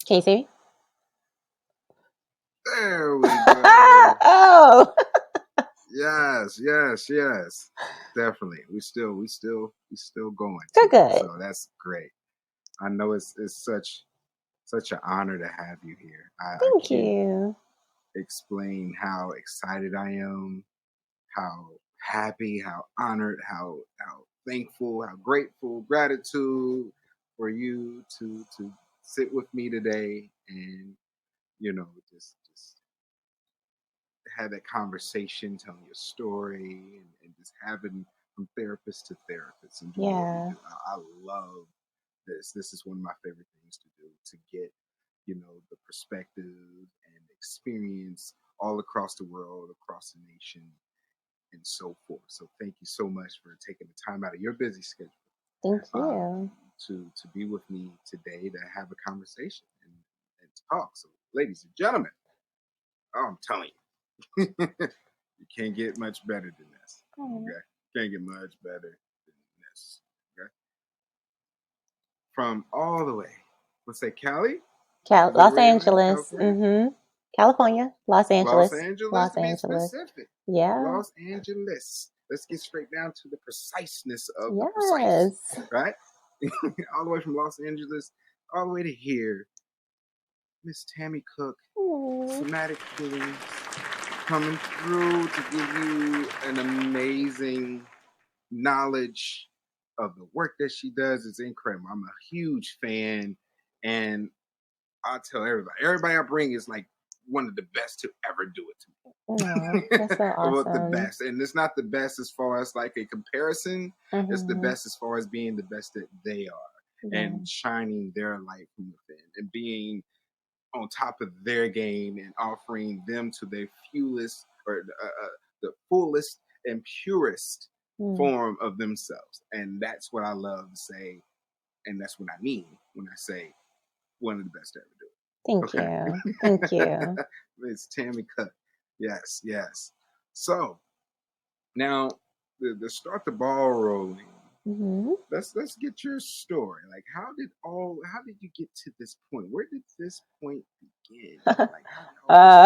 Can you see me? There we go. Oh. Yes, yes, yes. Definitely. We still going Good, too. good. So that's great. I know it's such an honor to have you here. I Thank can't you. explain how excited I am, how happy, how honored, how thankful, how grateful, gratitude for you to sit with me today and just have that conversation, telling your story, and just having from therapist to therapist and doing what we Yeah. do. I love this. This is one of my favorite things to do, to get the perspective and experience all across the world, across the nation, and so forth. So thank you so much for taking the time out of your busy schedule Thank um, you. to be with me today to have a conversation and talk. So, ladies and gentlemen, I'm telling you, you can't get much better than this. Oh. Okay, can't get much better than this. Okay, from all the way, let's say Cali. Is that Los where you're at? Angeles. California, California. Los Los Angeles. Angeles, Los to be Angeles. specific. Yeah. Los Angeles. Let's get straight down to the preciseness of the precise, Yes. right? All the way from Los Angeles, all the way to here. Miss Tammy Cook, Mm. Somatic Healings, coming through to give you an amazing knowledge of the work that she does. Is incredible. I'm a huge fan, and I tell everybody I bring is like one of the best to ever do it No, to me. that's so Well, the awesome. best, and it's not the best as far as like a comparison. It's the Mm-hmm. best as far as being the best that they are Yeah. and shining their light from within and being on top of their game and offering them to their fullest or the fullest and purest Mm. form of themselves. And that's what I love to say, and that's what I mean when I say one of the best to Thank ever you. do Thank it. you. Okay, it's Tammy Cut. Yes, yes. So now to start the ball rolling, Mm-hmm. let's get your story. Like, how did you get to this point? Where did this point begin? Like, how did all this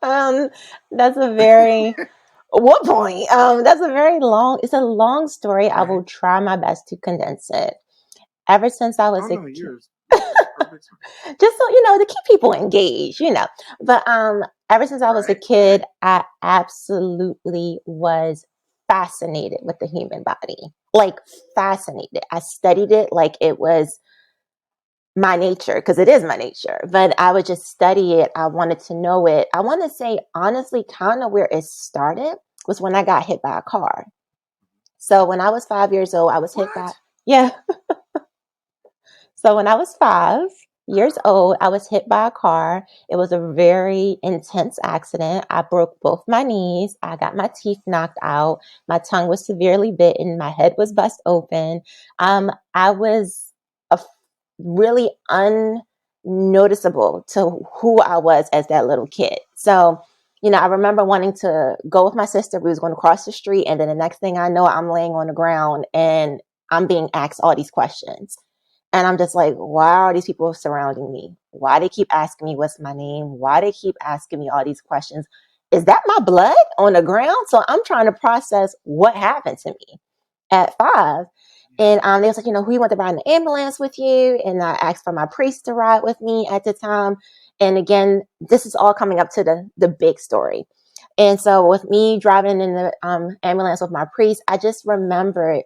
uh, um, that's a very what point? That's a very long. It's a long story. I start? will try my best to condense it. Ever since I Oh was a no, kid, yours is perfect. just so to keep people engaged. But ever since I was a Right, right. kid, I absolutely was fascinated with the human body. Like fascinated. I studied it like it was my nature because it is my nature. But I would just study it. I wanted to know it. I want to say honestly, kind of where it started was when I got hit by a car. So when I was 5 years old, I was hit by What? yeah. So when I was 5 years old, I was hit by a car. It was a very intense accident. I broke both my knees. I got my teeth knocked out. My tongue was severely bitten. My head was bust open. I was really unnoticeable to who I was as that little kid. So, I remember wanting to go with my sister. We was going to cross the street, and then the next thing I know, I'm laying on the ground and I'm being asked all these questions. And I'm just like, why are these people surrounding me? Why they keep asking me what's my name? Why they keep asking me all these questions? Is that my blood on the ground? So I'm trying to process what happened to me at 5. And they was like, who you want to ride in the ambulance with you? And I asked for my priest to ride with me at the time. And again, this is all coming up to the big story. And so with me driving in the ambulance with my priest, I just remembered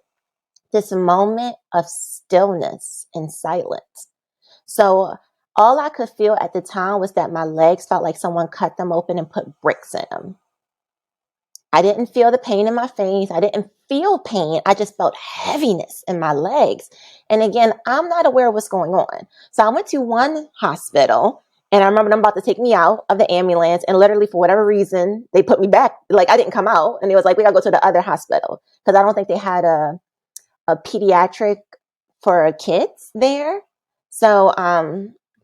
this moment of stillness and silence. So all I could feel at the time was that my legs felt like someone cut them open and put bricks in them. I didn't feel the pain in my face. I didn't feel pain. I just felt heaviness in my legs. And again, I'm not aware of what's going on. So I went to one hospital and I remember them about to take me out of the ambulance. And literally, for whatever reason, they put me back. Like I didn't come out. And they was like, we got to go to the other hospital because I don't think they had a pediatric for kids there. So,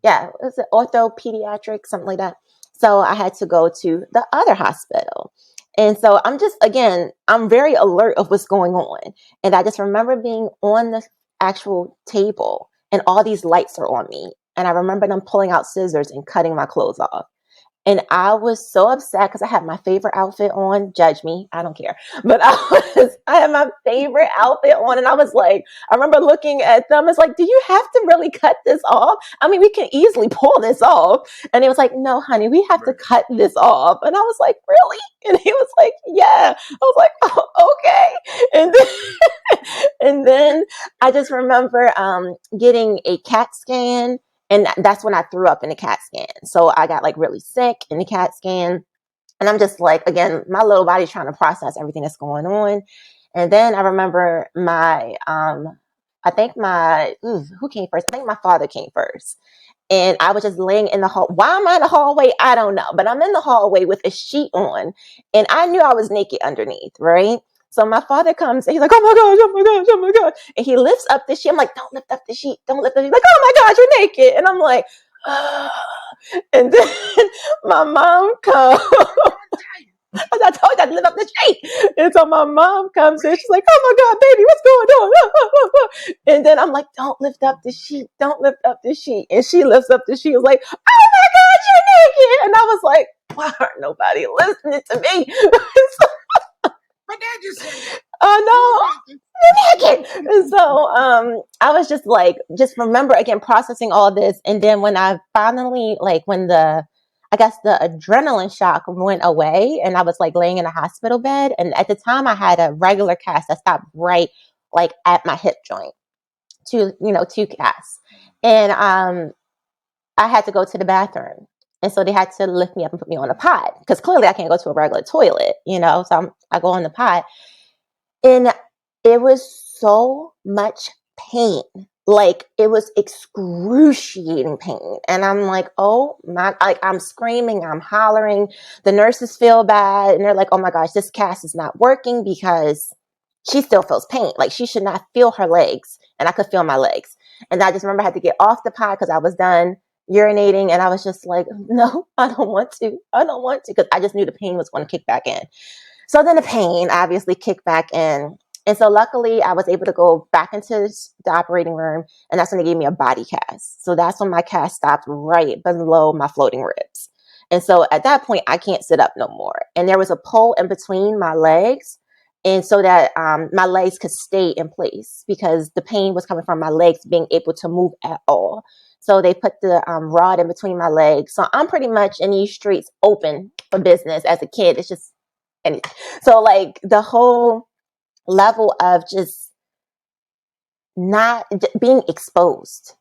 yeah, it was an orthopediatric, something like that. So I had to go to the other hospital. And so I'm very alert of what's going on. And I just remember being on the actual table and all these lights are on me. And I remember them pulling out scissors and cutting my clothes off. And I was so upset because I had my favorite outfit on. Judge me, I don't care. But I had my favorite outfit on, and I was like, I remember looking at them. It's like, do you have to really cut this off? I mean, we can easily pull this off. And it was like, no, honey, we have to cut this off. And I was like, really? And he was like, yeah. I was like, oh, okay. And then I just remember getting a CAT scan. And that's when I threw up in the CAT scan. So I got like really sick in the CAT scan. And I'm just like, again, my little body's trying to process everything that's going on. And then I remember who came first? I think my father came first. And I was just laying in the hall. Why am I in the hallway? I don't know. But I'm in the hallway with a sheet on. And I knew I was naked underneath, right? So my father comes and he's like, oh my gosh, oh my gosh, oh my gosh. And he lifts up the sheet. I'm like, don't lift up the sheet. Don't lift up the sheet. Like, oh my gosh, you're naked. And I'm like, and then my mom comes. I told you I live up the street. And so my mom comes in. She's like, oh my God, baby, what's going on? And then I'm like, don't lift up the sheet. Don't lift up the sheet. And she lifts up the sheet. Was like, oh my God, you're naked. And I was like, why aren't nobody listening to me? My dad just said, oh no, you're naked. And so I was just like, just remember again, processing all this. And then when I finally, like when the adrenaline shock went away and I was like laying in a hospital bed. And at the time I had a regular cast that stopped right like at my hip joint, two casts. And I had to go to the bathroom. And so they had to lift me up and put me on a pod because clearly I can't go to a regular toilet, so I go on the pod. And it was so much pain. Like it was excruciating pain. And I'm like, oh my, like I'm screaming, I'm hollering. The nurses feel bad. And they're like, oh my gosh, this cast is not working because she still feels pain. Like she should not feel her legs. And I could feel my legs. And I just remember I had to get off the pod because I was done urinating. And I was just like, no, I don't want to. I don't want to. Because I just knew the pain was going to kick back in. So then the pain obviously kicked back in. And so luckily I was able to go back into the operating room, and that's when they gave me a body cast. So that's when my cast stopped right below my floating ribs. And so at that point I can't sit up no more. And there was a pole in between my legs. And so that my legs could stay in place because the pain was coming from my legs being able to move at all. So they put the rod in between my legs. So I'm pretty much in these streets open for business as a kid. It's just anything. So like the whole level of just not being exposed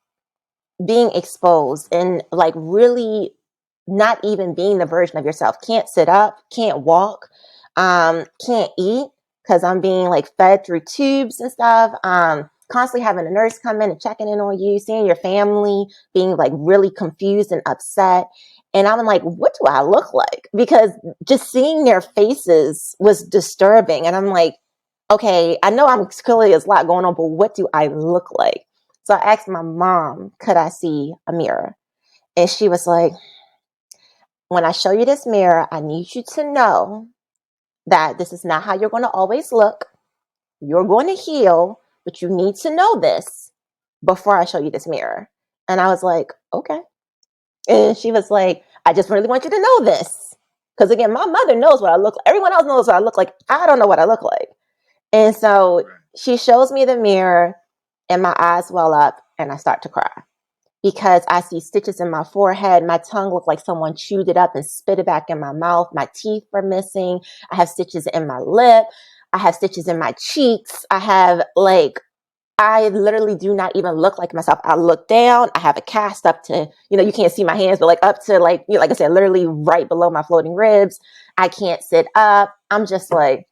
and like really not even being the version of yourself. Can't sit up, can't walk, can't eat because I'm being like fed through tubes and stuff. Constantly having a nurse come in and checking in on you, seeing your family being like really confused and upset. And I'm like, what do I look like? Because just seeing their faces was disturbing. And I'm like, okay, I know I'm clearly there's a lot going on, but what do I look like? So I asked my mom, could I see a mirror? And she was like, when I show you this mirror, I need you to know that this is not how you're going to always look. You're going to heal, but you need to know this before I show you this mirror. And I was like, okay. And she was like, I just really want you to know this. Because again, my mother knows what I look like. Everyone else knows what I look like. I don't know what I look like. And so she shows me the mirror and my eyes well up and I start to cry because I see stitches in my forehead. My tongue looked like someone chewed it up and spit it back in my mouth. My teeth were missing. I have stitches in my lip. I have stitches in my cheeks. I literally do not even look like myself. I look down. I have a cast up to, you can't see my hands, but like up to like I said, literally right below my floating ribs. I can't sit up. I'm just like,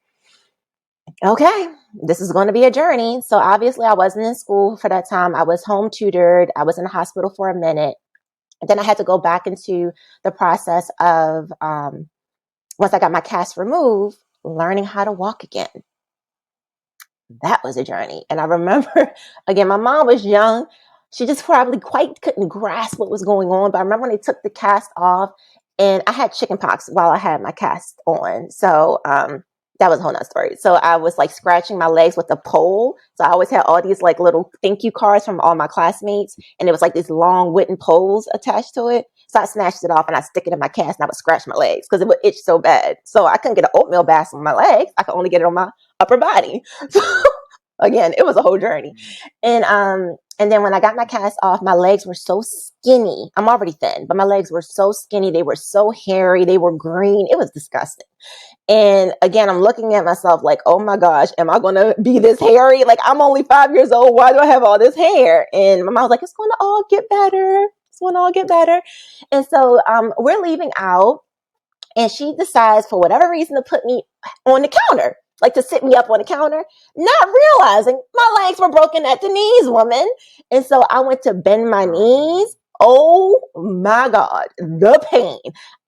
okay, this is going to be a journey. So obviously I wasn't in school for that time. I was home tutored. I was in the hospital for a minute. And then I had to go back into the process of, once I got my cast removed, learning how to walk again. That was a journey. And I remember, again, my mom was young. She just probably quite couldn't grasp what was going on. But I remember when they took the cast off and I had chicken pox while I had my cast on. So, that was a whole nother story. So I was like scratching my legs with a pole. So I always had all these like little thank you cards from all my classmates. And it was like these long wooden poles attached to it. So I snatched it off and I stick it in my cast and I would scratch my legs because it would itch so bad. So I couldn't get an oatmeal bath on my legs. I could only get it on my upper body. So again, it was a whole journey. And then when I got my cast off, my legs were so skinny. I'm already thin, but my legs were so skinny. They were so hairy. They were green. It was disgusting. And again, I'm looking at myself like, oh my gosh, am I going to be this hairy? Like, I'm only 5 years old. Why do I have all this hair? And my mom was like, it's going to all get better. It's going to all get better. And so we're leaving out. And she decides, for whatever reason, to put me on the counter, like to sit me up on the counter, not realizing my legs were broken at the knees, woman. And so I went to bend my knees. Oh my God, the pain.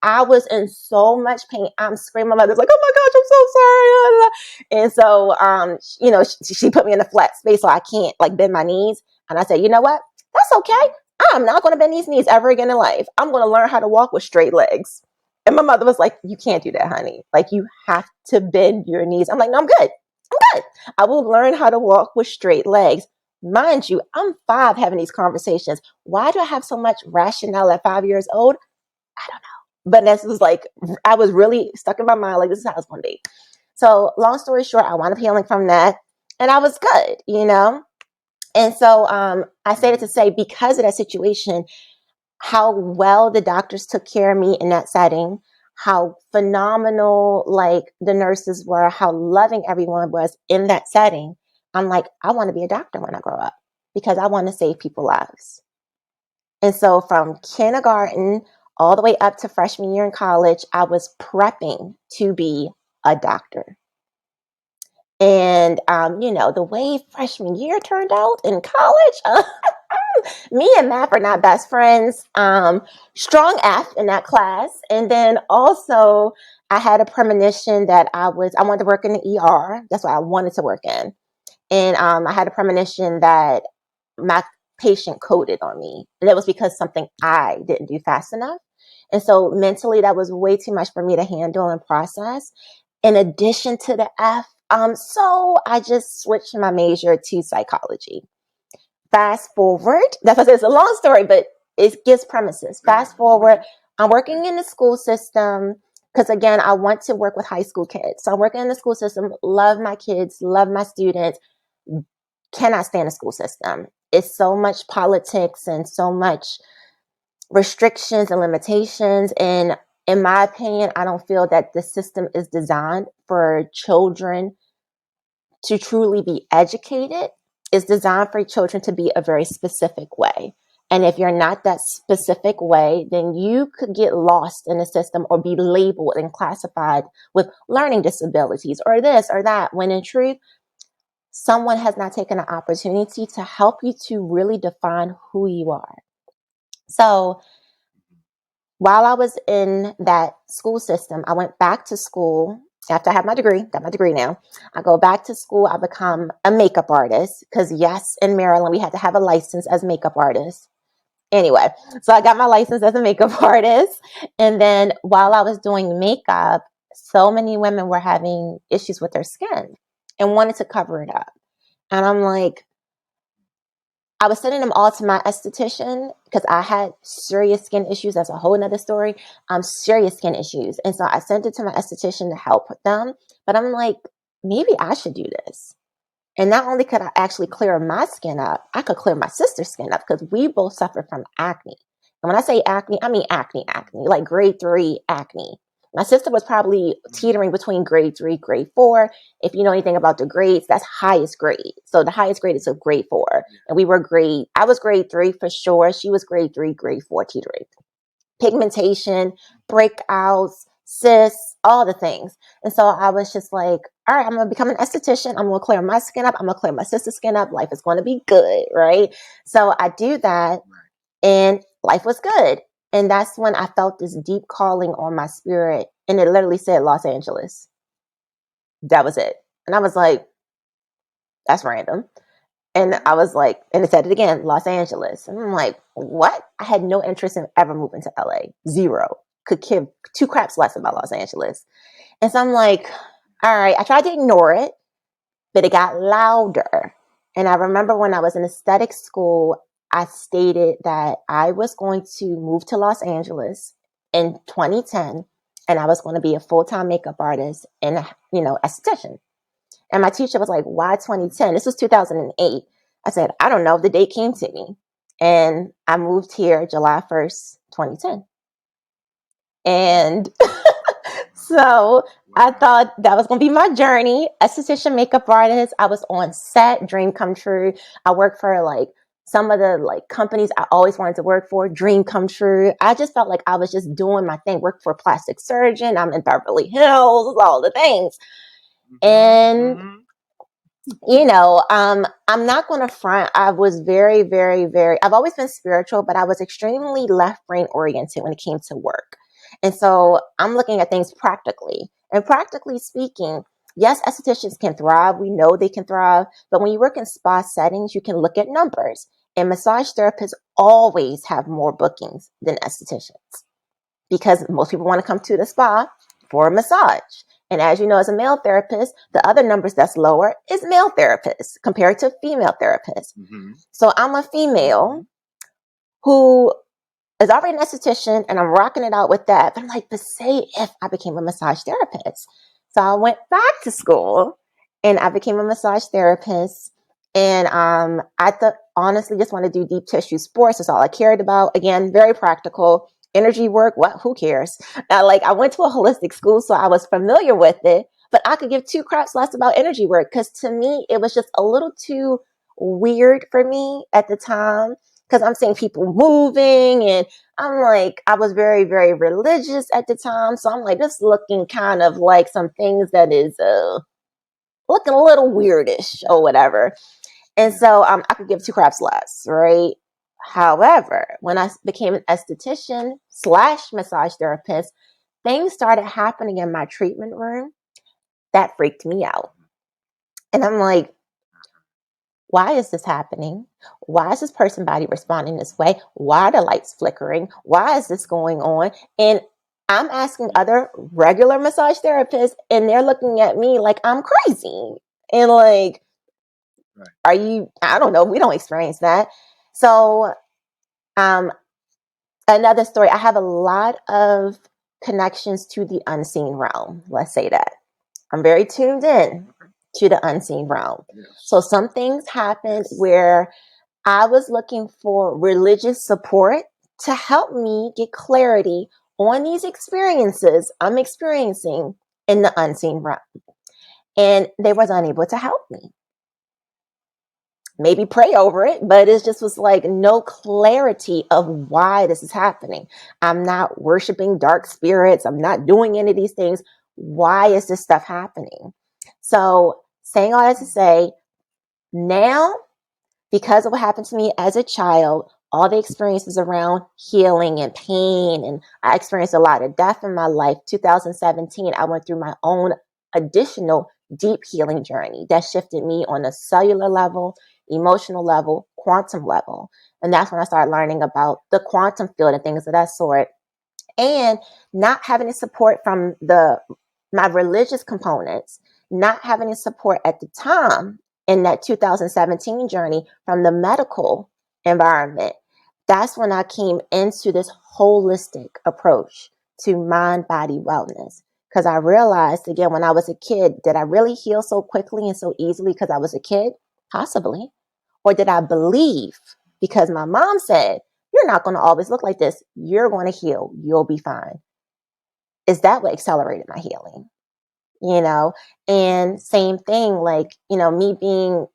I was in so much pain. I'm screaming. My mother's like, oh my gosh, I'm so sorry. And so, she put me in a flat space so I can't like bend my knees. And I said, you know what? That's okay. I'm not going to bend these knees ever again in life. I'm going to learn how to walk with straight legs. And my mother was like, you can't do that, honey. Like, you have to bend your knees. I'm like, no, I'm good. I'm good. I will learn how to walk with straight legs. Mind you, I'm 5 having these conversations. Why do I have so much rationale at 5 years old? I don't know. But this was like, I was really stuck in my mind, like, this is how it's going to be. So long story short, I wound up healing from that. And I was good. And so I say it to say, because of that situation, how well the doctors took care of me in that setting, how phenomenal like the nurses were, how loving everyone was in that setting. I'm like, I want to be a doctor when I grow up because I want to save people's lives. And so from kindergarten all the way up to freshman year in college, I was prepping to be a doctor. And, the way freshman year turned out in college, me and Matt are not best friends. Strong F in that class. And then also I had a premonition that I wanted to work in the ER. That's what I wanted to work in. And I had a premonition that my patient coded on me. And it was because something I didn't do fast enough. And so mentally that was way too much for me to handle and process. In addition to the F, so I just switched my major to psychology. Fast forward, that's what I said, it's a long story, but it gives premises. Fast forward, I'm working in the school system because, again, I want to work with high school kids. So I'm working in the school system, love my kids, love my students, cannot stand the school system. It's so much politics and so much restrictions and limitations. And in my opinion, I don't feel that the system is designed for children to truly be educated. Is designed for children to be a very specific way. And if you're not that specific way, then you could get lost in the system or be labeled and classified with learning disabilities or this or that, when in truth, someone has not taken an opportunity to help you to really define who you are. So while I was in that school system, I went back to school after I had my degree, got my degree now. I go back to school, I become a makeup artist because, yes, in Maryland, we had to have a license as makeup artists. Anyway, so I got my license as a makeup artist. And then while I was doing makeup, so many women were having issues with their skin and wanted to cover it up. And I'm like, I was sending them all to my esthetician because I had serious skin issues. That's a whole nother story. Serious skin issues. And so I sent it to my esthetician to help them. But I'm like, maybe I should do this. And not only could I actually clear my skin up, I could clear my sister's skin up because we both suffered from acne. And when I say acne, I mean acne, like grade 3 acne. My sister was probably teetering between grade 3, grade 4. If you know anything about the grades, that's highest grade. So the highest grade is a grade 4. And I was grade 3 for sure. She was grade 3, grade 4 teetering. Pigmentation, breakouts, cysts, all the things. And so I was just like, all right, I'm going to become an esthetician. I'm going to clear my skin up. I'm going to clear my sister's skin up. Life is going to be good, right? So I do that and life was good. And that's when I felt this deep calling on my spirit. And it literally said Los Angeles. That was it. And I was like, that's random. And I was like, and it said it again, Los Angeles. And I'm like, what? I had no interest in ever moving to LA. Zero. Could give 2 craps less about Los Angeles. And so I'm like, All right, I tried to ignore it, but it got louder. And I remember when I was in aesthetic school, I stated that I was going to move to Los Angeles in 2010 and I was going to be a full-time makeup artist and, esthetician. And my teacher was like, why 2010? This was 2008. I said, I don't know. The date came to me. And I moved here July 1st, 2010. And so I Wow. thought that was going to be my journey. Esthetician, makeup artist. I was on set, dream come true. I worked for some of the companies I always wanted to work for, dream come true. I just felt like I was just doing my thing, worked for a plastic surgeon. I'm in Beverly Hills, all the things. Mm-hmm. And Mm-hmm. I'm not going to front. I was very, very, very, I've always been spiritual, but I was extremely left brain oriented when it came to work. And so I'm looking at things practically. And practically speaking, yes, estheticians can thrive. We know they can thrive. But when you work in spa settings, you can look at numbers. And massage therapists always have more bookings than estheticians because most people want to come to the spa for a massage. And as you know, as a male therapist, the other numbers that's lower is male therapists compared to female therapists. Mm-hmm. So I'm a female Mm-hmm. who is already an esthetician and I'm rocking it out with that. But I'm like, but say if I became a massage therapist. So I went back to school and I became a massage therapist. And honestly just want to do deep tissue sports. That's all I cared about. Again, very practical. Energy work, what? Who cares? I went to a holistic school, so I was familiar with it, but I could give two craps less about energy work because to me, it was just a little too weird for me at the time because I'm seeing people moving and I'm like, I was very, very religious at the time. So I'm like, this looking kind of like some things that is looking a little weirdish or whatever. And Yeah. so I could give two craps less, right? However, when I became an esthetician slash massage therapist, things started happening in my treatment room that freaked me out. And I'm like, why is this happening? Why is this person body responding this way? Why are the lights flickering? Why is this going on? And I'm asking other regular massage therapists and they're looking at me like I'm crazy. And like, Right. are you, I don't know, we don't experience that. So, um, another story, I have a lot of connections to the unseen realm. Let's say that. I'm very tuned in Okay. to the unseen realm. Yes. So some things happened Yes. where I was looking for religious support to help me get clarity on these experiences I'm experiencing in the unseen realm. And they was unable to help me. Maybe pray over it, but it just was like no clarity of why this is happening. I'm not worshiping dark spirits. I'm not doing any of these things. Why is this stuff happening? So saying all that to say, now because of what happened to me as a child, all the experiences around healing and pain, and I experienced a lot of death in my life. 2017, I went through my own additional deep healing journey that shifted me on a cellular level, emotional level, quantum level. And that's when I started learning about the quantum field and things of that sort. And not having the support from my religious components, not having the support at the time in that 2017 journey from the medical environment. That's when I came into this holistic approach to mind body wellness. Because I realized again, when I was a kid, did I really heal so quickly and so easily because I was a kid? Possibly. Or did I believe because my mom said, you're not going to always look like this. You're going to heal. You'll be fine. Is that what accelerated my healing? You know, and same thing, me being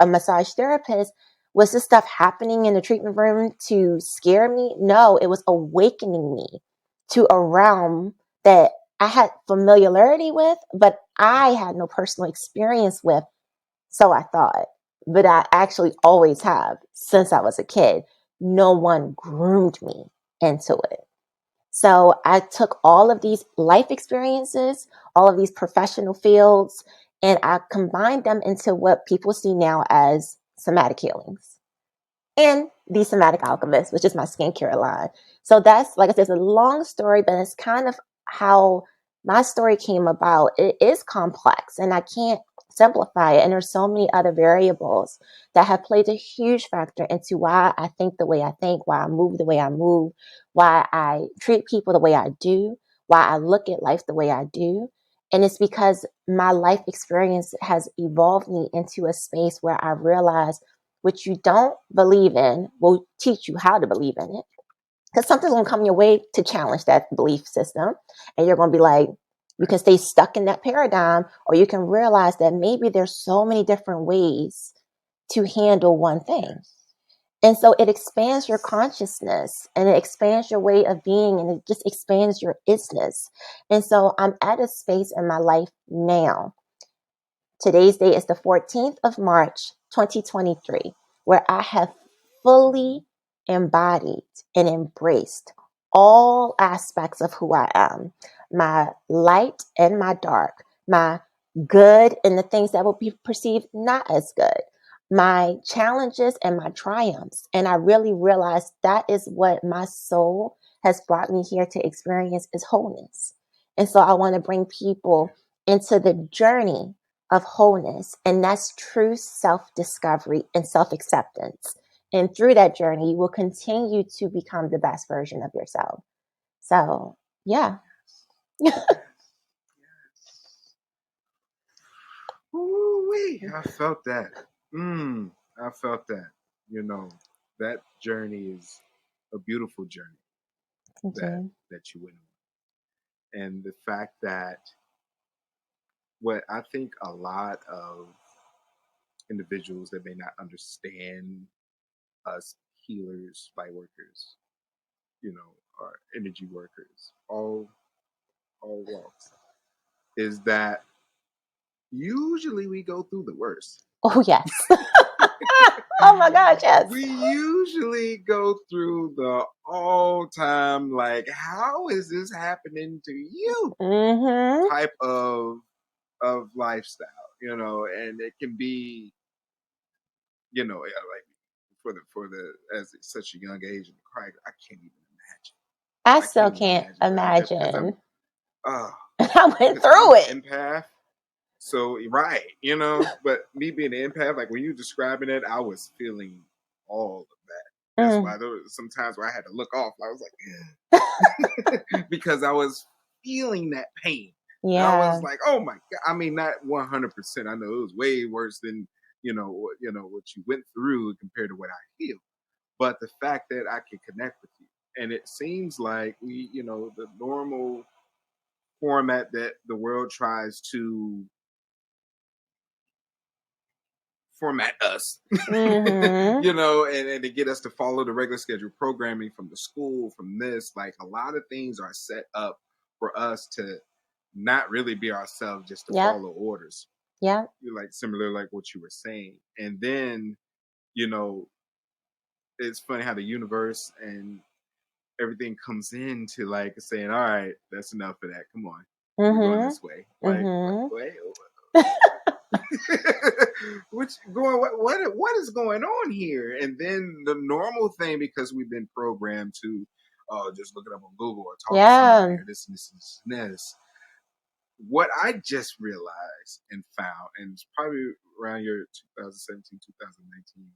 a massage therapist, was this stuff happening in the treatment room to scare me? No, it was awakening me to a realm that I had familiarity with, but I had no personal experience with. So I thought, but I actually always have since I was a kid. No one groomed me into it. So I took all of these life experiences, all of these professional fields, and I combined them into what people see now as somatic healings and the Somatic Alchemist, which is my skincare line. So that's, like I said, it's a long story, but it's kind of how my story came about, it is complex and I can't simplify it. And there's so many other variables that have played a huge factor into why I think the way I think, why I move the way I move, why I treat people the way I do, why I look at life the way I do. And it's because my life experience has evolved me into a space where I realize what you don't believe in will teach you how to believe in it. Because something's going to come your way to challenge that belief system. And you're going to be like, you can stay stuck in that paradigm, or you can realize that maybe there's so many different ways to handle one thing. And so it expands your consciousness and it expands your way of being and it just expands your isness. And so I'm at a space in my life now. Today's date is the 14th of March, 2023, where I have fully embodied and embraced all aspects of who I am, my light and my dark, my good and the things that will be perceived not as good, my challenges and my triumphs. And I really realized that is what my soul has brought me here to experience is wholeness. And so I want to bring people into the journey of wholeness, and that's true self-discovery and self-acceptance. And through that journey, you will continue to become the best version of yourself. So, yeah. Ooh-wee, I felt that. I felt that. You know, that journey is a beautiful journey Thank that you. that you went on, and the fact that what I think a lot of individuals that may not understand us healers, light workers, you know, or energy workers, all walks, is that usually we go through the worst. Oh, yes. Oh my gosh, yes. We usually go through the all time, like, how is this happening to you Mm-hmm. type of lifestyle, you know, and it can be, you know, like for the as such a young age and cry, I can't even imagine. I I can't still even can't imagine because I'm imagine. uh I went because I'm through an it. empath. So right, you know, but me being an empath, like when you describing it, I was feeling all of that. That's Mm. why there was some times where I had to look off. I was like, because I was feeling that pain. And I was Yeah. like, oh my god. I mean, not 100%. I know it was way worse than what you went through compared to what I feel. But the fact that I can connect with you, and it seems like the normal format that the world tries to format us, Mm-hmm. and to get us to follow the regular schedule programming from the school, from this, like a lot of things are set up for us to not really be ourselves, just to Yep. follow orders. Yep. Like similar, like what you were saying, and then you know, it's funny how the universe and everything comes into like saying, "All right, that's enough of that. Come on, we're going Mm-hmm. this way." Like, Mm-hmm. wait, which going what is going on here? And then the normal thing, because we've been programmed to just look it up on Google or talk to somebody Yeah. or this. What I just realized and found, and it's probably around your 2017, 2019,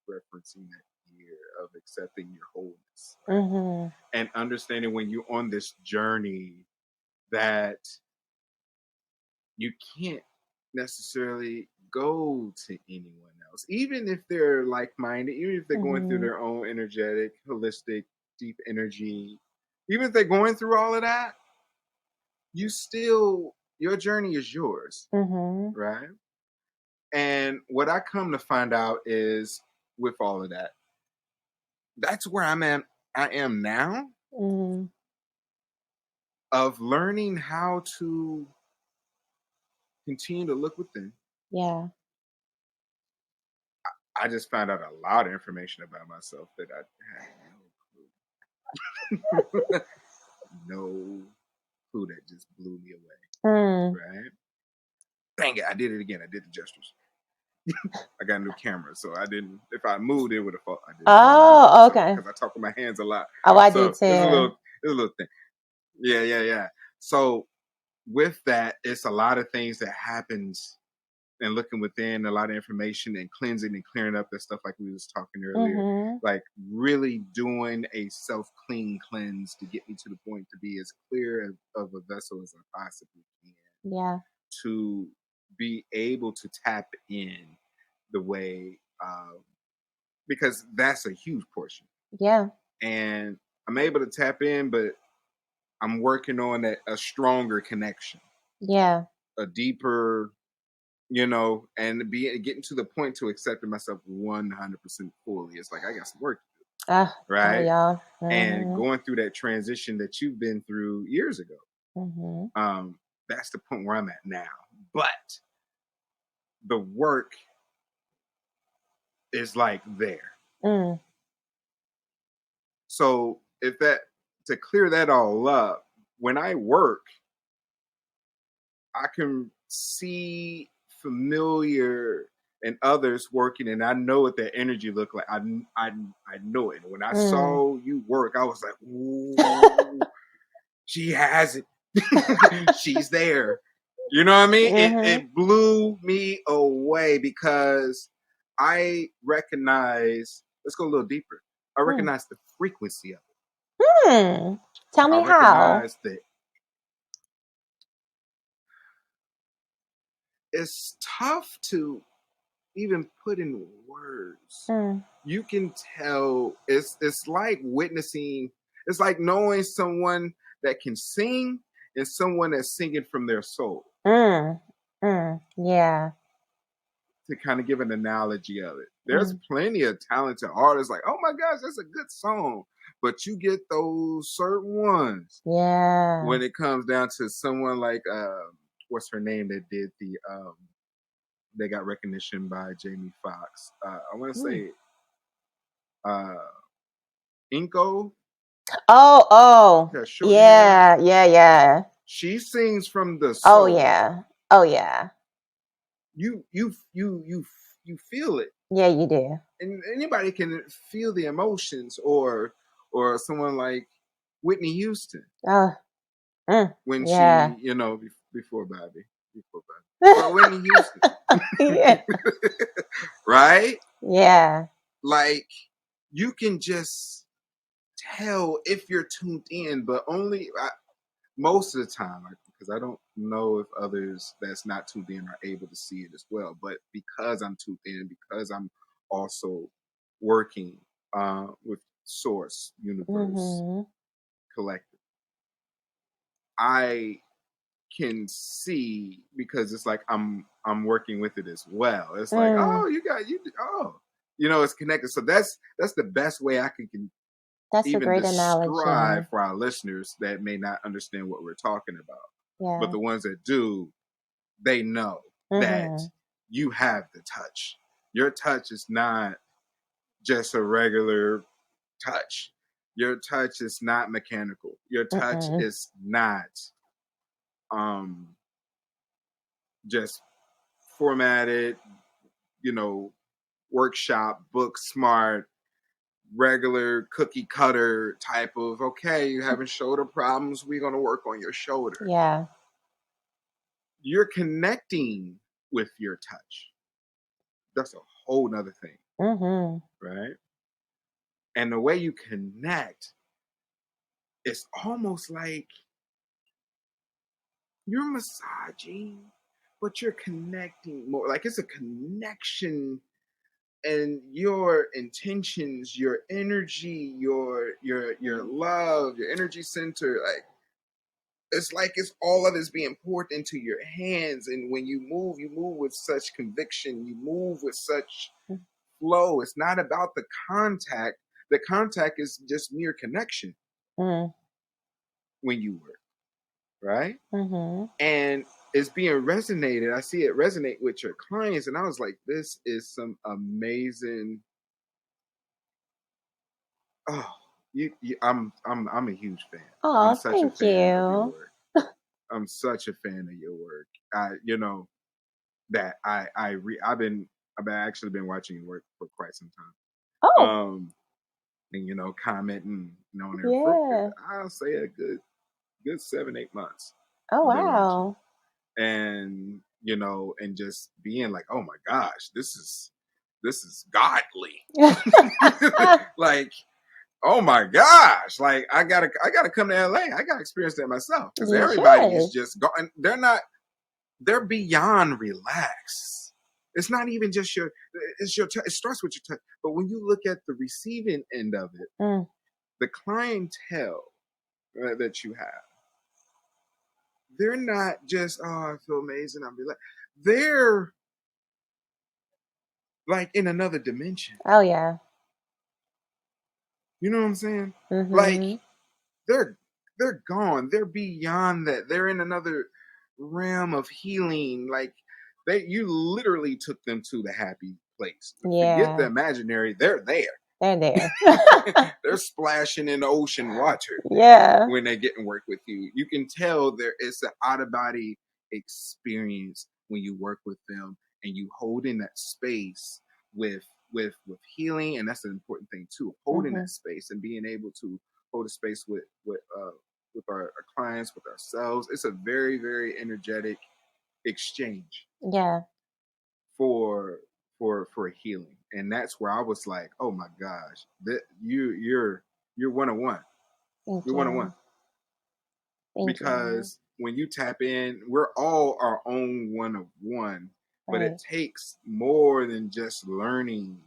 you're referencing that year of accepting your wholeness, right? Mm-hmm. And understanding when you're on this journey that you can't necessarily go to anyone else, even if they're like minded, even if they're going through Mm-hmm. their own energetic, holistic, deep energy, even if they're going through all of that, your journey is yours, Mm-hmm. right? And what I come to find out is with all of that, that's where I am now Mm-hmm. of learning how to continue to look within. Yeah. I just found out a lot of information about myself that I had no clue. No clue, that just blew me away. Mm. Right? Dang it, I did it again. I did the gestures. I got a new camera, so I didn't. If I moved, it would have fought. I didn't move, Oh, so okay. because I talk with my hands a lot, Oh, I do so too. it's a little thing. Yeah. So with that, it's a lot of things that happens and looking within, a lot of information and cleansing and clearing up that stuff like we was talking earlier. Mhm. Like really doing a self-clean cleanse to get me to the point to be as clear of a vessel as I possibly can. Yeah. To be able to tap in the way, because that's a huge portion. Yeah. And I'm able to tap in, but I'm working on a stronger connection, Yeah. a deeper, and getting to the point to accepting myself 100% fully. It's like I got some work to do, Tell right? y'all. And Mhm. going through that transition that you've been through years ago, Mhm. that's the point where I'm at now. But the work is like there. Mm. So if that to clear that all up, when I work, I can see familiar and others working, and I know what their energy look like. I know it. When I Mm. saw you work, I was like, "Ooh, she has it. She's there." You know what I mean? It Mhm. it blew me away because I recognize. Let's go a little deeper. I Mm. recognize the frequency of it. Tell I me how. recognize that it's tough to even put in words. Mm. You can tell it's like witnessing, it's like knowing someone that can sing and someone that's singing from their soul. Mm. Mm. Yeah. To kind of give an analogy of it. There's Mm. plenty of talented artists like, oh my gosh, that's a good song. But you get those certain ones Yeah. when it comes down to someone like what's her name that did they got recognition by Jamie Foxx. I want to Mm. say uh Inko, Oh, oh. got short hair. Yeah, yeah, yeah. She sings from the Oh, soul. yeah. Oh, yeah. You feel it, Yeah, you do. and anybody can feel the emotions, or someone like Whitney Houston Oh, mm. when Yeah. she, before Bobby, but Whitney Houston, Yeah. right? Yeah. Like you can just tell if you're tuned in, but only most of the time, because I don't know if others that's not tuned in are able to see it as well. But because I'm tuned in, because I'm also working with Source, Universe, Mhm. Collective, I can see because it's like I'm working with it as well. It's like, Mm. oh, it's connected. So that's the best way I can That's a even great analogy. describe for our listeners that may not understand what we're talking about. But Yeah. the ones that do, they know that Mhm. you have the touch. Your touch is not just a regular touch. Your touch is not mechanical. Your touch Mm-mm. is not um just formatted, you know, workshop, book smart, regular cookie cutter type of, okay, you having shoulder problems, we're going to work on your shoulder. Yeah. You're connecting with your touch. That's a whole nother thing, Mhm. right? And the way you connect, it's almost like you're massaging, but you're connecting more. Like it's a connection, and your intentions, your energy, your love, your energy center, like it's all of it's being poured into your hands. And when you move with such conviction, you move with such flow. It's not about the contact. The contact is just mere connection Mm. when you work, right? Mhm. And it's being resonated. I see it resonate with your clients, and I was like, this is some amazing. Oh, I'm a huge fan. I'm Oh, such a thank fan of your you. work. I'm such a fan of your work. That I've been actually been watching your work for quite some time. Oh, And commenting, on there for yeah. I'll say a good 7-8 months. Oh, dimension. wow. And, and just being like, oh my gosh, this is godly. Like, oh my gosh, like I gotta come to LA. I gotta experience that myself, because You everybody is should. just going. They're beyond relaxed. It's not even just it starts with your touch. But when you look at the receiving end of it, Mm. the clientele that you have, they're not just, oh, I feel amazing, I'm relaxed. They're like in another dimension. Oh, yeah. You know what I'm saying? Like, Mm-hmm. they're they're gone. They're beyond that. They're in another realm of healing. Like, you literally took them to the happy place. Forget the Yeah. imaginary. They're there. They're there. They're splashing in the ocean water Yeah. when they get and work with you. You can tell it's an out of body experience when you work with them, and you hold in that space with with healing. And that's an important thing too, holding Mm-hmm. that space and being able to hold a space with our clients, with ourselves. It's a very, very energetic exchange Yeah. for for healing. And that's where I was like, oh my gosh, that you're 101. Thank You're 101. you. Thank you. Because when you tap in, we're all our own one of one, but it Right. takes more than just learning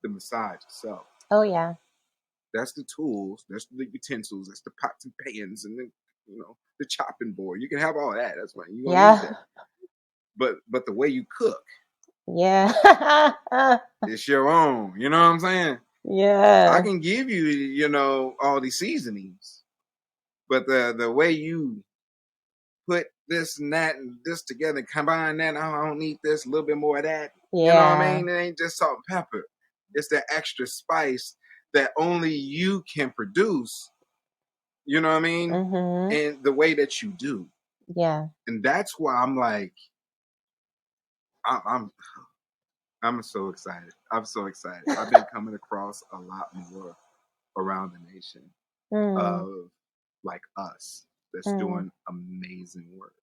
the massage itself. Oh, yeah. That's the tools, that's the utensils, that's the pots and pans, and then the chopping board. You can have all that. That's fine. You're gonna need Yeah. that. But the way you cook, Yeah. it's your own. You know what I'm saying? I Yeah. can give you, all these seasonings, but the way you put this and that and this together and combine that, oh, I don't need this, a little bit more of that. You know what I Yeah. mean? It ain't just salt and pepper. It's that extra spice that only you can produce. You know what I mean? Mm-hmm. And the way that you do. Yeah. And that's why I'm like, I- I'm I'm so excited. I'm so excited. I've been coming across a lot more around the nation Mm. of like us that's Mm. doing amazing work.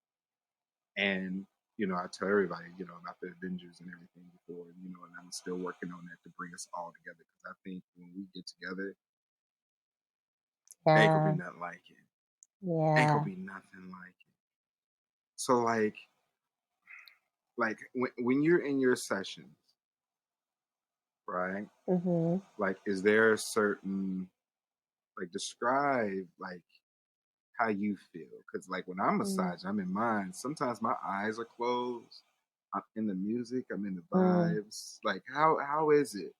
And I tell everybody, about the Avengers and everything before, and I'm still working on that to bring us all together, because I think when we get together, ain't gonna be Yeah. nothing like it. Ain't gonna Yeah. be nothing like it. So like when you're in your sessions, right? Mm-hmm. Like, is there a certain, like, describe like how you feel? Because like when I'm Mm. massaging, I'm in mine. Sometimes my eyes are closed. I'm in the music. I'm in the Mm. vibes. Like, how is it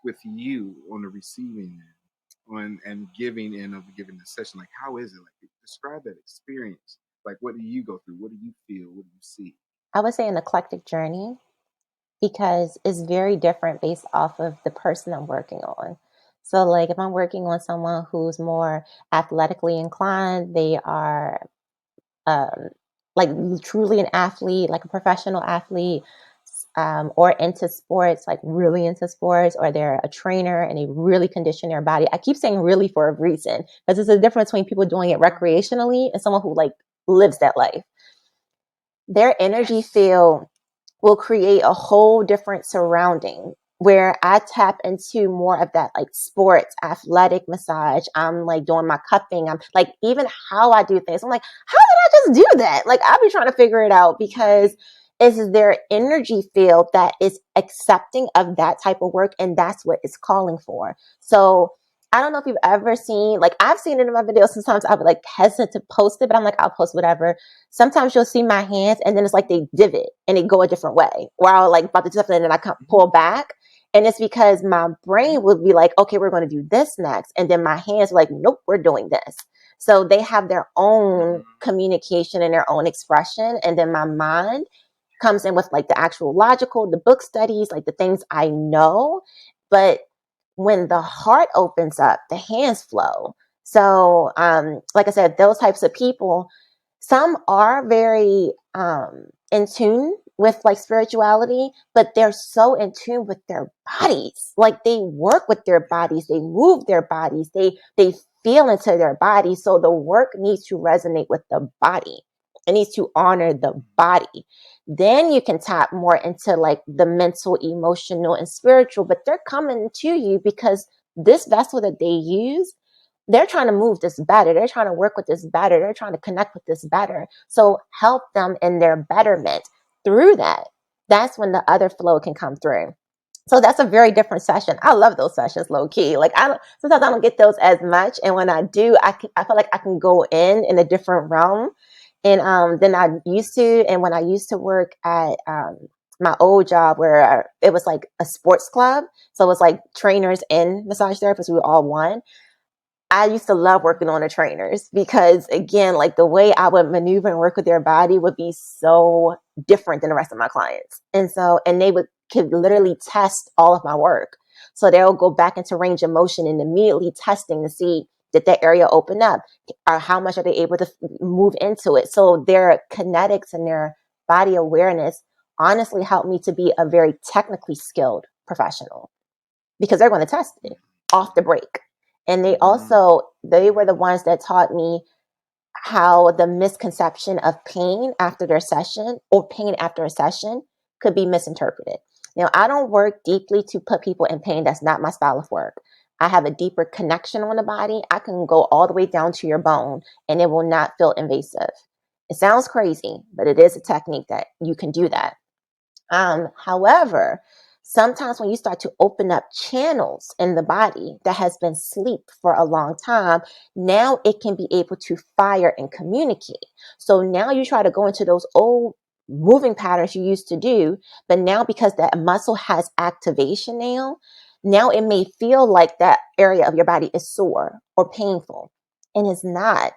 with you on the receiving end, on and giving end of giving the session? Like, how is it? Like, describe that experience. Like, what do you go through? What do you feel? What do you see? I would say an eclectic journey, because it's very different based off of the person I'm working on. So, like, if I'm working on someone who's more athletically inclined, they are um, like truly an athlete, like a professional athlete, or into sports, like really into sports, or they're a trainer and they really condition their body. I keep saying really for a reason, because there's a difference between people doing it recreationally and someone who like lives that life. Their energy Yes. field will create a whole different surrounding where I tap into more of that like sports, athletic massage. I'm like doing my cupping. I'm like, even how I do things. I'm like, how did I just do that? Like, I'll be trying to figure it out, because it's their energy field that is accepting of that type of work. And that's what it's calling for. So I don't know if you've ever seen, like, I've seen it in my videos. Sometimes I would like hesitant to post it, but I'm like, I'll post whatever. Sometimes you'll see my hands and then it's like they divot and they go a different way, where I'll like about to do something and then I come pull back. And it's because my brain would be like, okay, we're going to do this next. And then my hands are like, nope, we're doing this. So they have their own communication and their own expression. And then my mind comes in with like the actual logical, the book studies, like the things I know. But when the heart opens up, the hands flow. So, like I said, those types of people, some are very in tune with like spirituality, but they're so in tune with their bodies. Like, they work with their bodies, they move their bodies, they feel into their body. So the work needs to resonate with the body. It needs to honor the body. Then you can tap more into like the mental, emotional, and spiritual, but they're coming to you because this vessel that they use, they're trying to move this better. They're trying to work with this better. They're trying to connect with this better. So help them in their betterment through that. That's when the other flow can come through. So that's a very different session. I love those sessions, low key. Like sometimes I don't get those as much, and when I do, I feel like I can go in a different realm, and than I used to. And when I used to work at my old job, where it was like a sports club, so it was like trainers and massage therapists. We were all one. I used to love working on the trainers because, again, like the way I would maneuver and work with their body would be so different than the rest of my clients. And they could literally test all of my work. So they'll go back into range of motion and immediately testing to see did that area open up, or how much are they able to move into it. So their kinetics and their body awareness honestly helped me to be a very technically skilled professional, because they're going to test it off the break. And they were the ones that taught me how the misconception of pain after their session or pain after a session could be misinterpreted. Now, I don't work deeply to put people in pain. That's not my style of work. I have a deeper connection on the body. I can go all the way down to your bone and it will not feel invasive. It sounds crazy, but it is a technique that you can do that. However, sometimes when you start to open up channels in the body that has been asleep for a long time, now it can be able to fire and communicate. So now you try to go into those old moving patterns you used to do, but now because that muscle has activation now it may feel like that area of your body is sore or painful, and it's not,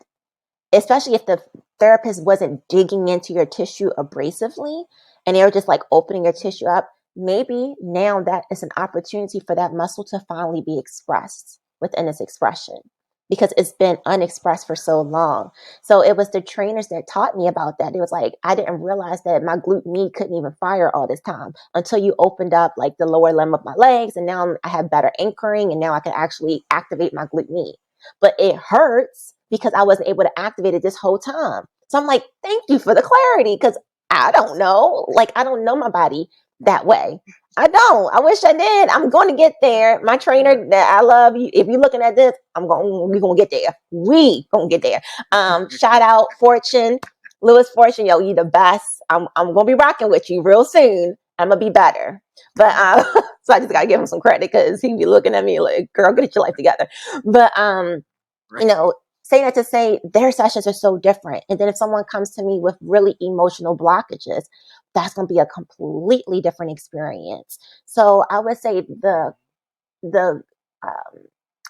especially if the therapist wasn't digging into your tissue abrasively and they were just like opening your tissue up. Maybe now that is an opportunity for that muscle to finally be expressed within its expression, because it's been unexpressed for so long. So it was the trainers that taught me about that. It was like, I didn't realize that my glute med couldn't even fire all this time until you opened up like the lower limb of my legs. And now I have better anchoring, and now I can actually activate my glute med. But it hurts because I wasn't able to activate it this whole time. So I'm like, thank you for the clarity, because I don't know. Like, I don't know my body that way. I don't. I wish I did. I'm going to get there. My trainer that I love, if you're looking at this, we're going to get there. We going to get there. Shout out Fortune, Lewis Fortune. Yo, you the best. I'm going to be rocking with you real soon. I'm going to be better. But, so I just got to give him some credit, because he be looking at me like, girl, get your life together. But, you know, say that to say their sessions are so different. And then if someone comes to me with really emotional blockages, that's going to be a completely different experience. So I would say the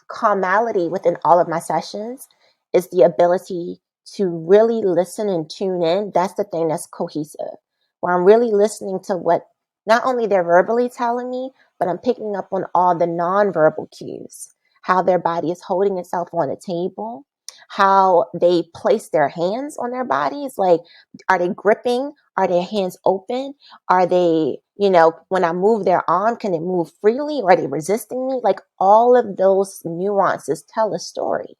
commonality within all of my sessions is the ability to really listen and tune in. That's the thing that's cohesive, where I'm really listening to what not only they're verbally telling me, but I'm picking up on all the nonverbal cues, how their body is holding itself on the table, how they place their hands on their bodies. Like, are they gripping? Are their hands open? Are they, when I move their arm, can it move freely? Or are they resisting me? Like, all of those nuances tell a story.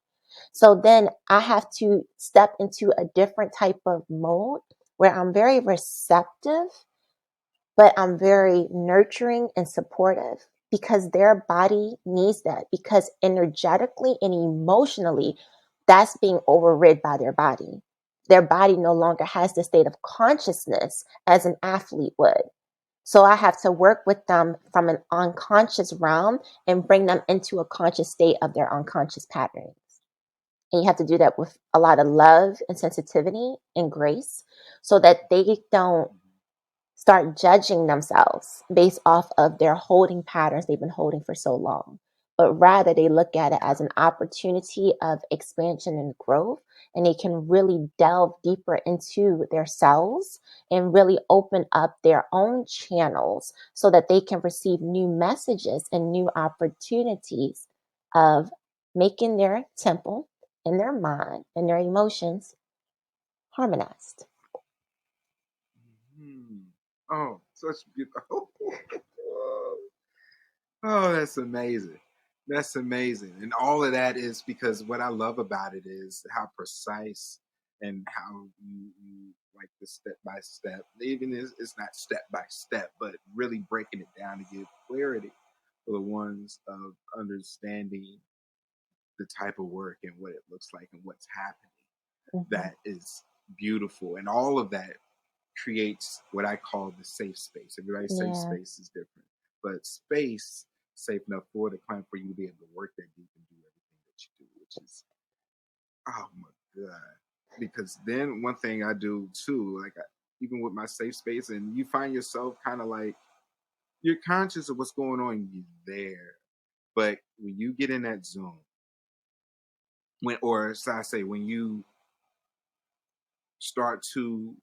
So then I have to step into a different type of mode where I'm very receptive, but I'm very nurturing and supportive, because their body needs that, because energetically and emotionally, that's being overrid by their body. Their body no longer has the state of consciousness as an athlete would. So I have to work with them from an unconscious realm and bring them into a conscious state of their unconscious patterns. And you have to do that with a lot of love and sensitivity and grace, so that they don't start judging themselves based off of their holding patterns they've been holding for so long. But rather, they look at it as an opportunity of expansion and growth, and they can really delve deeper into their selves and really open up their own channels so that they can receive new messages and new opportunities of making their temple and their mind and their emotions harmonized. Oh, such beautiful. Oh, that's amazing. That's amazing. And all of that is because what I love about it is how precise and how you like the step by step. Even it's not step by step, but really breaking it down to give clarity for the ones of understanding the type of work and what it looks like and what's happening. Mm-hmm. That is beautiful. And all of that creates what I call the safe space. Everybody's safe Yeah. space is different, but space safe enough for the client for you to be able to work that deep and do everything that you do, which is oh my god. Because then one thing I do too, like even with my safe space, and you find yourself kind of like you're conscious of what's going on you there, but when you get in that zone, when or so I say when you start to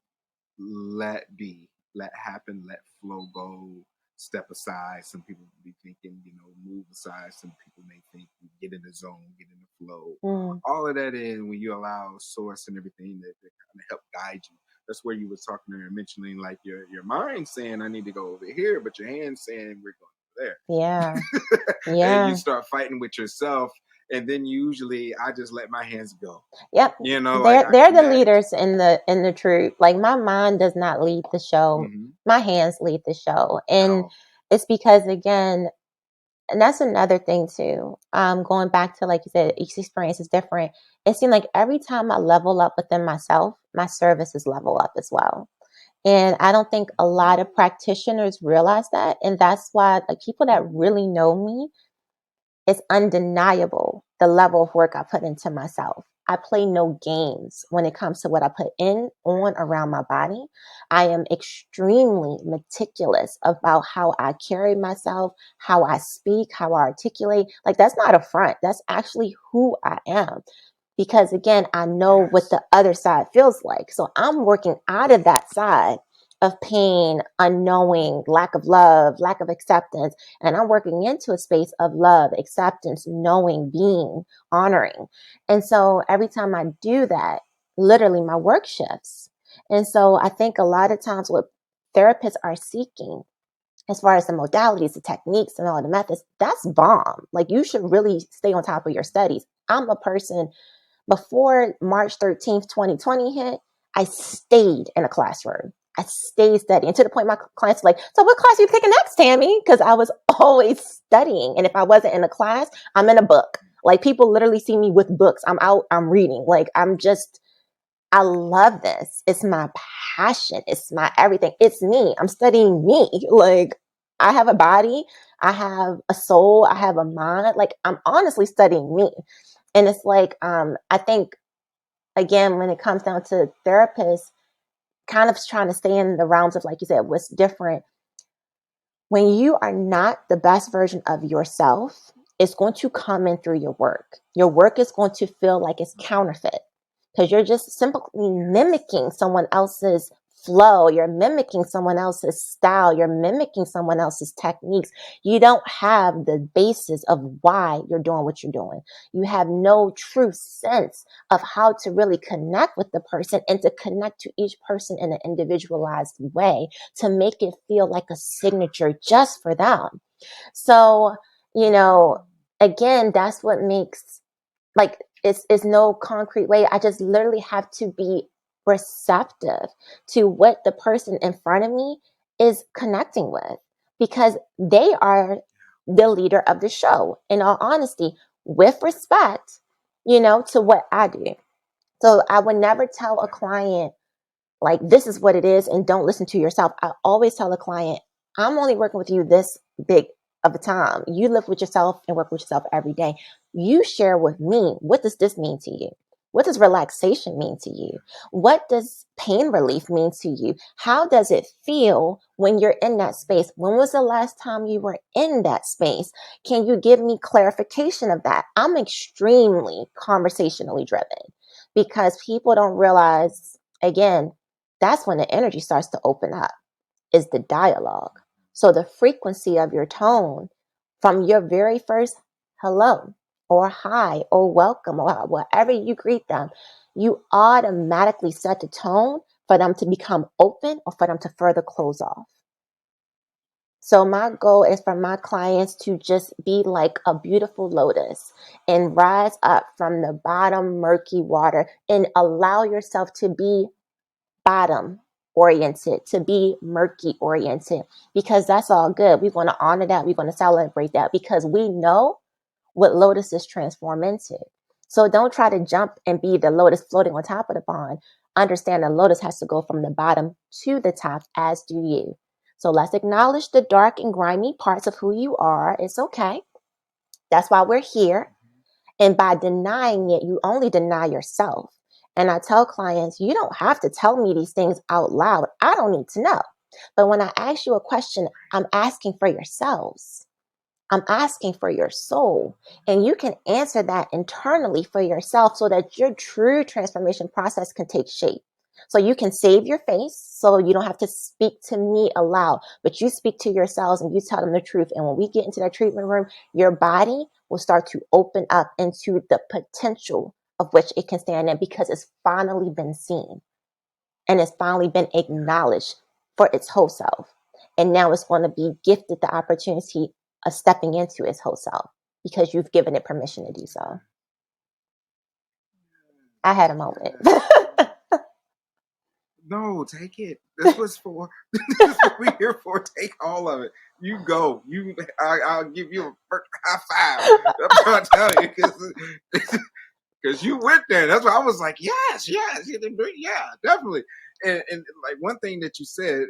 let be, let happen, let flow go, step aside. Some people be thinking, move aside. Some people may think get in the zone, get in the flow. Mm. All of that in when you allow source and everything that kind of help guide you. That's where you were talking there, mentioning like your mind saying I need to go over here, but your hand saying we're going over Yeah. there. And you Yeah. start fighting with yourself. And then usually I just let my hands go. Yep. Like I They're the connect. leaders in the troop. Like my mind does not lead the show. Mm-hmm. My hands lead the show. And Oh, it's because again, and that's another thing too. Going back to like you said, each experience is different. It seemed like every time I level up within myself, my services level up as well. And I don't think a lot of practitioners realize that. And that's why like people that really know me, it's undeniable the level of work I put into myself. I play no games when it comes to what I put in, on, around my body. I am extremely meticulous about how I carry myself, how I speak, how I articulate. Like, that's not a front. That's actually who I am. Because again, I know what yes. the other side feels like. So I'm working out of that side of pain, unknowing, lack of love, lack of acceptance. And I'm working into a space of love, acceptance, knowing, being, honoring. And so every time I do that, literally my work shifts. And so I think a lot of times what therapists are seeking, as far as the modalities, the techniques, and all the methods, that's bomb. Like you should really stay on top of your studies. I'm a person before March 13th, 2020 hit, I stayed in a classroom. I stayed studying to the point my clients were like, so what class are you taking next, Tammy? Because I was always studying. And if I wasn't in a class, I'm in a book. Like people literally see me with books. I'm out, I'm reading. Like I love this. It's my passion. It's my everything. It's me. I'm studying me. Like I have a body. I have a soul. I have a mind. Like I'm honestly studying me. And it's like, I think again, when it comes down to therapists, kind of trying to stay in the realms of, like you said, what's different. When you are not the best version of yourself, it's going to come in through your work. Your work is going to feel like it's counterfeit because you're just simply mimicking someone else's flow. You're mimicking someone else's style. You're mimicking someone else's techniques. You don't have the basis of why you're doing what you're doing. You have no true sense of how to really connect with the person and to connect to each person in an individualized way to make it feel like a signature just for them. So, you know, again, that's what makes like it's no concrete way. I just literally have to be receptive to what the person in front of me is connecting with because they are the leader of the show. In all honesty, with respect, to what I do. So I would never tell a client like this is what it is and don't listen to yourself. I always tell the client, I'm only working with you this big of a time. You live with yourself and work with yourself every day. You share with me, what does this mean to you? What does relaxation mean to you? What does pain relief mean to you? How does it feel when you're in that space? When was the last time you were in that space? Can you give me clarification of that? I'm extremely conversationally driven because people don't realize, again, that's when the energy starts to open up, is the dialogue. So the frequency of your tone from your very first hello or hi or welcome or whatever you greet them, you automatically set the tone for them to become open or for them to further close off. So my goal is for my clients to just be like a beautiful lotus and rise up from the bottom murky water and allow yourself to be bottom oriented, to be murky oriented, because that's all good. We want to honor that. We want to celebrate that because we know what lotuses transform into. So don't try to jump and be the lotus floating on top of the pond. Understand the lotus has to go from the bottom to the top, as do you. So let's acknowledge the dark and grimy parts of who you are. It's okay. That's why we're here. And by denying it, you only deny yourself. And I tell clients, you don't have to tell me these things out loud. I don't need to know. But when I ask you a question, I'm asking for yourselves. I'm asking for your soul. And you can answer that internally for yourself so that your true transformation process can take shape. So you can save your face so you don't have to speak to me aloud, but you speak to yourselves and you tell them the truth. And when we get into that treatment room, your body will start to open up into the potential of which it can stand in because it's finally been seen and it's finally been acknowledged for its whole self. And now it's going to be gifted the opportunity of stepping into its whole self because you've given it permission to do so. I had a moment. No, take it. This was for. This is what we're here for. Take all of it. You go. I'll give you a high five. That's what I'm telling you because you went there. That's why I was like, yes, yeah, definitely. And like one thing that you said,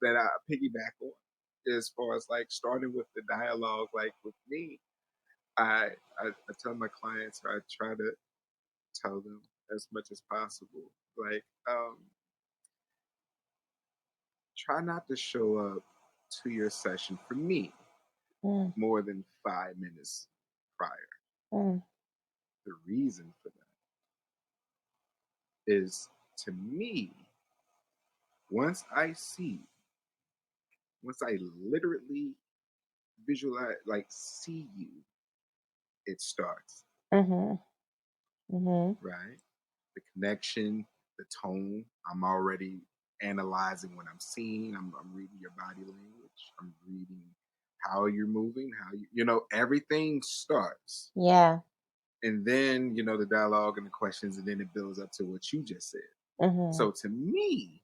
that I piggyback on, as far as like starting with the dialogue, like with me, I tell my clients, I try to tell them as much as possible, like try not to show up to your session for me Mm, more than 5 minutes prior. mm, The reason for that is, to me, once I see, once I literally visualize, like see you, it starts, mhm, mhm. right? The connection, the tone, I'm already analyzing what I'm seeing. I'm reading your body language. I'm reading how you're moving, everything starts. Yeah. And then, the dialogue and the questions, and then it builds up to what you just said. Mhm, So to me,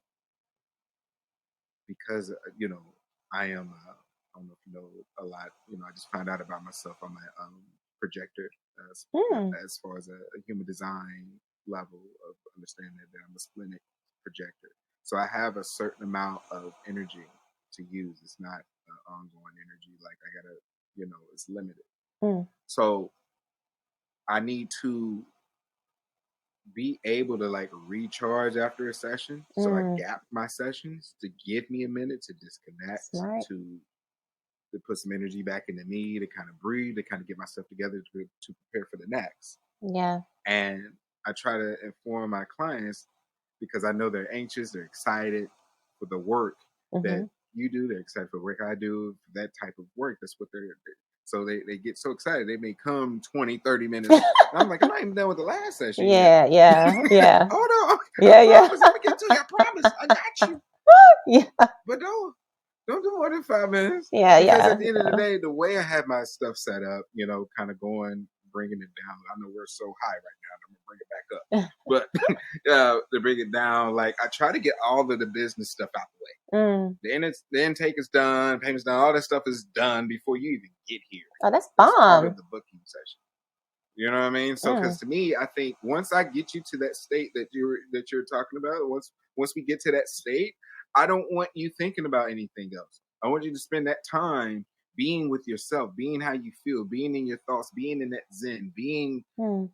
because I am I don't know if you know a lot. I just found out about myself. I'm a projector, as, mm, as far as a human design level of understanding that I'm a splenic projector. So I have a certain amount of energy to use. It's not ongoing energy. Like I gotta, it's limited. mm, So I need to be able to like recharge after a session. So I mm. gap my sessions to give me a minute to disconnect, Smart. to put some energy back into me, to kind of breathe, to kind of get myself together to prepare for the next. Yeah. And I try to inform my clients because I know they're anxious, they're excited for the work that Mhm. you do, they're excited for the work I do, that type of work. That's what they're so they get so excited. They may come 20, 30 minutes. And I'm like, I'm not even done with the last session yet. Yeah, yeah, yeah. Oh no, I Yeah, yeah. promise. I'm gonna get to you. I promise. I got you. Yeah. But don't do more than 5 minutes, Yeah, because at yeah, the end of the yeah. day, the way I have my stuff set up, kind of going, bringing it down. I know we're so high right now. I'm gonna bring it back up, but to bring it down, like I try to get all of the business stuff out the way. Mm. The intake is done, payments done, all that stuff is done before you even get here. Oh, that's It's part bomb. of the booking session. You know what I mean? So, Mm. because to me, I think once I get you to that state that you're talking about, once we get to that state, I don't want you thinking about anything else. I want you to spend that time being with yourself, being how you feel, being in your thoughts, being in that zen, being Mm.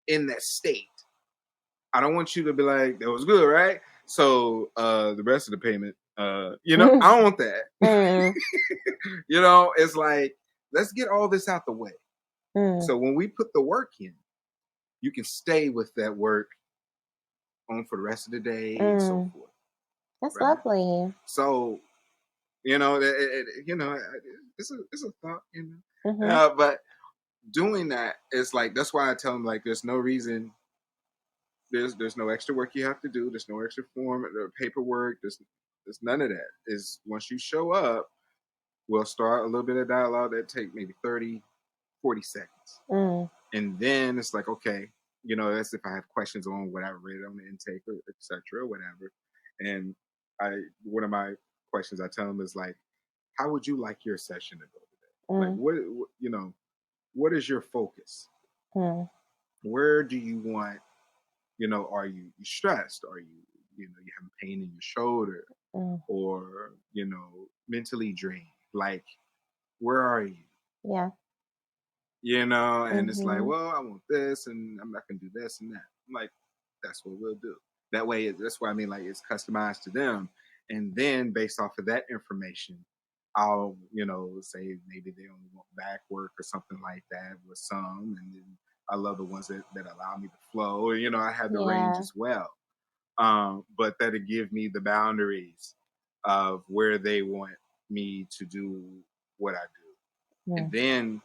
in that state. I don't want you to be like, that was good, right? So the rest of the payment, I don't want that. Mm. It's like, let's get all this out the way. Mm. So when we put the work in, you can stay with that work on for the rest of the day and so Mm. forth, That's right? lovely. So it's a thought, Mhm. but doing that is like, that's why I tell them, like, there's no reason, there's no extra work you have to do, there's no extra form or paperwork, there's none of that. Is once you show up, we'll start a little bit of dialogue that take maybe 30, 40 seconds. Mm. And then it's like, okay, that's if I have questions on what I read on the intake or et cetera, or whatever. And one of my questions I tell them is like, how would you like your session to go today? Like, Mm. what is your focus? Mm. Where do you want, are you stressed? Are you having pain in your shoulder, Mm. or, mentally drained? Like, where are you? Yeah. And it's like, Mm-hmm. well, I want this, and I'm not gonna do this and that. I'm like, that's what we'll do. That way, that's why I mean, like, it's customized to them, and then based off of that information, I'll, say maybe they only want back work or something like that with some, and then I love the ones that allow me to flow. I have the range Yeah. as well, but that'll give me the boundaries of where they want me to do what I do. And Mm. then,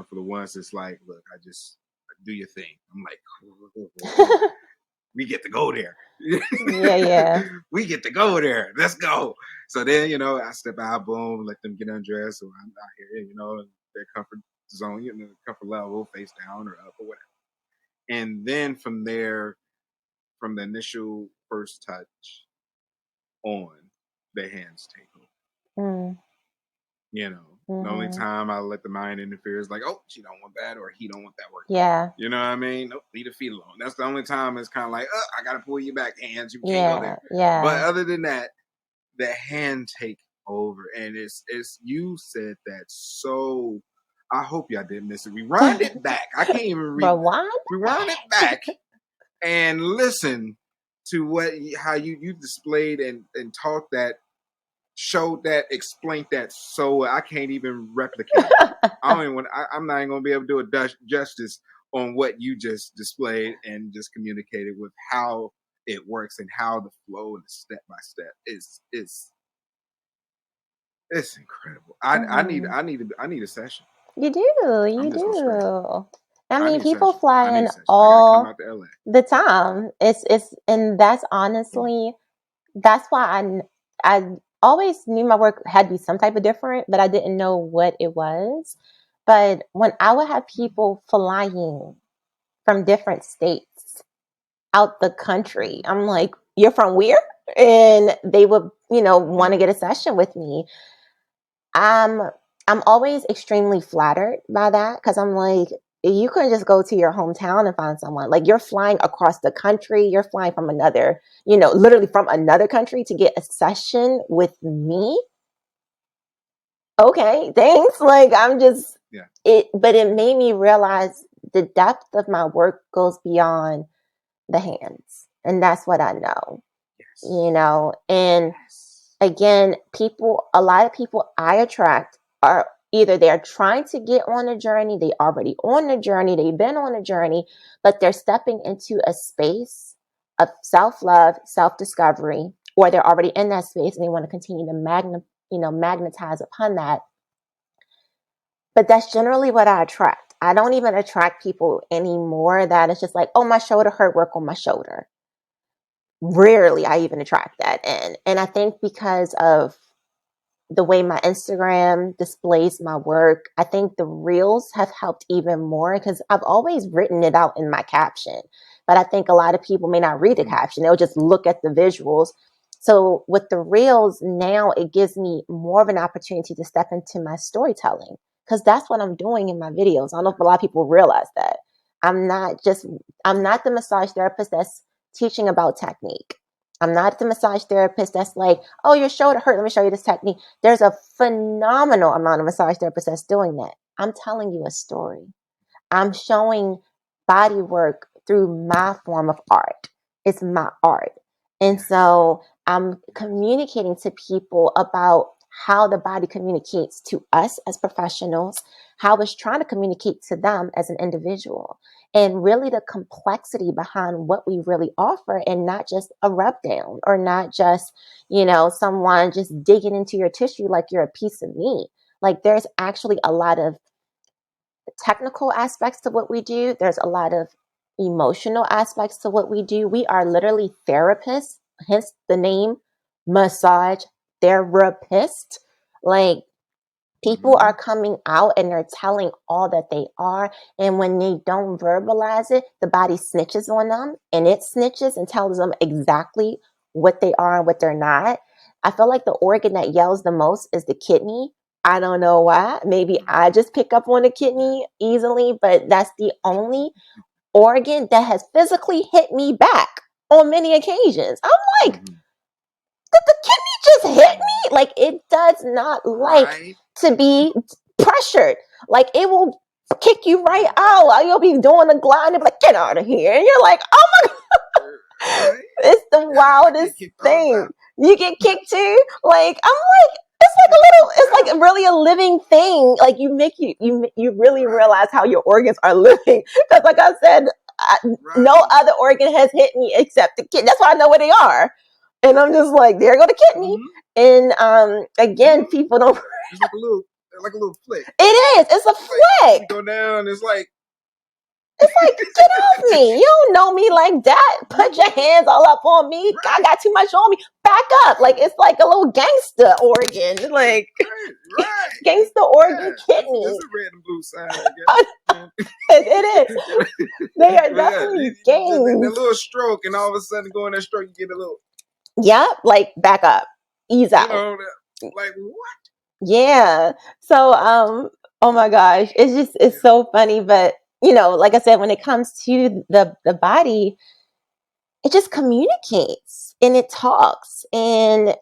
for the ones that's like, look, I just do your thing. I'm like, we get to go there. Yeah, yeah. We get to go there. Let's go. So then, I step out, boom, let them get undressed. So I'm out here, in their comfort zone, comfort level, face down or up or whatever. And then from there, from the initial first touch on, the hands take over. Mm. The only Mm-hmm. time I let the mind interfere is like, oh, she don't want that, or he don't want that work. Yeah. You know what I mean? Nope, leave the feet alone. That's the only time it's kind of like, I gotta pull you back, hands. You can't go Yeah. there. But Yeah. other than that, the hand take over, and it's you said that so. I hope y'all didn't miss it. Rewind it back. I can't even read. Rewind. Rewind it back and listen to how you displayed and taught that, showed that, explained that, so I can't even replicate it. I don't even want. I'm not even gonna be able to do it justice on what you just displayed and just communicated with how it works and how the flow and the step by step is. It's incredible. Mm-hmm. I need a session. You do. You I'm just gonna straight up. do. I I mean, need a people session. I fly need in a session. I got to come all out to LA. the time. And that's honestly, that's why I always knew my work had to be some type of different, but I didn't know what it was. But when I would have people flying from different states out the country, I'm like, you're from where? And they would, want to get a session with me. I'm I'm always extremely flattered by that because I'm like, you couldn't just go to your hometown and find someone. Like you're flying across the country, you're flying from another, literally from another country to get a session with me. Okay, thanks. Like I'm just Yeah. but it made me realize the depth of my work goes beyond the hands. And that's what I know. Yes. And Yes. again, a lot of people I attract are either they're trying to get on a journey, they already on a journey, they've been on a journey, but they're stepping into a space of self-love, self-discovery, or they're already in that space and they want to continue to magnetize upon that. But that's generally what I attract. I don't even attract people anymore that it's just like, oh, my shoulder hurt, work on my shoulder. Rarely I even attract that in. And I think because of the way my Instagram displays my work, I think the reels have helped even more because I've always written it out in my caption. But I think a lot of people may not read the caption, they'll just look at the visuals. So with the reels now, it gives me more of an opportunity to step into my storytelling because that's what I'm doing in my videos. I don't know if a lot of people realize that. I'm not just, I'm not the massage therapist that's teaching about technique. I'm not the massage therapist that's like, oh, your shoulder hurt. Let me show you this technique. There's a phenomenal amount of massage therapists that's doing that. I'm telling you a story. I'm showing body work through my form of art. It's my art. And Yes. so I'm communicating to people about how the body communicates to us as professionals, how it's trying to communicate to them as an individual, and really the complexity behind what we really offer, and not just a rub down or not just, someone just digging into your tissue like you're a piece of meat. Like there's actually a lot of technical aspects to what we do. There's a lot of emotional aspects to what we do. We are literally therapists, hence the name massage therapist. Like People are coming out and they're telling all that they are. And when they don't verbalize it, the body snitches on them, and it snitches and tells them exactly what they are and what they're not. I feel like the organ that yells the most is the kidney. I don't know why. Maybe I just pick up on the kidney easily, but that's the only organ that has physically hit me back on many occasions. I'm like, did the kidney just hit me? Like, it does not like to be pressured. Like, it will kick you right out. You'll be doing a glide and be like, get out of here. And you're like, oh my God. It's the wildest thing. You get kicked too? Like, I'm like, it's like really a living thing. Like, you really realize how your organs are living. Because like I said, no other organ has hit me except the kidney. That's why I know where they are. And I'm just like, there go the kidney. And again, people don't. It's like a little flick. It is. It's a flick. Go down. It's like, get off me. You don't know me like that. Put your hands all up on me. Right. I got too much on me. Back up. Like, it's like a little gangster organ. Like, gangster organ kidney. It's a red and blue side, I guess. It is. They are definitely gangs. That little stroke, and all of a sudden, going that stroke, you get a little. Yep. Like, back up. Ease out. Like, what? Yeah. So, oh my gosh. It's so funny. But, like I said, when it comes to the body, it just communicates and it talks. And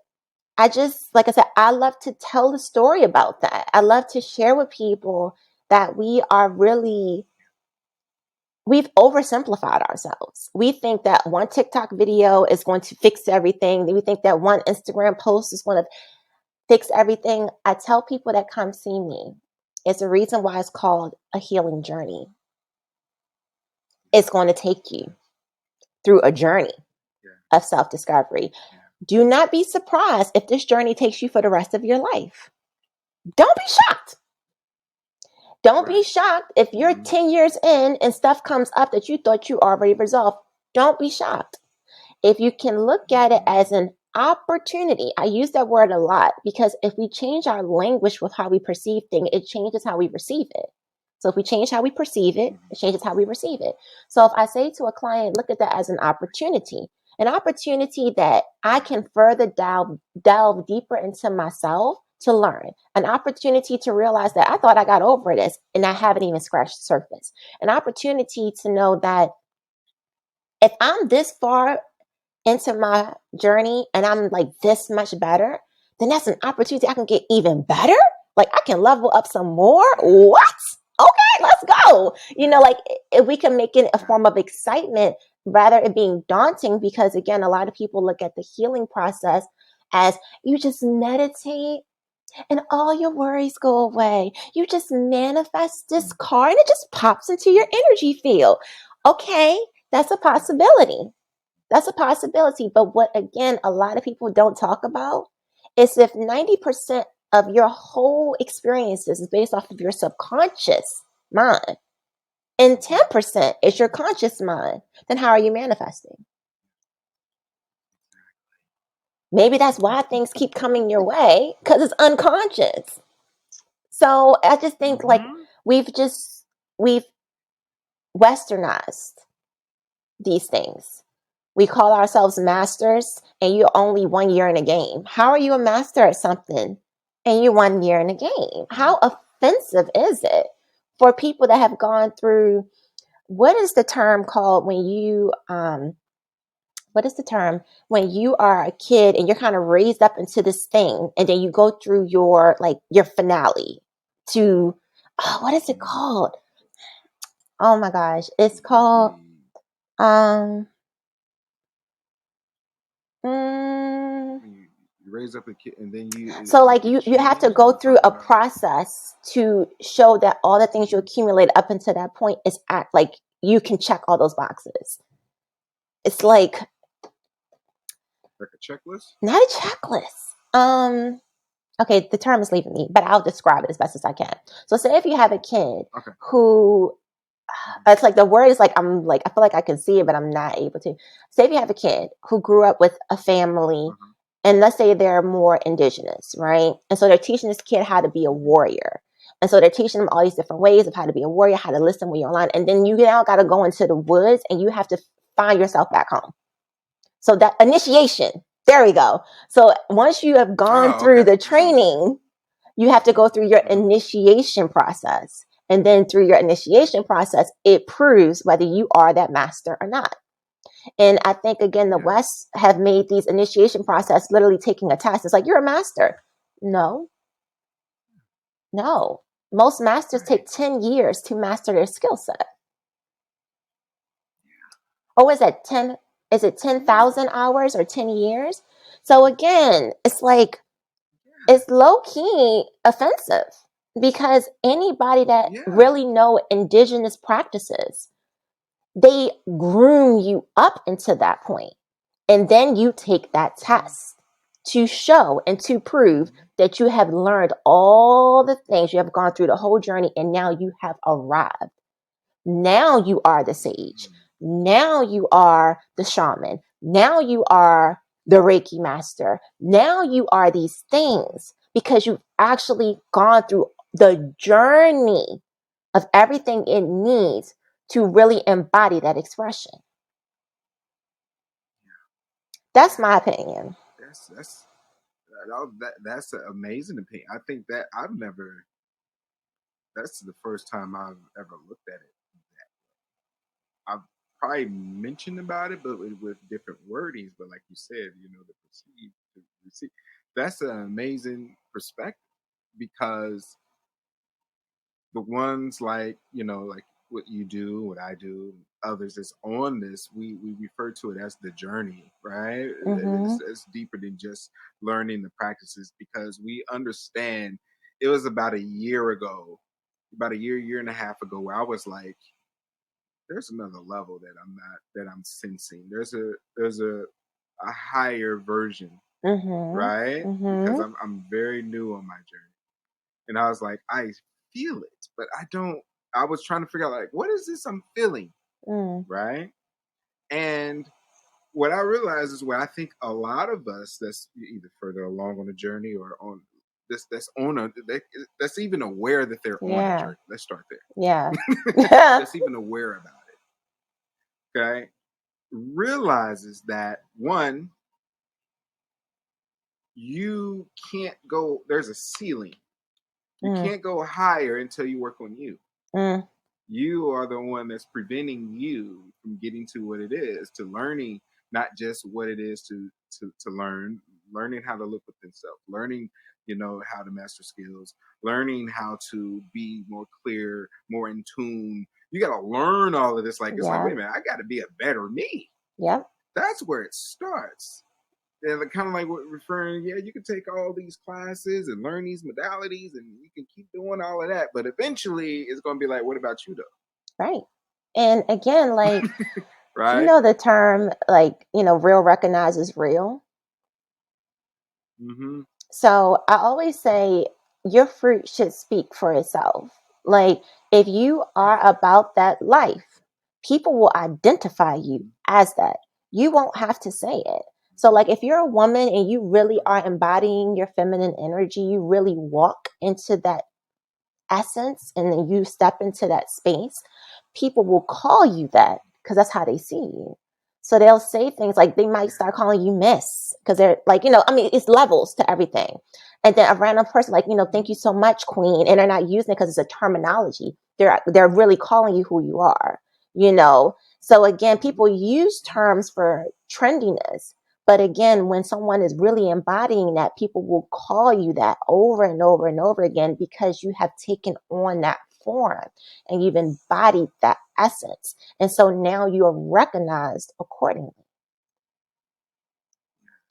like I said, I love to tell the story about that. I love to share with people that we've oversimplified ourselves. We think that one TikTok video is going to fix everything. We think that one Instagram post is going to fix everything. I tell people that come see me, it's the reason why it's called a healing journey. It's going to take you through a journey of self-discovery. Do not be surprised if this journey takes you for the rest of your life. Don't be shocked. Don't be shocked if you're 10 years in and stuff comes up that you thought you already resolved. Don't be shocked. If you can look at it as an opportunity, I use that word a lot because if we change our language with how we perceive things, it changes how we receive it. So if we change how we perceive it, it changes how we receive it. So if I say to a client, look at that as an opportunity that I can further delve deeper into myself to learn, an opportunity to realize that I thought I got over this and I haven't even scratched the surface, an opportunity to know that if I'm this far into my journey and I'm like this much better, then that's an opportunity I can get even better. Like, I can level up some more. What? Okay, let's go. Like, if we can make it a form of excitement rather it being daunting, because again, a lot of people look at the healing process as you just meditate and all your worries go away. You just manifest this car and it just pops into your energy field. Okay, that's a possibility. That's a possibility. But what, again, a lot of people don't talk about is if 90% of your whole experiences is based off of your subconscious mind and 10% is your conscious mind, then how are you manifesting? Maybe that's why things keep coming your way, because it's unconscious. So I just think like we've westernized these things. We call ourselves masters and you're only 1 year in a game. How are you a master at something and you're 1 year in a game? How offensive is it for people that have gone through, what is the term called when you, what is the term when you are a kid and you're kind of raised up into this thing and then you go through your finale to, what is it called? Oh my gosh. It's called, you raise up a kid and then you have to go through a process to show that all the things you accumulate up until that point is like you can check all those boxes. It's like a checklist? Not a checklist. Okay, the term is leaving me, but I'll describe it as best as I can. So say if you have a kid who, it's like the word is like, I feel like I can see it, but I'm not able to. Say if you have a kid who grew up with a family And let's say they're more indigenous, right? And so they're teaching this kid how to be a warrior. And so they're teaching them all these different ways of how to be a warrior, how to listen when you're online. And then you now got to go into the woods and you have to find yourself back home. So that initiation, there we go. So once you have gone Oh, through okay. the That's interesting. training, you have to go through your Uh-huh. initiation process. And then through your initiation process, it proves whether you are that master or not. And I think, again, the Yeah. West have made these initiation process literally taking a test. It's like, you're a master. No, no. Most masters Right. take 10 years to master their skill set. Oh, is that 10? Is it Yeah. 10,000 hours or 10 years? So again, it's like, Yeah. it's low key offensive because anybody that Yeah. really know indigenous practices, they groom you up into that point. And then you take that Mhm. test to show and to prove Mhm. that you have learned all the things, you have gone through the whole journey, and now you have arrived. Now you are the sage. Mhm. Now you are the shaman. Now you are the Reiki master. Now you are these things because you've actually gone through the journey of everything it needs to really embody that expression. That's Yeah. my opinion. That's that's an amazing opinion. I think that I've never. That's the first time I've ever looked at it. I've probably mentioned about it, but with different wordings. But like you said, the perceive, the receive. That's an amazing perspective because the ones like what you do, what I do, others that's on this, we refer to it as the journey, right? Mm-hmm. It's deeper than just learning the practices because we understand it was about a year ago, about a year and a half ago, where I was like, there's another level that I'm sensing. There's a higher version, Mm-hmm. right? Because Mm-hmm. I'm very new on my journey. And I was like, I feel it, but I don't. I was trying to figure out like, what is this I'm feeling, Mm. right? And what I realized is what I think a lot of us that's either further along on the journey or on this that's on a that's even aware that they're on a Yeah. journey. Let's start Yeah. there. That's even aware about it. Okay, realizes that one, you can't go. There's a ceiling. You Mm. can't go higher until you work on you. Mm. You are the one that's preventing you from getting to what it is, to learning not just what it is to learn, learning how to look within self, learning, how to master skills, learning how to be more clear, more in tune. You got to learn all of this. Like, it's like, Yeah. wait a minute, I got to be a better me. Yep. That's where it starts. And kind of like what referring, yeah, you can take all these classes and learn these modalities and you can keep doing all of that. But eventually it's going to be like, what about you though? Right. And again, like, Right? the term, like, real recognizes real. Mm-hmm. So I always say your fruit should speak for itself. Like, if you are Right. about that life, people will identify you Mm-hmm. as that. You won't have to say it. So, like, if you're a woman and you really are embodying your feminine energy, you really walk into that essence and then you step into that space, people will call you that because that's how they see you. So they'll say things like they might Yeah. start calling you miss because they're like, I mean, it's levels to everything. And then a random person like, Mm-hmm. thank you so much, queen. And they're not using it because it's a terminology. They're really calling you who you are, you know? So again, Mm-hmm. people use terms for trendiness, but again, when someone is really embodying that, people will call you that over and over and over again because you have taken on that form and you've embodied that essence. And so now you are recognized accordingly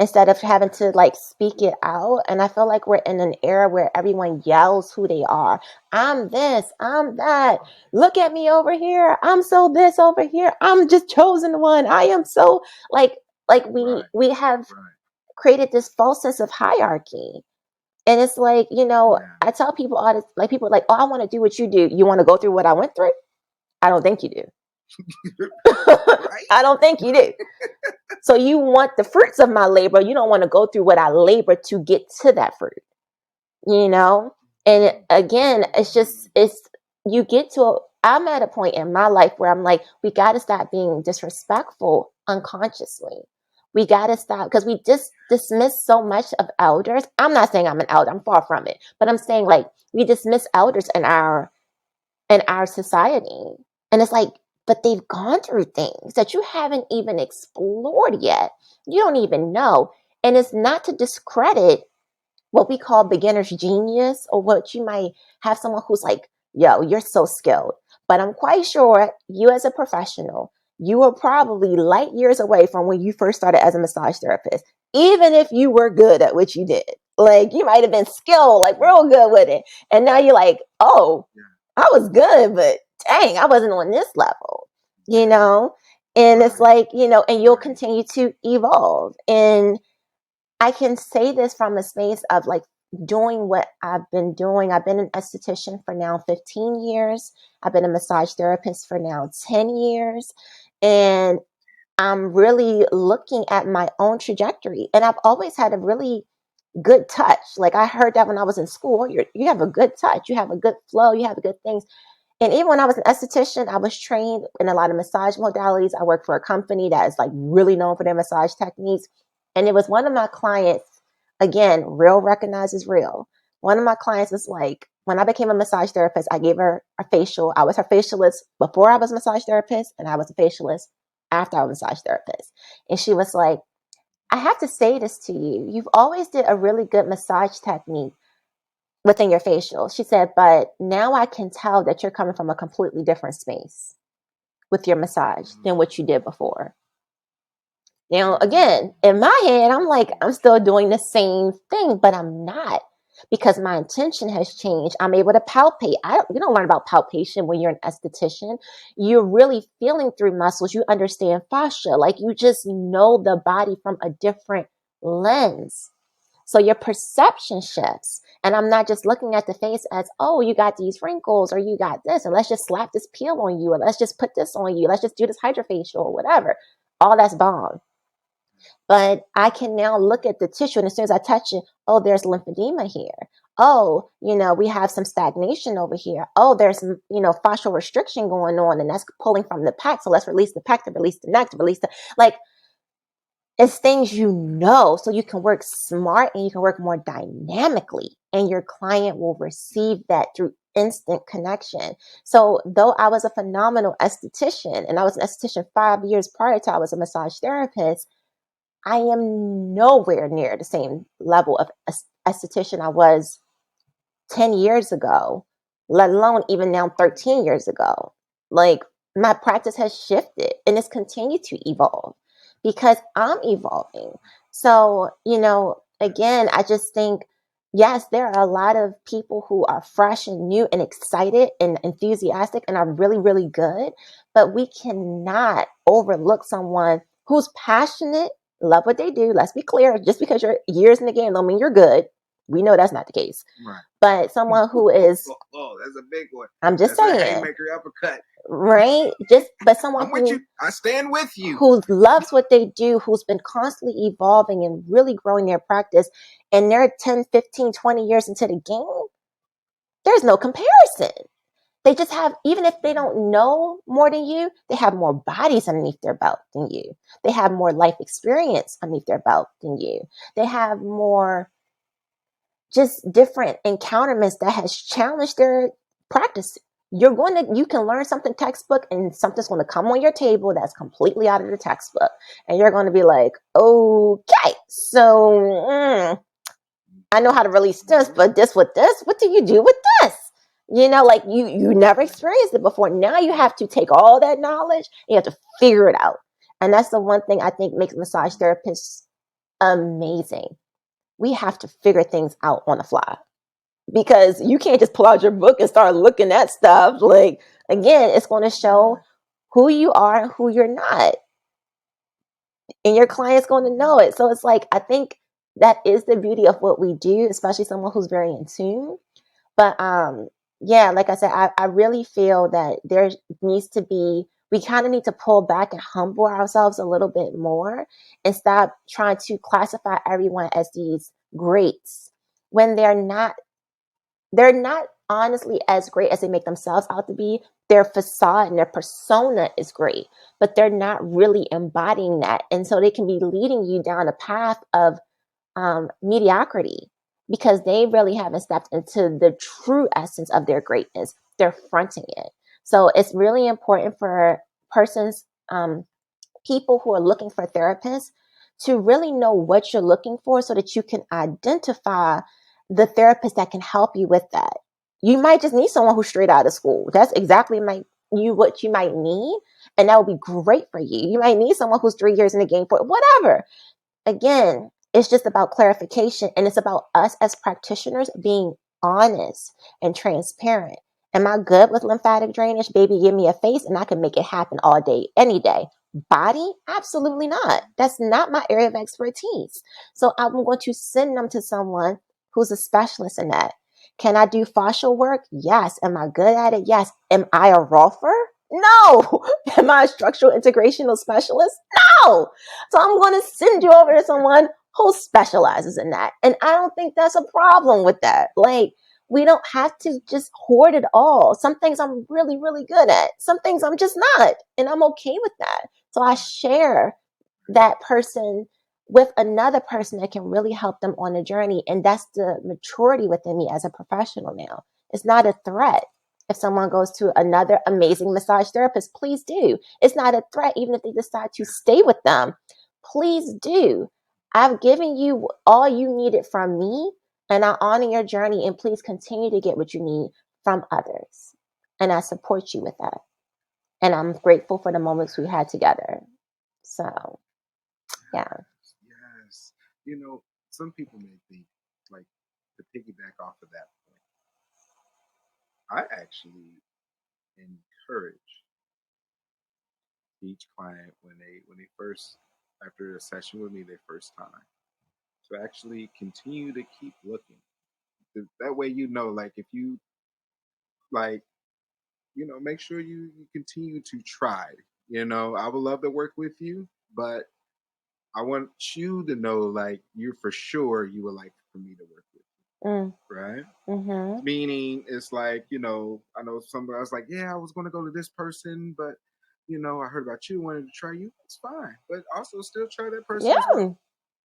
instead of having to Yes. like speak it out. And I feel like we're in an era where everyone yells who they are. I'm this, I'm that. Oh, Look at me over here. I'm so this over here. I'm just chosen one. I am so like we right. we have Right. created this false sense of hierarchy. And it's like, Yeah. I tell people all this, like people are like, oh, I want to do what you do. You want to go through what I went through? I don't think you do. Right. I don't think you do. So you want the fruits of my labor. You don't want to go through what I labor to get to that fruit, you know? And again, you get to, I'm at a point in my life where I'm like, we got to stop being disrespectful unconsciously. We got to stop because we just dismiss so much of elders. I'm not saying I'm an elder, I'm far from it, but I'm saying like we dismiss elders in our society. And it's like, but they've gone through things that you haven't even explored yet. You don't even know. And it's not to discredit what we call beginner's genius, or what you might have someone who's like, yo, you're so skilled. But I'm quite sure you as a professional, you were probably light years away from when you first started as a massage therapist, even if you were good at what you did. Like you might have been skilled, like real good with it. And now you're like, oh, I was good, but dang, I wasn't on this level, you know? And it's like, and you'll continue to evolve. And I can say this from a space of like doing what I've been doing. I've been an esthetician for now 15 years. I've been a massage therapist for now 10 years. And I'm really looking at my own trajectory. And I've always had a really good touch. Like I heard that when I was in school, you have a good touch, you have a good flow, you have good things. And even when I was an esthetician, I was trained in a lot of massage modalities. I worked for a company that is like really known for their massage techniques. And it was one of my clients, again, real recognizes real. One of my clients was like, when I became a massage therapist, I gave her a facial. I was her facialist before I was a massage therapist, and I was a facialist after I was a massage therapist. And she was like, I have to say this to you. You've always did a really good massage technique within your facial. She said, but now I can tell that you're coming from a completely different space with your massage than what you did before. Now, again, in my head, I'm like, I'm still doing the same thing, but I'm not, because my intention has changed. I'm able to palpate. You don't learn about palpation when you're an esthetician. You're really feeling through muscles. You understand fascia. Like you just know the body from a different lens. So your perception shifts. And I'm not just looking at the face as, oh, you got these wrinkles or you got this, and let's just slap this peel on you, or let's just put this on you. Let's just do this hydrofacial or whatever. All that's bomb. But I can now look at the tissue, and as soon as I touch it, oh, there's lymphedema here. Oh, we have some stagnation over here. Oh, there's some, fascial restriction going on, and that's pulling from the pec. So let's release the pec to release the neck to release the, like, it's things so you can work smart and you can work more dynamically, and your client will receive that through instant connection. So though I was a phenomenal esthetician, and I was an esthetician 5 years prior to I was a massage therapist, I am nowhere near the same level of esthetician I was 10 years ago, let alone even now 13 years ago. Like my practice has shifted and it's continued to evolve because I'm evolving. So, again, I just think, yes, there are a lot of people who are fresh and new and excited and enthusiastic and are really, really good, but we cannot overlook someone who's passionate, love what they do. Let's be clear. Just because you're years in the game don't mean you're good. We know that's not the case. Right. But someone who is, that's a big one. I'm just that's saying, a haymaker uppercut. Right? But someone I'm with you. I stand with you. Who loves what they do, who's been constantly evolving and really growing their practice, and they're 10, 15, 20 years into the game, there's no comparison. They just have, even if they don't know more than you, they have more bodies underneath their belt than you. They have more life experience underneath their belt than you. They have more just different encounterments that has challenged their practice. You can learn something textbook and something's going to come on your table that's completely out of the textbook. And you're going to be like, okay, so I know how to release this, but this with this, what do you do with this? Like you never experienced it before. Now you have to take all that knowledge and you have to figure it out. And that's the one thing I think makes massage therapists amazing. We have to figure things out on the fly, because you can't just pull out your book and start looking at stuff. Like, again, it's going to show who you are and who you're not. And your client's going to know it. So it's like, I think that is the beauty of what we do, especially someone who's very in tune. But yeah, like I said, I really feel that there needs to be we kind of need to pull back and humble ourselves a little bit more and stop trying to classify everyone as these greats when they're not honestly as great as they make themselves out to be. Their facade and their persona is great, but they're not really embodying that. And so they can be leading you down a path of mediocrity because they really haven't stepped into the true essence of their greatness. They're fronting it. So it's really important for persons, people who are looking for therapists to really know what you're looking for so that you can identify the therapist that can help you with that. You might just need someone who's straight out of school. That's exactly what you might need. And that would be great for you. You might need someone who's 3 years in the game for whatever. Again, it's just about clarification, and it's about us as practitioners being honest and transparent. Am I good with lymphatic drainage? Baby, give me a face and I can make it happen all day, any day. Body? Absolutely not. That's not my area of expertise. So I'm going to send them to someone who's a specialist in that. Can I do fascial work? Yes. Am I good at it? Yes. Am I a rolfer? No. Am I a structural integrational specialist? No. So I'm going to send you over to someone who specializes in that. And I don't think that's a problem with that. Like, we don't have to just hoard it all. Some things I'm really, really good at. Some things I'm just not. And I'm okay with that. So I share that person with another person that can really help them on the journey. And that's the maturity within me as a professional now. It's not a threat. If someone goes to another amazing massage therapist, please do. It's not a threat, even if they decide to stay with them. Please do. I've given you all you needed from me, and I honor your journey. And please continue to get what you need from others. And I support you with that. And I'm grateful for the moments we had together. So, yeah. Yes. Some people may think, like, to piggyback off of that point, I actually encourage each client when they first, after a session with me, their first time, to actually continue to keep looking. That way, like, if you like, make sure you continue to try. I would love to work with you, but I want you to know, like, you're for sure you would like for me to work with Mm, you, right? mm-hmm. Meaning, it's like, I know somebody, I was like, yeah, I was going to go to this person, but I heard about you, wanted to try you. It's fine, but also still try that person as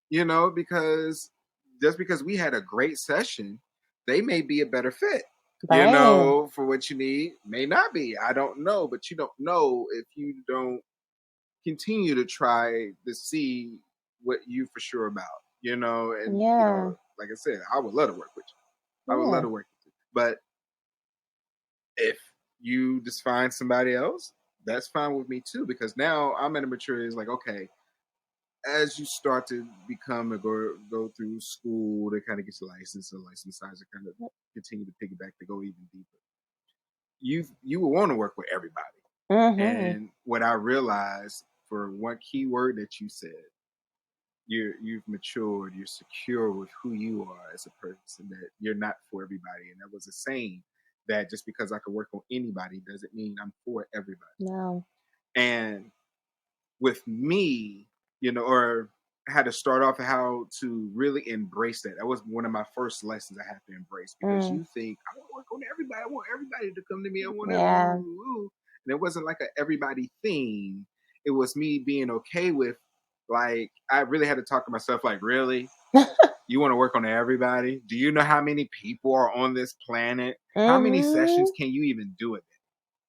Yeah. well. Because just because we had a great session, they may be a better fit. Right. For what you need, may not be. I don't know, but you don't know if you don't continue to try to see what you for sure about. And Yeah. like I said, I would love to work with you. I would love Yeah. to work with you. But if you just find somebody else, that's fine with me too. Because now I'm at a maturity. It's like, okay, as you start to become a go through school to kind of get your license and license size to kind of continue to piggyback to go even deeper. You will want to work with everybody. Mm-hmm. And what I realized, for one key word that you said, you've matured, you're secure with who you are as a person, that you're not for everybody. And that was a saying that just because I could work on anybody doesn't mean I'm for everybody. No. And with me, or had to start off how to really embrace that. That was one of my first lessons I had to embrace, because Mm. you think, I want to work on everybody. I want everybody to come to me. I want Yeah. everyone. And it wasn't like a everybody thing. It was me being okay with, like, I really had to talk to myself, like, really? You want to work on everybody? Do you know how many people are on this planet? How many Mm-hmm. sessions can you even do it?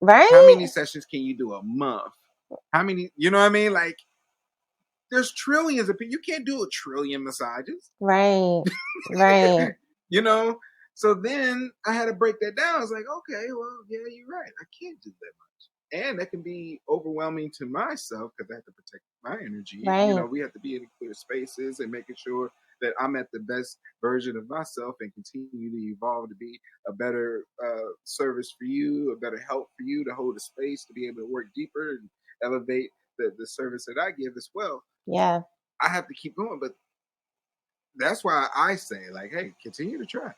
How many Right? sessions can you do a month? How many, you know what I mean? Like, there's trillions of people. You can't do a trillion massages. Right. Right. you know? So then I had to break that down. I was like, okay, well, yeah, you're right. I can't do that much. And that can be overwhelming to myself because I have to protect my energy. Right. We have to be in clear spaces and making sure that I'm at the best version of myself and continue to evolve to be a better service for you, a better help for you, to hold a space, to be able to work deeper and elevate the service that I give as well. Yeah. I have to keep going. But that's why I say, like, hey, continue to try.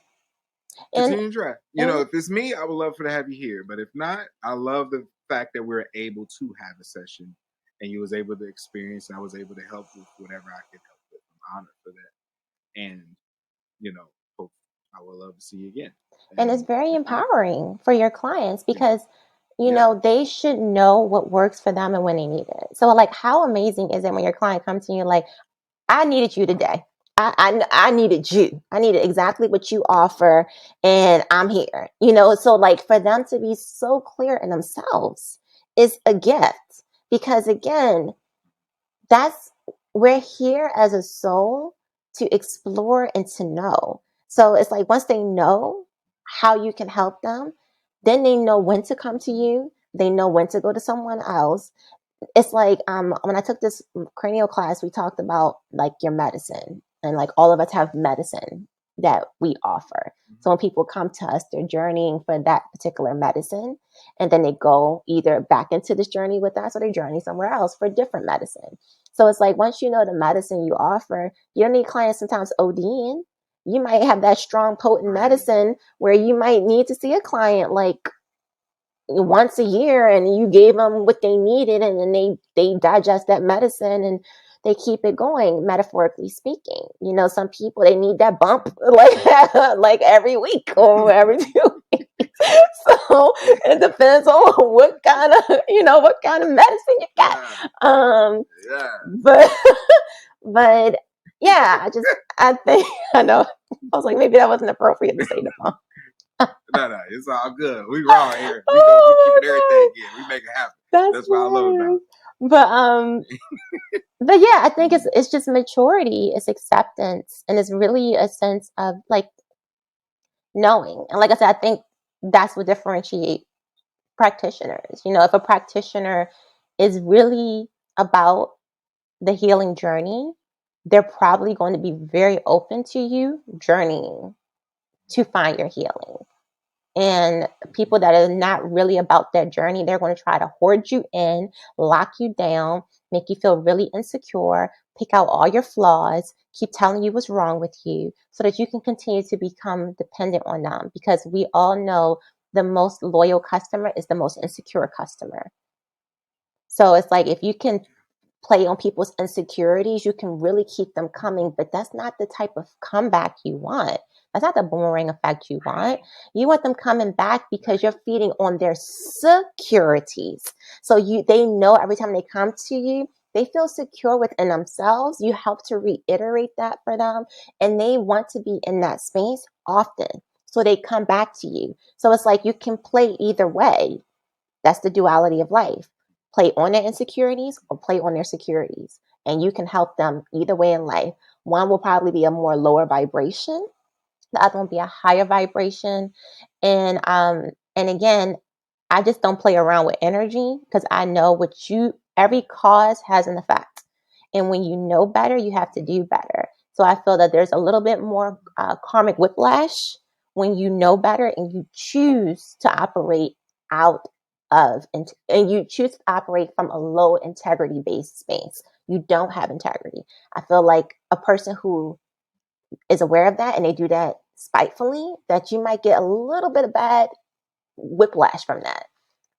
And Continue to try. and If it's me, I would love for to have you here. But if not, I love fact that we were able to have a session and you was able to experience and I was able to help with whatever I could help with. I'm honored for that. And, you know, hope I would love to see you again. And it's And very if not, empowering for your clients you know, because, you yeah, know, they should know what works for them and when they need it. So, like, how amazing is it when your client comes to you like, I needed you today. I needed you. I needed exactly what you offer, and I'm here. You know, so like for them to be so clear in themselves is a gift because again, that's we're here as a soul to explore and to know. So it's like once they know how you can help them, then they know when to come to you. They know when to go to someone else. It's like when I took this cranial class, we talked about like your medicine and like all of us have medicine that we offer. So when people come to us, they're journeying for that particular medicine, and then they go either back into this journey with us or they journey somewhere else for different medicine. So it's like once you know the medicine you offer, you don't need clients sometimes ODing. You might have that strong, potent medicine where you might need to see a client like once a year and you gave them what they needed and then they digest that medicine and they keep it going, metaphorically speaking. You know, some people they need that bump like every week or every 2 weeks. So it depends on what kind of what kind of medicine you got. yeah, um yeah. but but yeah, I think I know I was like maybe that wasn't appropriate to say the bump. No, it's all good. We raw here. We keeping everything Oh in. We make it happen. my god, that's That's what I love about hilarious. it. But yeah, I think Mm, it's just maturity, it's acceptance, and it's really a sense of like knowing. And like I said, I think that's what differentiates practitioners. You know, if a practitioner is really about the healing journey, they're probably going to be very open to you journeying to find your healing. And people that are not really about that journey, they're going to try to hoard you in, lock you down, make you feel really insecure, pick out all your flaws, keep telling you what's wrong with you so that you can continue to become dependent on them. Because we all know the most loyal customer is the most insecure customer. So it's like if you can play on people's insecurities, you can really keep them coming. But that's not the type of comeback you want. That's not the boomerang effect you want. You want them coming back because you're feeding on their securities. So they know every time they come to you, they feel secure within themselves. You help to reiterate that for them, and they want to be in that space often. So they come back to you. So it's like you can play either way. That's the duality of life. Play on their insecurities or play on their securities. And you can help them either way in life. One will probably be a more lower vibration, the other one will be a higher vibration. And again, I just don't play around with energy because I know every cause has an effect. And when you know better, you have to do better. So I feel that there's a little bit more karmic whiplash when you know better and you choose to operate out and you choose to operate from a low integrity based space. You don't have integrity. I feel like a person who is aware of that and they do that spitefully, that you might get a little bit of bad whiplash from that.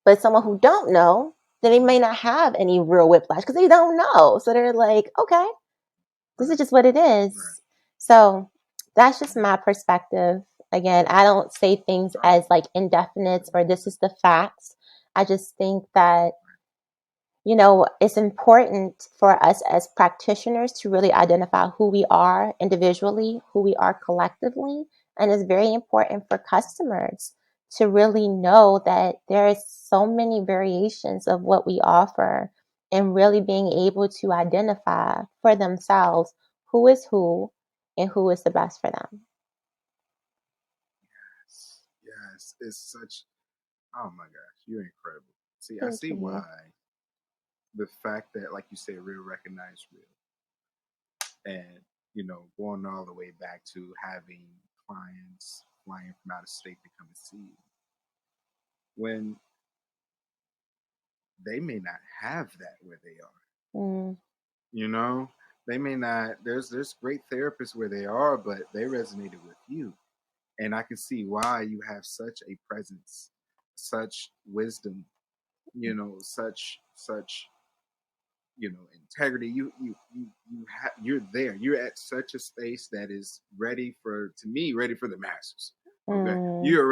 But someone who don't know, then they may not have any real whiplash because they don't know. So they're like, okay, this is just what it is. right. So that's just my perspective. Again, I don't say things as like indefinite or this is the facts. I just think that it's important for us as practitioners to really identify who we are individually, who we are collectively. And it's very important for customers to really know that there is so many variations of what we offer and really being able to identify for themselves who is who and who is the best for them. Yes, yes. It's such. Oh my gosh, you're incredible. See, I Thank see why you. the fact that, like you say, real recognize real, and going all the way back to having clients flying from out of state to come and see you when they may not have that where they are. Mm, You know, they may not. There's great therapists where they are, but they resonated with you, and I can see why you have such a presence, such wisdom, such integrity. You're there. You're at such a space that is ready for, to me, ready for the masses. Okay, Mm, you're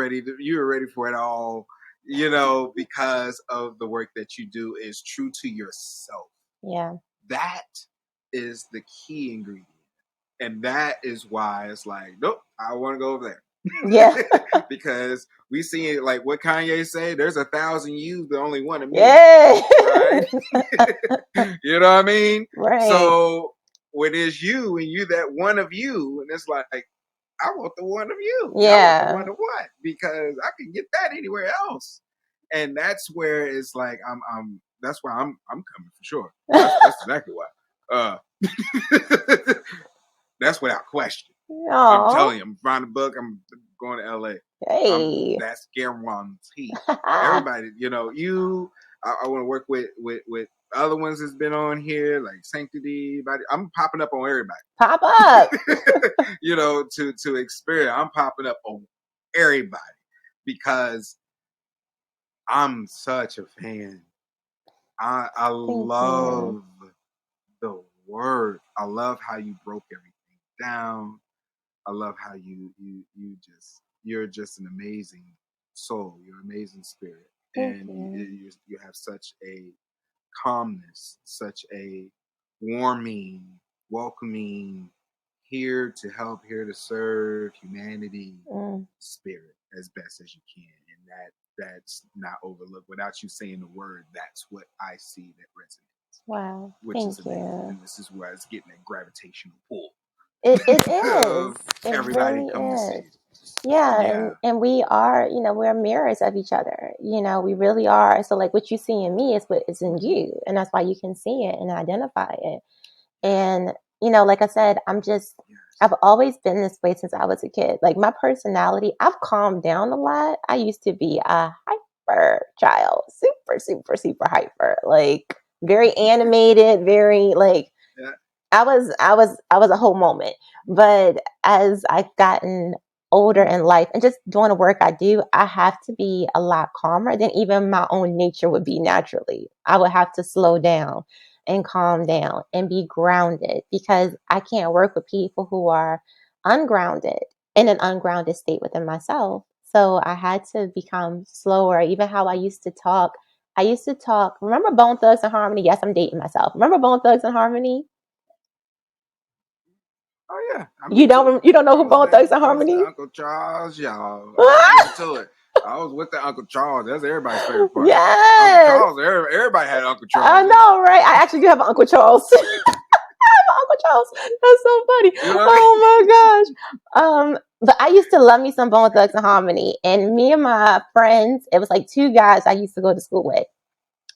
ready for it all. Because of the work that you do is true to yourself. yeah. That is the key ingredient, and that is why it's like, nope, I want to go over Yeah. there. Because we see it, like what Kanye say, there's 1,000 you, but only one of me. Yeah. Right. You know what I mean? Right. So when it's you and you that one of you, and it's like, I want the one of you. I want the Yeah. one of what? Because I can get that anywhere else. And that's where it's like I'm that's why I'm coming for sure. That's exactly why. That's without question. I'm Aw. telling you, I'm buying a book, I'm going to LA. Hey. That's guaranteed. Everybody, I want to work with other ones that's been on here, like Sanctity. I'm popping up on everybody. Pop up. To experience. I'm popping up on everybody because I'm such a fan. I Thank you. love the word. I love how you broke everything down. I love how you're just an amazing soul. You're an amazing spirit, Thank and you. you have such a calmness, such a warming, welcoming, here to help, here to serve humanity Mm, spirit as best as you can, and that's not overlooked. Without you saying the word, that's what I see that resonates, wow. which is Thank amazing. you. And this is where it's getting that gravitational pull It is. of It everybody really coming to see is. it. Yeah, Yeah. and we are, we're mirrors of each other. We really are. So like what you see in me is what is in Mm-hmm. you, and that's why you can see it and identify it. Yes. And like I said, Yes. I've always been this way since I was a kid. Like my personality, I've calmed down a lot. I used to be a hyper child, super, super, super hyper, like very animated, very like Yeah. I was a whole moment. But as I've gotten older in life and just doing the work I do, I have to be a lot calmer than even my own nature would be naturally. I would have to slow down and calm down and be grounded because I can't work with people who are ungrounded in an ungrounded state within myself. So I had to become slower, even how I used to talk. I used to talk. Remember Bone Thugs and Harmony? Yes, I'm dating myself. Remember Bone Thugs and Harmony? Oh yeah, You me too. don't know who Bone Thugs and I was the Harmony? Uncle Charles, y'all. I was with it to it. I was with the Uncle Charles. That's everybody's favorite part. Uncle Yes, Charles. Everybody had Uncle I Charles. Yeah. know, right? I actually do have an Uncle Charles. Uncle Charles. That's so funny. You know what Oh my gosh. But I used to love me some Bone Thugs and Harmony, and me and my friends, it was like two guys I used to go to school with.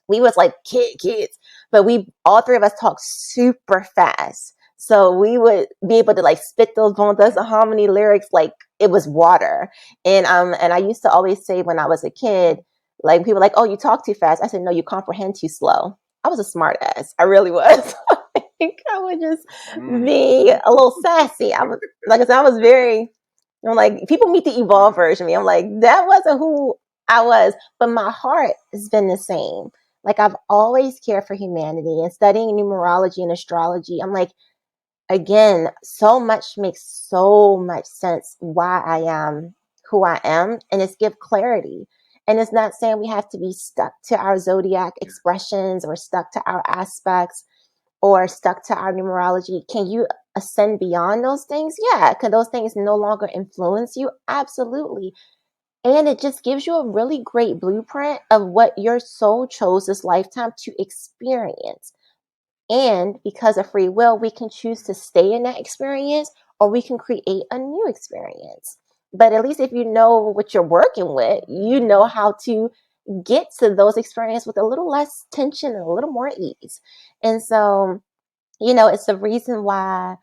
We was like kids, but we all three of us talk super fast. So we would be able to like spit those Bone Thugs and Harmony lyrics like it was water. And I used to always say when I was a kid, like people were like, "Oh, you talk too fast." I said, "No, you comprehend too slow." I was a smart ass. I really was. I would just I mean? be a little sassy. I was like I said, I was very. I'm like people meet the evolved version of me. I'm like that wasn't who I was, but my heart has been the same. Like I've always cared for humanity and studying numerology and astrology. I'm like, again, so much makes so much sense why I am who I am, and it's give clarity. And it's not saying we have to be stuck to our zodiac Yeah. expressions or stuck to our aspects or stuck to our numerology. Can you ascend beyond those things? Yeah. Can those things no longer influence you? Absolutely. And it just gives you a really great blueprint of what your soul chose this lifetime to experience. And because of free will, we can choose to stay in that experience or we can create a new experience. But at least if you know what you're working with, you know how to get to those experiences with a little less tension and a little more ease. And so it's a reason why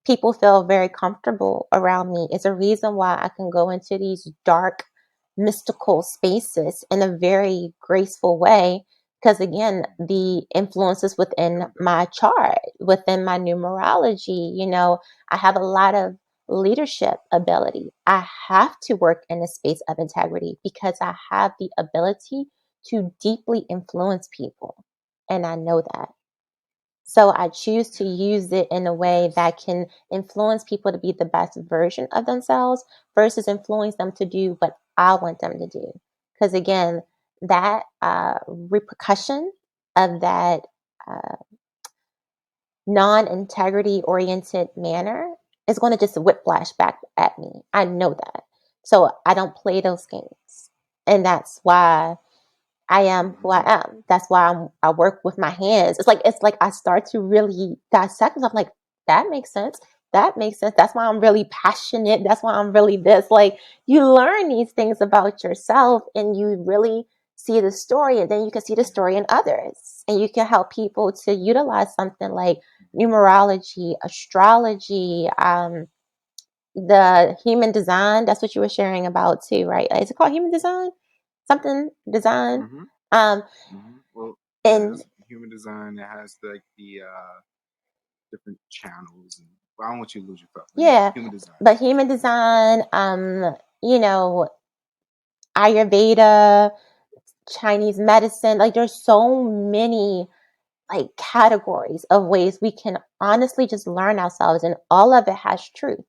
people feel very comfortable around me. It's a reason why I can go into these dark, mystical spaces in a very graceful way. Because again, the influences within my chart, within my numerology, I have a lot of leadership ability. I have to work in a space of integrity because I have the ability to deeply influence people. And I know that. So I choose to use it in a way that can influence people to be the best version of themselves versus influence them to do what I want them to do. Because again, that repercussion of that uh, non-integrity oriented manner is going to just whiplash back at me. I know that. So I don't play those games. And that's why I am who I am. That's why I work with my hands. It's like I start to really dissect myself. Like that makes sense. That makes sense. That's why I'm really passionate. That's why I'm really this. Like you learn these things about yourself, and you really see the story, and then you can see the story in others, and you can help people to utilize something like numerology, astrology, the human design. That's what you were sharing about too, right? Is it called human design? Something design. Mm-hmm. Um, Mm-hmm. Well, yeah, and it's human design that has like the different channels. And well, I don't want you to lose your thought, but yeah, yeah, human design. but human design, you know, Ayurveda, Chinese medicine, like there's so many like categories of ways we can honestly just learn ourselves, and all of it has truth.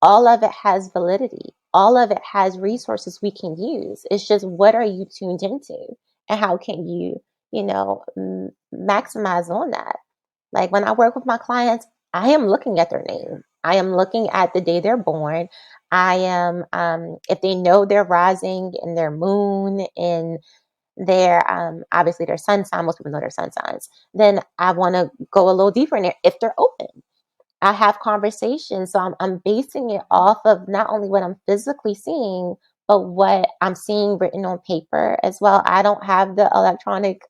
All of it has validity. All of it has resources we can use. It's just what are you tuned into, and how can you, maximize on that. Like when I work with my clients, I am looking at their name. I am looking at the day they're born. I am, if they know their rising and their moon and their, obviously their sun sign, most people know their sun signs, then I want to go a little deeper in there if they're open. I have conversations. So I'm basing it off of not only what I'm physically seeing, but what I'm seeing written on paper as well. I don't have the electronic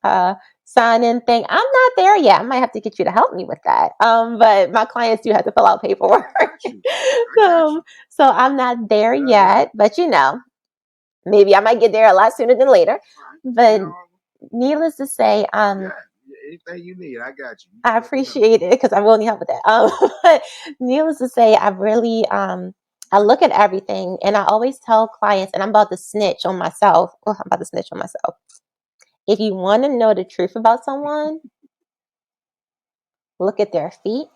sign in thing. I'm not there yet. I might have to get you to help me with that. But my clients do have to fill out paperwork. I got you. I got you. So I'm not there Yeah. yet, but maybe I might get there a lot sooner than later. Fine. You But know, needless to say, yeah. Anything you need, I got you. You I just let me know. appreciate it because I will need help with that. But needless to say, I really I look at everything, and I always tell clients, and I'm about to snitch on myself. Oh, I'm about to snitch on myself. If you want to know the truth about someone, look at their feet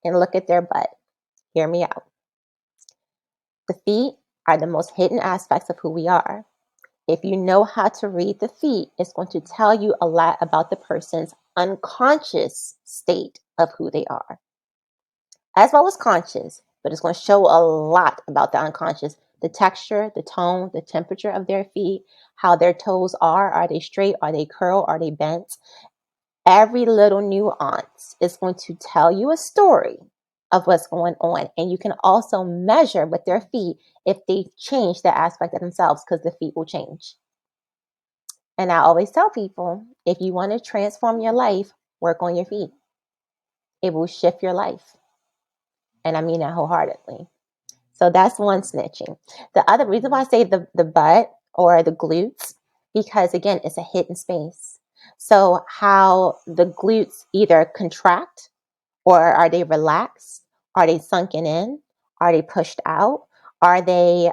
and look at their butt. Hear me out. The feet are the most hidden aspects of who we are. If you know how to read the feet, it's going to tell you a lot about the person's unconscious state of who they are, as well as conscious, but it's going to show a lot about the unconscious. The texture, the tone, the temperature of their feet, how their toes are. Are they straight? Are they curled? Are they bent? Every little nuance is going to tell you a story of what's going on. And you can also measure with their feet if they change that aspect of themselves, because the feet will change. And I always tell people, if you want to transform your life, work on your feet. It will shift your life. And I mean that wholeheartedly. So that's one snitching. The other reason why I say the butt or the glutes, because again, it's a hidden space. So how the glutes either contract, or are they relaxed? Are they sunken in? Are they pushed out? Are they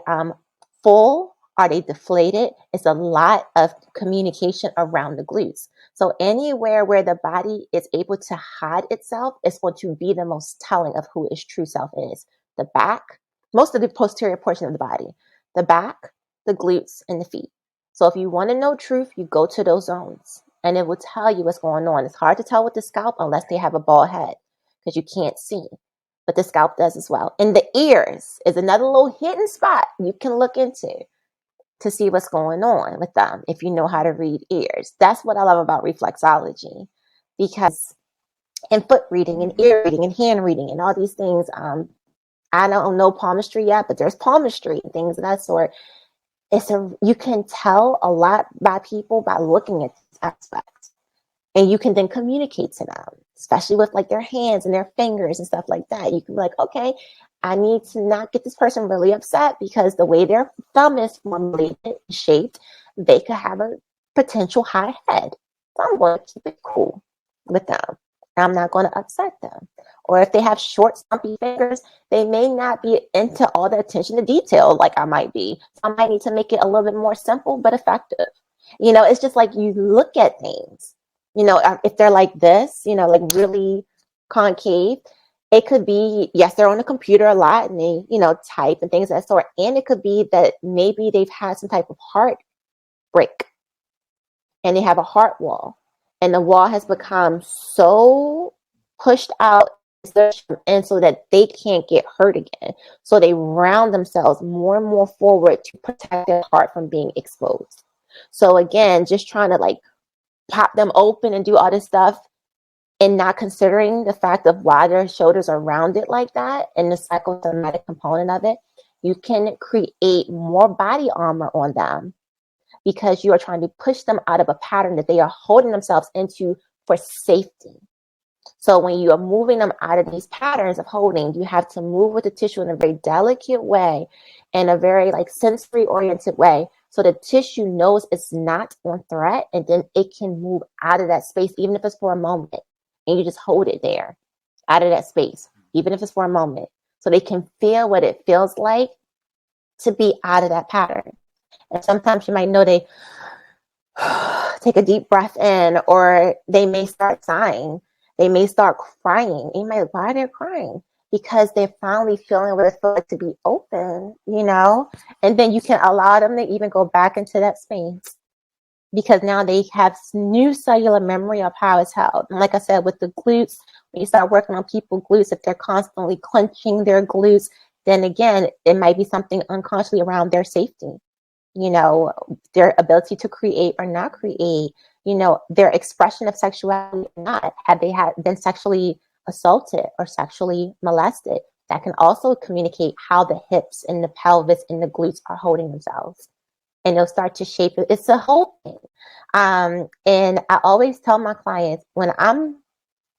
full? Are they deflated? It's a lot of communication around the glutes. So anywhere where the body is able to hide itself is going to be the most telling of who its true self is. The back, most of the posterior portion of the body, the back, the glutes, and the feet. So if you want to know truth, you go to those zones and it will tell you what's going on. It's hard to tell with the scalp unless they have a bald head, because you can't see. But the scalp does as well. And the ears is another little hidden spot you can look into to see what's going on with them if you know how to read ears. That's what I love about reflexology, because in foot reading and ear reading and hand reading and all these things, I don't know palmistry yet, but there's palmistry and things of that sort. You can tell a lot by people by looking at these aspects. And you can then communicate to them, especially with like their hands and their fingers and stuff like that. You can be like, okay, I need to not get this person really upset because the way their thumb is formulated, shaped, they could have a potential high head. So I'm going to keep it cool with them. I'm not going to upset them. Or if they have short, stumpy fingers, they may not be into all the attention to detail like I might be. So I might need to make it a little bit more simple but effective. It's just like you look at things, if they're like this, like really concave, it could be, yes, they're on a computer a lot and they, type and things of that sort. And it could be that maybe they've had some type of heart break and they have a heart wall and the wall has become so pushed out and so that they can't get hurt again. So they round themselves more and more forward to protect their heart from being exposed. So again, just trying to like pop them open and do all this stuff and not considering the fact of why their shoulders are rounded like that and the psychosomatic component of it, you can create more body armor on them because you are trying to push them out of a pattern that they are holding themselves into for safety. So when you are moving them out of these patterns of holding, you have to move with the tissue in a very delicate way, in a very like sensory oriented way. So the tissue knows it's not on threat and then it can move out of that space, even if it's for a moment. And you just hold it there out of that space, even if it's for a moment. So they can feel what it feels like to be out of that pattern. And sometimes you might know they take a deep breath in, or they may start sighing. They may start crying. You might, why they're crying? Because they're finally feeling what it feels like to be open, and then you can allow them to even go back into that space because now they have new cellular memory of how it's held. And like I said, with the glutes, when you start working on people's glutes, if they're constantly clenching their glutes, then again, it might be something unconsciously around their safety. Their ability to create or not create, their expression of sexuality or not. Have they been sexually assaulted or sexually molested? That can also communicate how the hips and the pelvis and the glutes are holding themselves. And they'll start to shape it. It's a whole thing. And I always tell my clients when I'm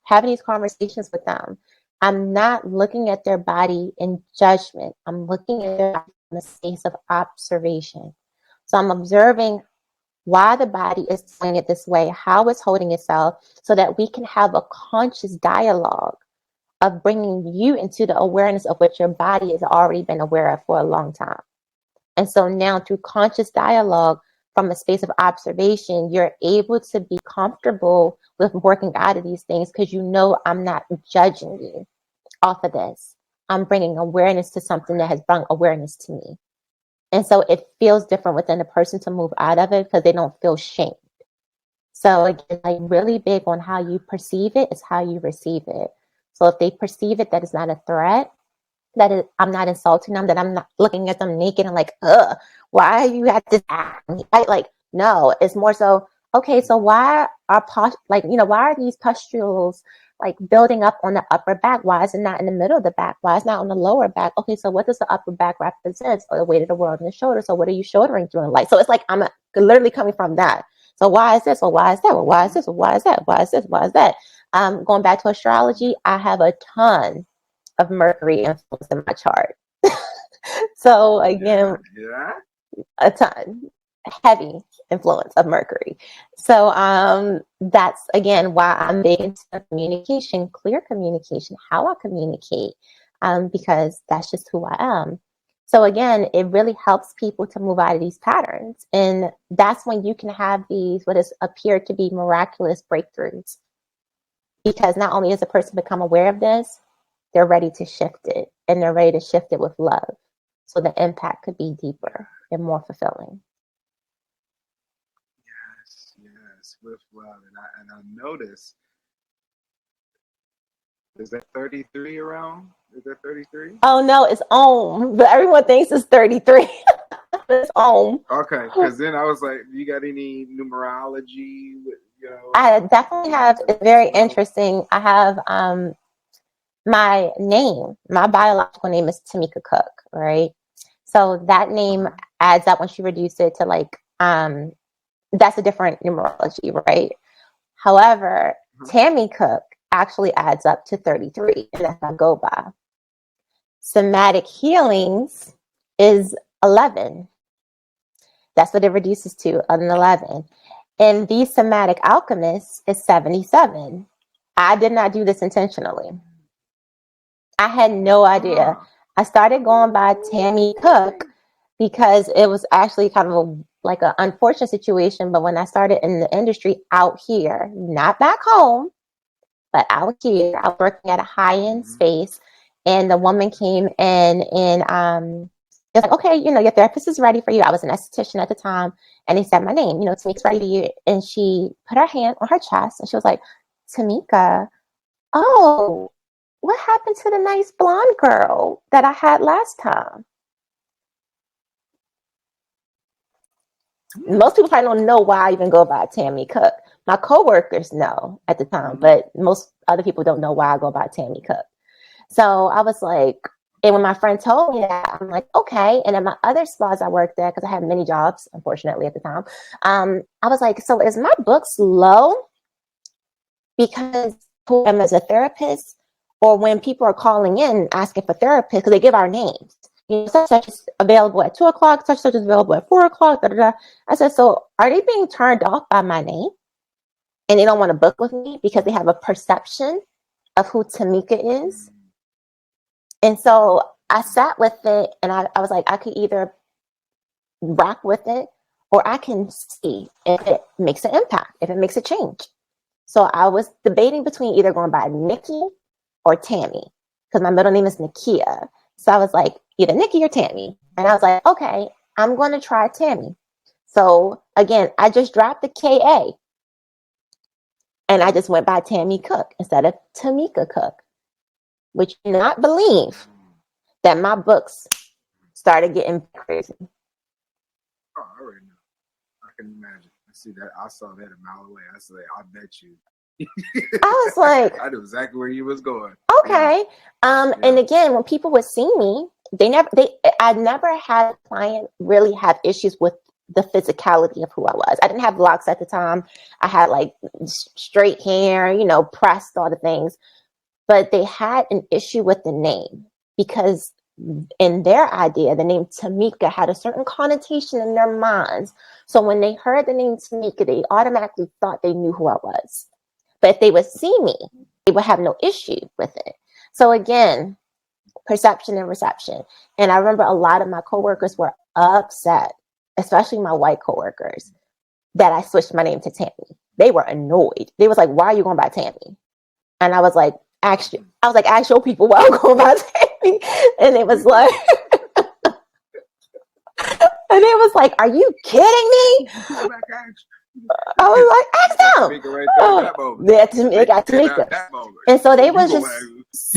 having these conversations with them, I'm not looking at their body in judgment. I'm looking at their body in a space of observation. So I'm observing why the body is doing it this way, how it's holding itself, so that we can have a conscious dialogue of bringing you into the awareness of what your body has already been aware of for a long time. And so now through conscious dialogue from a space of observation, you're able to be comfortable with working out of these things because I'm not judging you off of this. I'm bringing awareness to something that has brought awareness to me. And so it feels different within the person to move out of it because they don't feel shamed. So again, like really big on how you perceive it is how you receive it. So if they perceive it that it's not a threat, I'm not insulting them, that I'm not looking at them naked and like, why are you at this act? Like, no, it's more so, okay, so why are these pustules like building up on the upper back? Why is it not in the middle of the back? Why is it not on the lower back? Okay, so what does the upper back represent? Or the weight of the world in the shoulder. So what are you shouldering through in life? So it's like I'm literally coming from that. So why is this? Or why is that? Or why is this? Or why is that? Why is this? Why is that? Going back to astrology, I have a ton of Mercury influence in my chart. So again, a ton heavy influence of Mercury. So that's again why I'm big into communication, clear communication, how I communicate, because that's just who I am. So again, it really helps people to move out of these patterns. And that's when you can have these, what is appeared to be miraculous breakthroughs. Because not only does a person become aware of this, they're ready to shift it, and they're ready to shift it with love. So the impact could be deeper and more fulfilling. Yes, with love. And I noticed, is that 33 around? Is that 33? Oh no, it's Om. But everyone thinks it's 33. It's Om. Okay, because then I was like, you got any numerology? I definitely have. It's very interesting. I have my name, my biological name is Tamika Cook, right? So that name adds up when she reduced it to like that's a different numerology, right? However, Tammy Cook actually adds up to 33, and that's what I go by. Somatichealings is 11. That's what it reduces to, an 11. And the somatic alchemist is 77. I did not do this intentionally. I had no idea. I started going by Tammy Cook because it was actually kind of a like an unfortunate situation. But when I started in the industry out here, not back home, but out here, I was working at a high-end space, and the woman came in and it's like, okay, your therapist is ready for you. I was an esthetician at the time, and they said my name, Tamika's ready for you. And she put her hand on her chest, and she was like, Tamika, oh, what happened to the nice blonde girl that I had last time? Most people probably don't know why I even go by Tammy Cook. My coworkers know at the time, but most other people don't know why I go by Tammy Cook. So I was like, and when my friend told me that, I'm like, okay. And in my other spas I worked at, because I had many jobs, unfortunately, at the time, I was like, so is my books low because I'm as a therapist, or when people are calling in asking for therapists, because they give our names. Such is available at 2 o'clock, such is available at 4 o'clock. Da, da, da. I said, so are they being turned off by my name? And they don't want to book with me because they have a perception of who Tamika is. And so I sat with it, and I was like, I could either rock with it, or I can see if it makes an impact, if it makes a change. So I was debating between either going by Nikki or Tammy, because my middle name is Nakia. So I was like, either Nikki or Tammy. And I was like, okay, I'm going to try Tammy. So again, I just dropped the KA, and I just went by Tammy Cook instead of Tamika Cook, which you not believe that my books started getting crazy. Oh, I already know. I can imagine. I see that. I saw that a mile away. I said, I bet you. I was like, I knew exactly where you was going. Okay. And again, when people would see me, I never had a client really have issues with the physicality of who I was. I didn't have locks at the time. I had like straight hair, pressed, all the things, but they had an issue with the name because in their idea, the name Tamika had a certain connotation in their minds. So when they heard the name Tamika, they automatically thought they knew who I was. But if they would see me, they would have no issue with it. So again, perception and reception. And I remember a lot of my coworkers were upset, especially my white coworkers, that I switched my name to Tammy. They were annoyed. They was like, "Why are you going by Tammy?" And I was like, ask your people why I'm going by Tammy. And it was like, are you kidding me? I was like, ask them. They got Tamika. And so they was just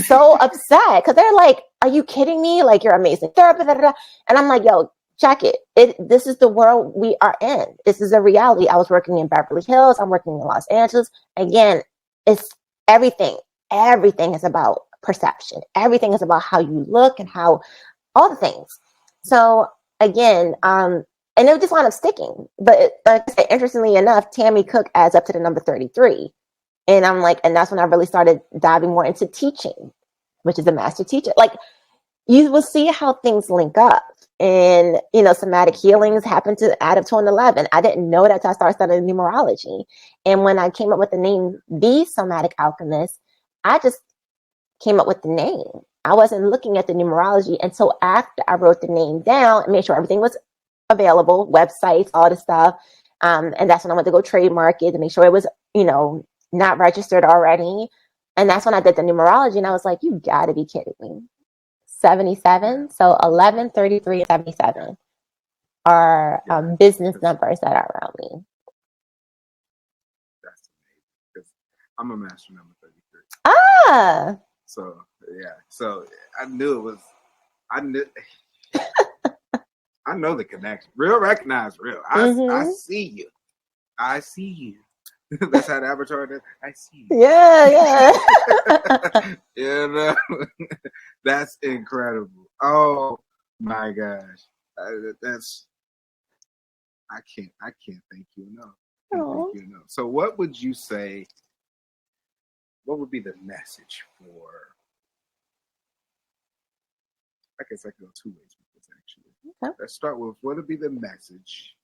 so upset because they're like, are you kidding me? Like, you're amazing therapist. And I'm like, yo, check it. This is the world we are in. This is a reality. I was working in Beverly Hills. I'm working in Los Angeles. Again, it's everything. Everything is about perception. Everything is about how you look and how all the things. So again, and it just wound up sticking. But like I said, interestingly enough, Tammy Cook adds up to the number 33. And I'm like, and that's when I really started diving more into teaching, which is a master teacher. Like, you will see how things link up. And, somatic healings happen to add up to an 11. I didn't know that until I started studying numerology. And when I came up with the name, The Somatic Alchemist, I just came up with the name. I wasn't looking at the numerology until after I wrote the name down and made sure everything was available, websites, all the stuff. And that's when I went to go trademark it to make sure it was, not registered already. And that's when I did the numerology, and I was like, you gotta be kidding me. 77. So 11, 33, 77 are business numbers that are around me. That's amazing because I'm a master number 33. Ah. So yeah. So I knew it was. I knew. I know the connection. Real recognize real. I see you. I see you. That's how the avatar does. I see you. Yeah. That's incredible. Oh my gosh. That's. I can't thank you enough. Thank you enough. So what would you say? What would be the message for? I guess I could go two ways with this actually. Okay. Let's start with what would be the message.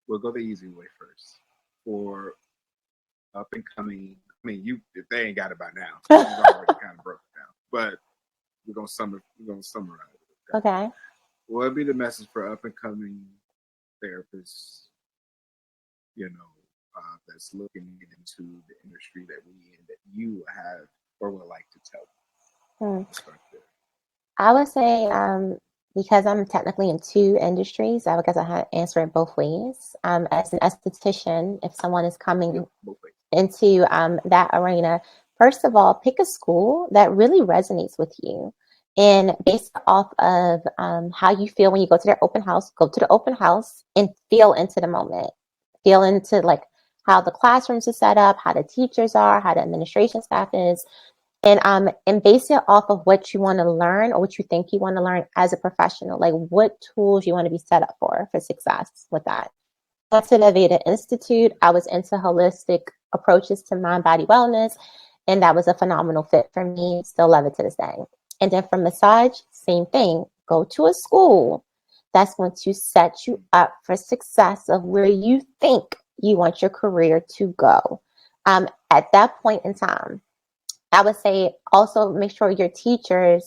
We'll go the easy way first. For up and coming, I mean, if they ain't got it by now, so you've already kind of broke it down. But we're gonna summarize it. Okay. What would be the message for up and coming therapists, that's looking into the industry that we in, that you have or would like to tell them? Hmm. Start there. I would say, because I'm technically in two industries, because I had to answer it both ways. As an esthetician, if someone is Yep, coming both ways. into that arena, first of all, pick a school that really resonates with you. And based off of how you feel when you go to their open house, go to the open house and feel into the moment. Feel into like how the classrooms are set up, how the teachers are, how the administration staff is, and base it off of what you want to learn or what you think you want to learn as a professional. Like what tools you want to be set up for success with that. Went to the Veda Institute. I was into holistic approaches to mind body wellness, and that was a phenomenal fit for me. Still love it to this day. And then for massage, same thing. Go to a school that's going to set you up for success of where you think you want your career to go. At that point in time, I would say also make sure your teachers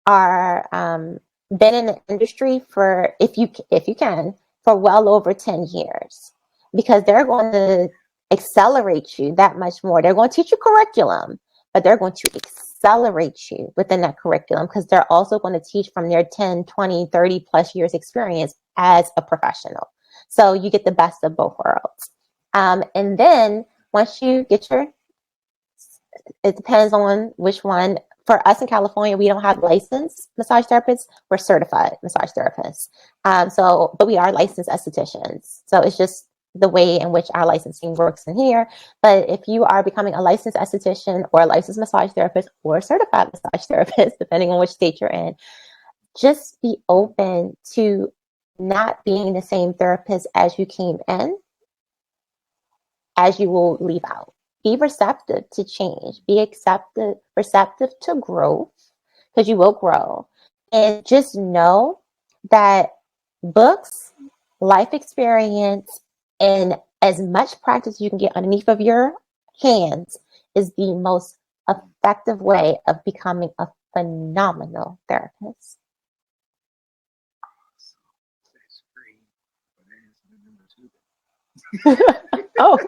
are been in the industry for, if you can, for well over 10 years, because they're going to accelerate you that much more. They're going to teach you curriculum, but they're going to accelerate you within that curriculum because they're also going to teach from their 10, 20, 30 plus years experience as a professional. So you get the best of both worlds. And then once you get your, it depends on which one. For us in California, we don't have licensed massage therapists. We're certified massage therapists. But we are licensed estheticians. So it's just the way in which our licensing works in here. But if you are becoming a licensed esthetician or a licensed massage therapist or a certified massage therapist, depending on which state you're in, just be open to not being the same therapist as you came in, as you will leave out. Be receptive to change. Be receptive to growth, because you will grow. And just know that books, life experience, and as much practice you can get underneath of your hands is the most effective way of becoming a phenomenal therapist. That's great. But that's the number two. Oh,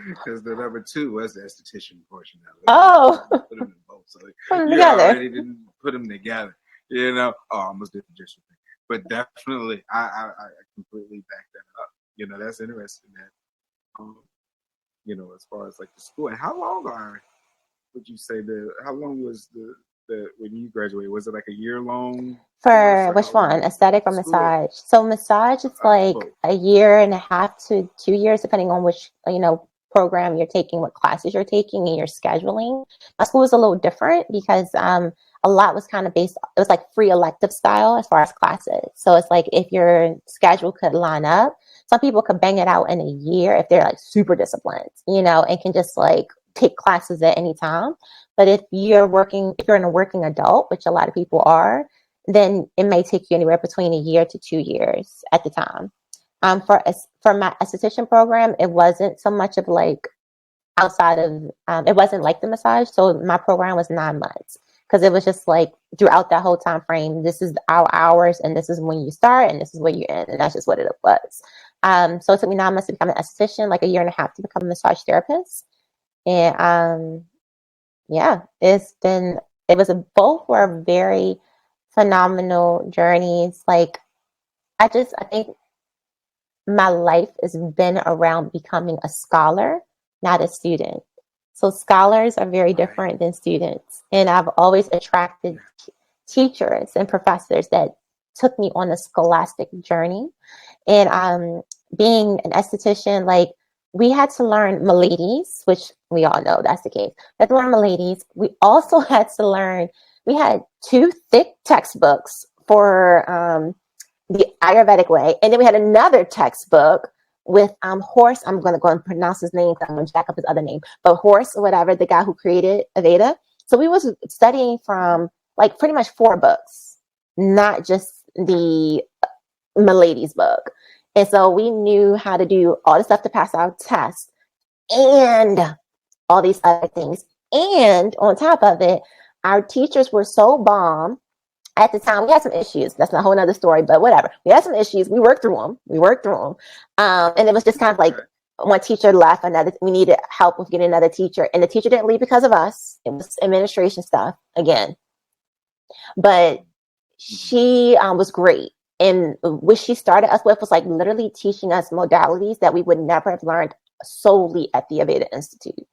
Because the number two was the esthetician portion of it. oh, Put them in both. So put them you together. already didn't put them together. Oh, I almost did the just. But definitely, I completely back that up. That's interesting that, as far as like the school. And how long would you say how long was the when you graduated? Was it like a year long course For or which how one? long Aesthetic or school? massage? So massage is like Both. a year and a half to 2 years, depending on which, program you're taking, what classes you're taking, and your scheduling. My school was a little different because a lot was kind of based, it was like free elective style as far as classes. So it's like if your schedule could line up, some people could bang it out in a year if they're like super disciplined, and can just like take classes at any time. But if you're in a working adult, which a lot of people are, then it may take you anywhere between a year to 2 years at the time. For my esthetician program, it wasn't so much of like outside of it wasn't like the massage. So my program was 9 months because it was just like throughout that whole time frame. This is our hours, and this is when you start, and this is where you end, and that's just what it was. So it took me 9 months to become an esthetician, like a year and a half to become a massage therapist, and yeah, both were very phenomenal journeys. Like I think my life has been around becoming a scholar, not a student. So scholars are very Right. different than students. And I've always attracted teachers and professors that took me on a scholastic journey. And being an esthetician, like we had to learn Miladies, which we all know that's the case. We had to learn Miladies. We also had to learn, we had two thick textbooks for the Ayurvedic way. And then we had another textbook with Horse. I'm going to go and pronounce his name because I'm going to jack up his other name. But Horse, or whatever, the guy who created Aveda. So we was studying from like pretty much 4 books, not just the Milady's book. And so we knew how to do all the stuff to pass our tests and all these other things. And on top of it, our teachers were so bomb At the time, we had some issues. That's a whole nother story, but whatever. We had some issues. We worked through them. And it was just kind of like one teacher left, we needed help with getting another teacher. And the teacher didn't leave because of us. It was administration stuff again. But she was great. And what she started us with was like literally teaching us modalities that we would never have learned solely at the Aveda Institute.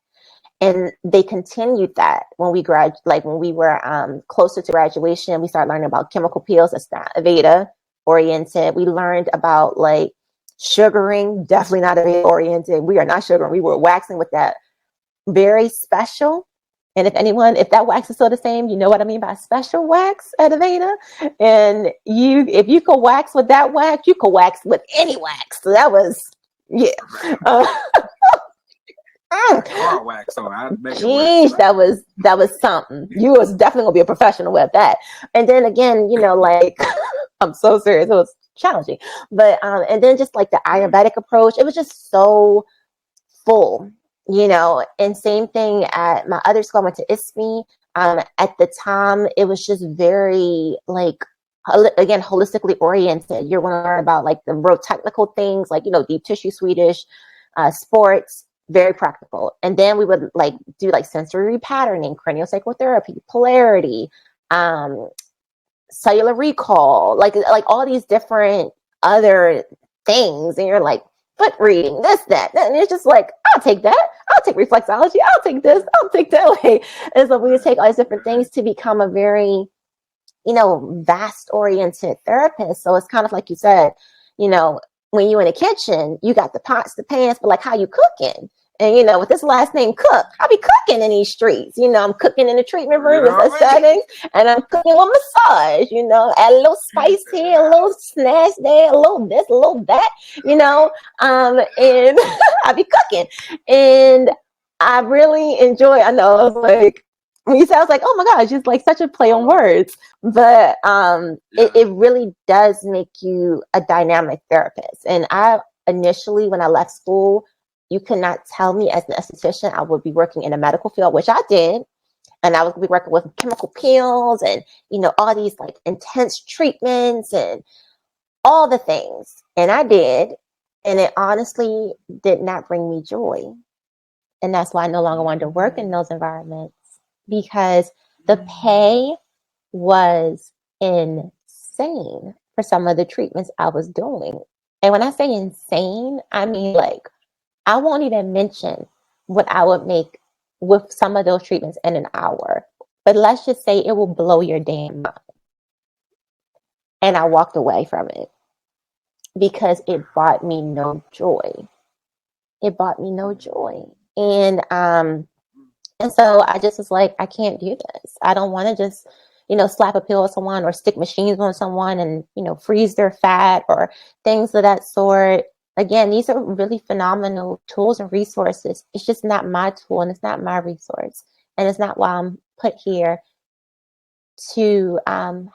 And they continued that when we when we were closer to graduation. We started learning about chemical peels. That's not Aveda oriented. We learned about like sugaring, definitely not Aveda oriented. We are not sugaring. We were waxing with that very special. And if that wax is still the same, you know what I mean by special wax at Aveda. And if you could wax with that wax, you could wax with any wax. So that was, yeah. Car wax on. I'd make Jeez, that was something. You was definitely gonna be a professional with that. And then again, like I'm so serious. It was challenging, but and then just like the Ayurvedic approach, it was just so full, And same thing at my other school. I went to ISME. At the time, it was just very like again holistically oriented. You're going to learn about like the real technical things, like deep tissue Swedish, sports. Very practical. And then we would like do like sensory repatterning, craniosacral therapy, polarity, cellular recall, like all these different other things. And you're like, foot reading, this, that. And it's just like, I'll take that. I'll take reflexology. I'll take this. I'll take that. Like, and so we would take all these different things to become a very, vast oriented therapist. So it's kind of like you said, when you're in the kitchen, you got the pots, the pans, but like how you cooking? And, with this last name Cook, I'll be cooking in these streets. I'm cooking in the treatment room with settings, and I'm cooking with massage, add a little spice here, a little snash there, a little this, a little that, and I'll be cooking. And I really enjoy, I know, I was like, when you said, I was like, oh my gosh, it's like such a play on words. But it really does make you a dynamic therapist. And initially, when I left school, you could not tell me as an esthetician I would be working in a medical field, which I did. And I would be working with chemical peels and, all these like intense treatments and all the things. And I did. And it honestly did not bring me joy. And that's why I no longer wanted to work in those environments, because the pay was insane for some of the treatments I was doing. And when I say insane, I mean like, I won't even mention what I would make with some of those treatments in an hour. But let's just say it will blow your damn mind. And I walked away from it because it brought me no joy. It brought me no joy. And so I just was like, I can't do this. I don't want to just, slap a pill on someone or stick machines on someone and, freeze their fat or things of that sort. Again, these are really phenomenal tools and resources. It's just not my tool and it's not my resource. And it's not why I'm put here to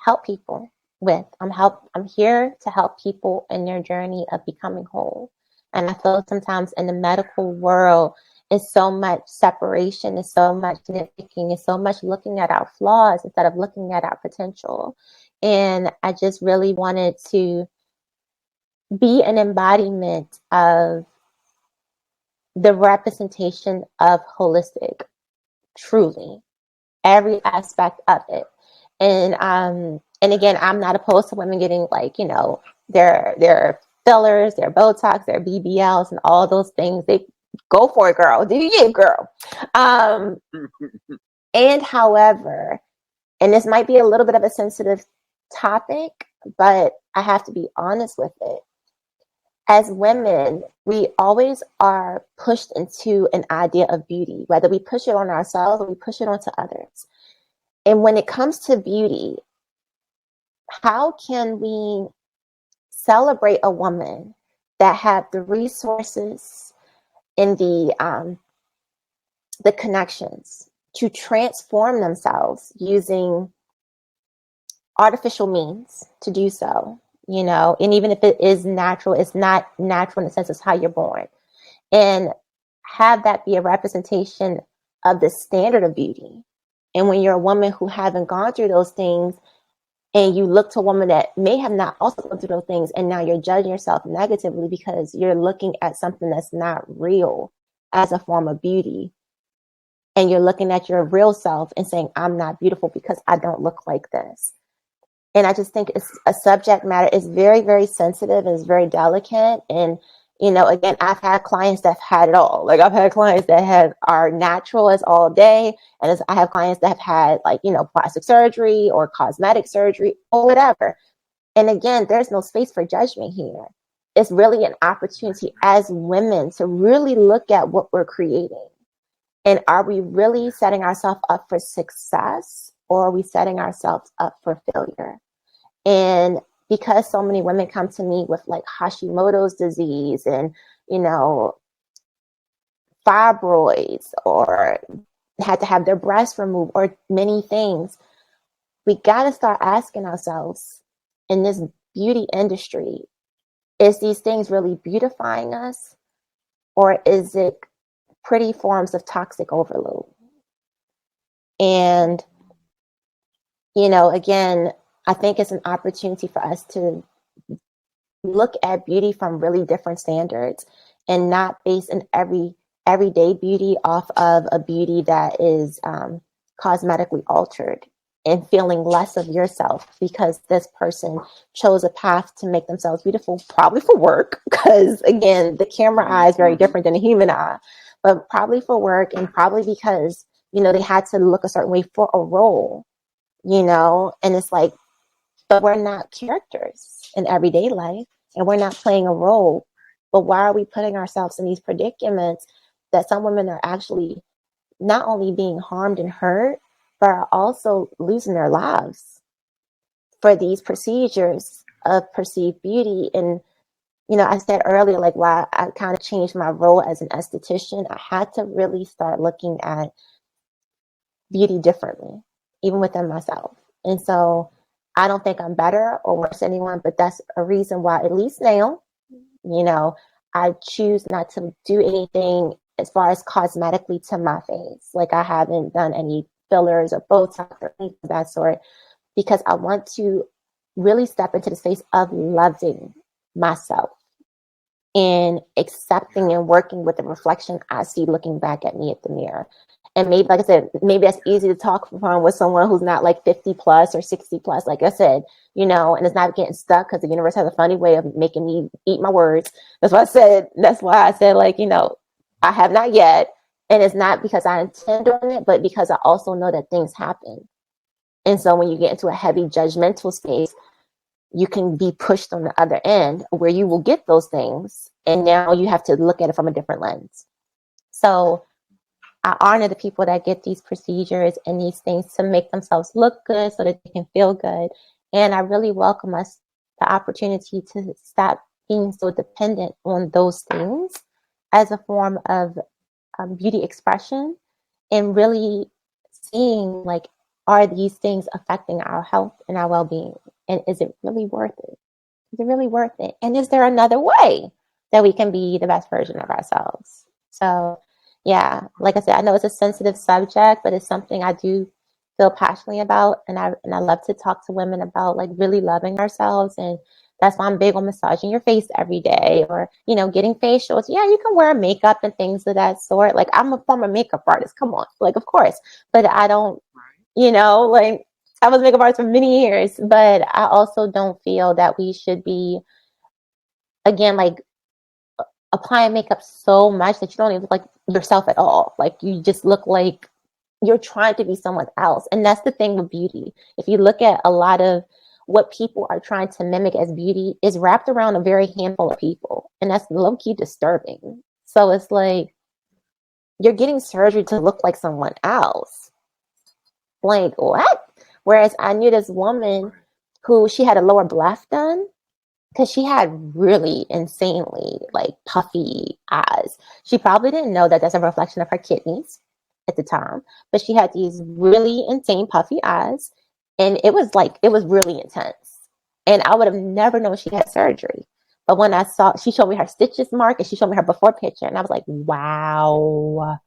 help people with. I'm here to help people in their journey of becoming whole. And I feel sometimes in the medical world, it's so much separation, it's so much nitpicking, it's so much looking at our flaws instead of looking at our potential. And I just really wanted to be an embodiment of the representation of holistic, truly, every aspect of it. And again, I'm not opposed to women getting like, their fillers, their Botox, their BBLs, and all those things. They go for it, girl. Do you, girl? And however, and this might be a little bit of a sensitive topic, but I have to be honest with it. As women, we always are pushed into an idea of beauty, whether we push it on ourselves or we push it onto others. And when it comes to beauty, how can we celebrate a woman that had the resources and the connections to transform themselves using artificial means to do so? And even if it is natural, it's not natural in the sense it's how you're born. And have that be a representation of the standard of beauty. And when you're a woman who haven't gone through those things And you look to a woman that may have not also gone through those things, and now you're judging yourself negatively because you're looking at something that's not real as a form of beauty. And you're looking at your real self and saying, I'm not beautiful because I don't look like this. And I just think it's a subject matter is very, very sensitive and it's very delicate. And, you know, again, I've had clients that have had it all. Like I've had clients that are natural as all day. And I have clients that have had like, you know, plastic surgery or cosmetic surgery or whatever. And again, there's no space for judgment here. It's really an opportunity as women to really look at what we're creating. And are we really setting ourselves up for success, or are we setting ourselves up for failure? And because so many women come to me with like Hashimoto's disease and, you know, fibroids, or had to have their breasts removed, or many things, we got to start asking ourselves in this beauty industry, is these things really beautifying us, or is it pretty forms of toxic overload? And, you know, again, I think it's an opportunity for us to look at beauty from really different standards and not base an everyday beauty off of a beauty that is cosmetically altered and feeling less of yourself because this person chose a path to make themselves beautiful, probably for work, because again, the camera eye is very different than the human eye, but probably for work, and probably because, you know, they had to look a certain way for a role, you know. And it's like, but we're not characters in everyday life, and we're not playing a role. But why are we putting ourselves in these predicaments that some women are actually not only being harmed and hurt, but are also losing their lives for these procedures of perceived beauty? And, you know, I said earlier, like, why I kind of changed my role as an esthetician. I had to really start looking at beauty differently, even within myself. And so I don't think I'm better or worse than anyone, but that's a reason why, at least now, you know, I choose not to do anything as far as cosmetically to my face. Like I haven't done any fillers or Botox or anything of that sort, because I want to really step into the space of loving myself and accepting and working with the reflection I see looking back at me at the mirror. And maybe, like I said, maybe that's easy to talk from with someone who's not like 50 plus or 60 plus, like I said, you know, and it's not getting stuck because the universe has a funny way of making me eat my words. That's why I said, like, you know, I have not yet. And it's not because I intend on it, but because I also know that things happen. And so when you get into a heavy judgmental space, you can be pushed on the other end where you will get those things. And now you have to look at it from a different lens. So I honor the people that get these procedures and these things to make themselves look good so that they can feel good. And I really welcome us the opportunity to stop being so dependent on those things as a form of beauty expression, and really seeing, like, are these things affecting our health and our well-being? And is it really worth it? Is it really worth it? And is there another way that we can be the best version of ourselves? So, yeah, like I said, I know it's a sensitive subject, but it's something I do feel passionately about, and I love to talk to women about, like, really loving ourselves. And that's why I'm big on massaging your face every day, or, you know, getting facials. Yeah, you can wear makeup and things of that sort. Like, I'm a former makeup artist. Come on, like, of course, but I don't, you know, like, I was a makeup artist for many years, but I also don't feel that we should be, again, like, applying makeup so much that you don't even look like yourself at all. Like, you just look like you're trying to be someone else. And that's the thing with beauty. If you look at a lot of what people are trying to mimic as beauty, is wrapped around a very handful of people. And that's low key disturbing. So it's like, you're getting surgery to look like someone else. Like, what? Whereas I knew this woman who, she had a lower bluff done because she had really insanely, like, puffy eyes. She probably didn't know that that's a reflection of her kidneys at the time, but she had these really insane puffy eyes, and it was really intense. And I would have never known she had surgery. But when I saw, she showed me her stitches mark, and she showed me her before picture, and I was like, wow,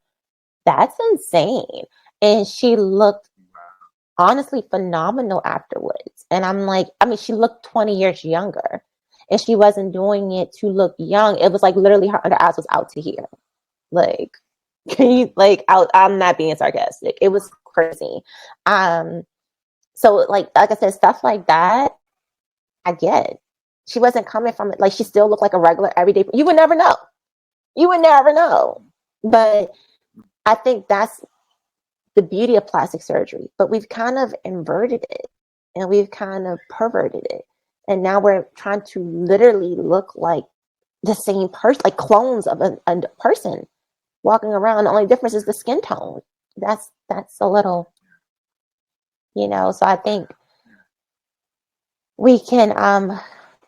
that's insane. And she looked honestly phenomenal afterwards. And I'm like, I mean, she looked 20 years younger. And she wasn't doing it to look young. It was like literally her under eyes was out to here. Like, can you like out? I'm not being sarcastic. It was crazy. Um, so like I said, stuff like that, I get. She wasn't coming from it. Like she still looked like a regular everyday. You would never know. You would never know. But I think that's the beauty of plastic surgery. But we've kind of inverted it and we've kind of perverted it. And now we're trying to literally look like the same person, like clones of a person walking around. The only difference is the skin tone. That's a little, so I think we can,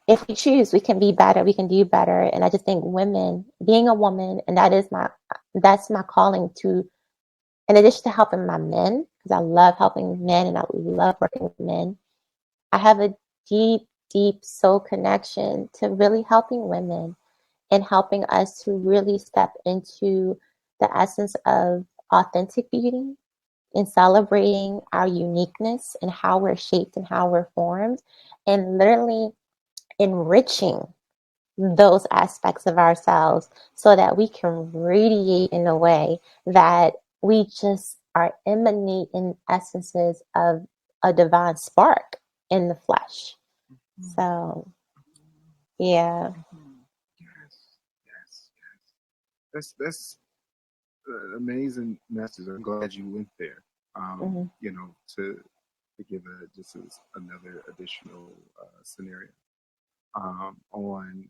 if we choose, we can be better, we can do better. And I just think women, being a woman, and that's my calling to, in addition to helping my men, because I love helping men and I love working with men, I have a deep, deep soul connection to really helping women and helping us to really step into the essence of authentic beauty and celebrating our uniqueness and how we're shaped and how we're formed, and literally enriching those aspects of ourselves so that we can radiate in a way that we just are emanating essences of a divine spark in the flesh. So, yeah. Yes. That's an amazing message. I'm glad you went there. To give just as another additional scenario on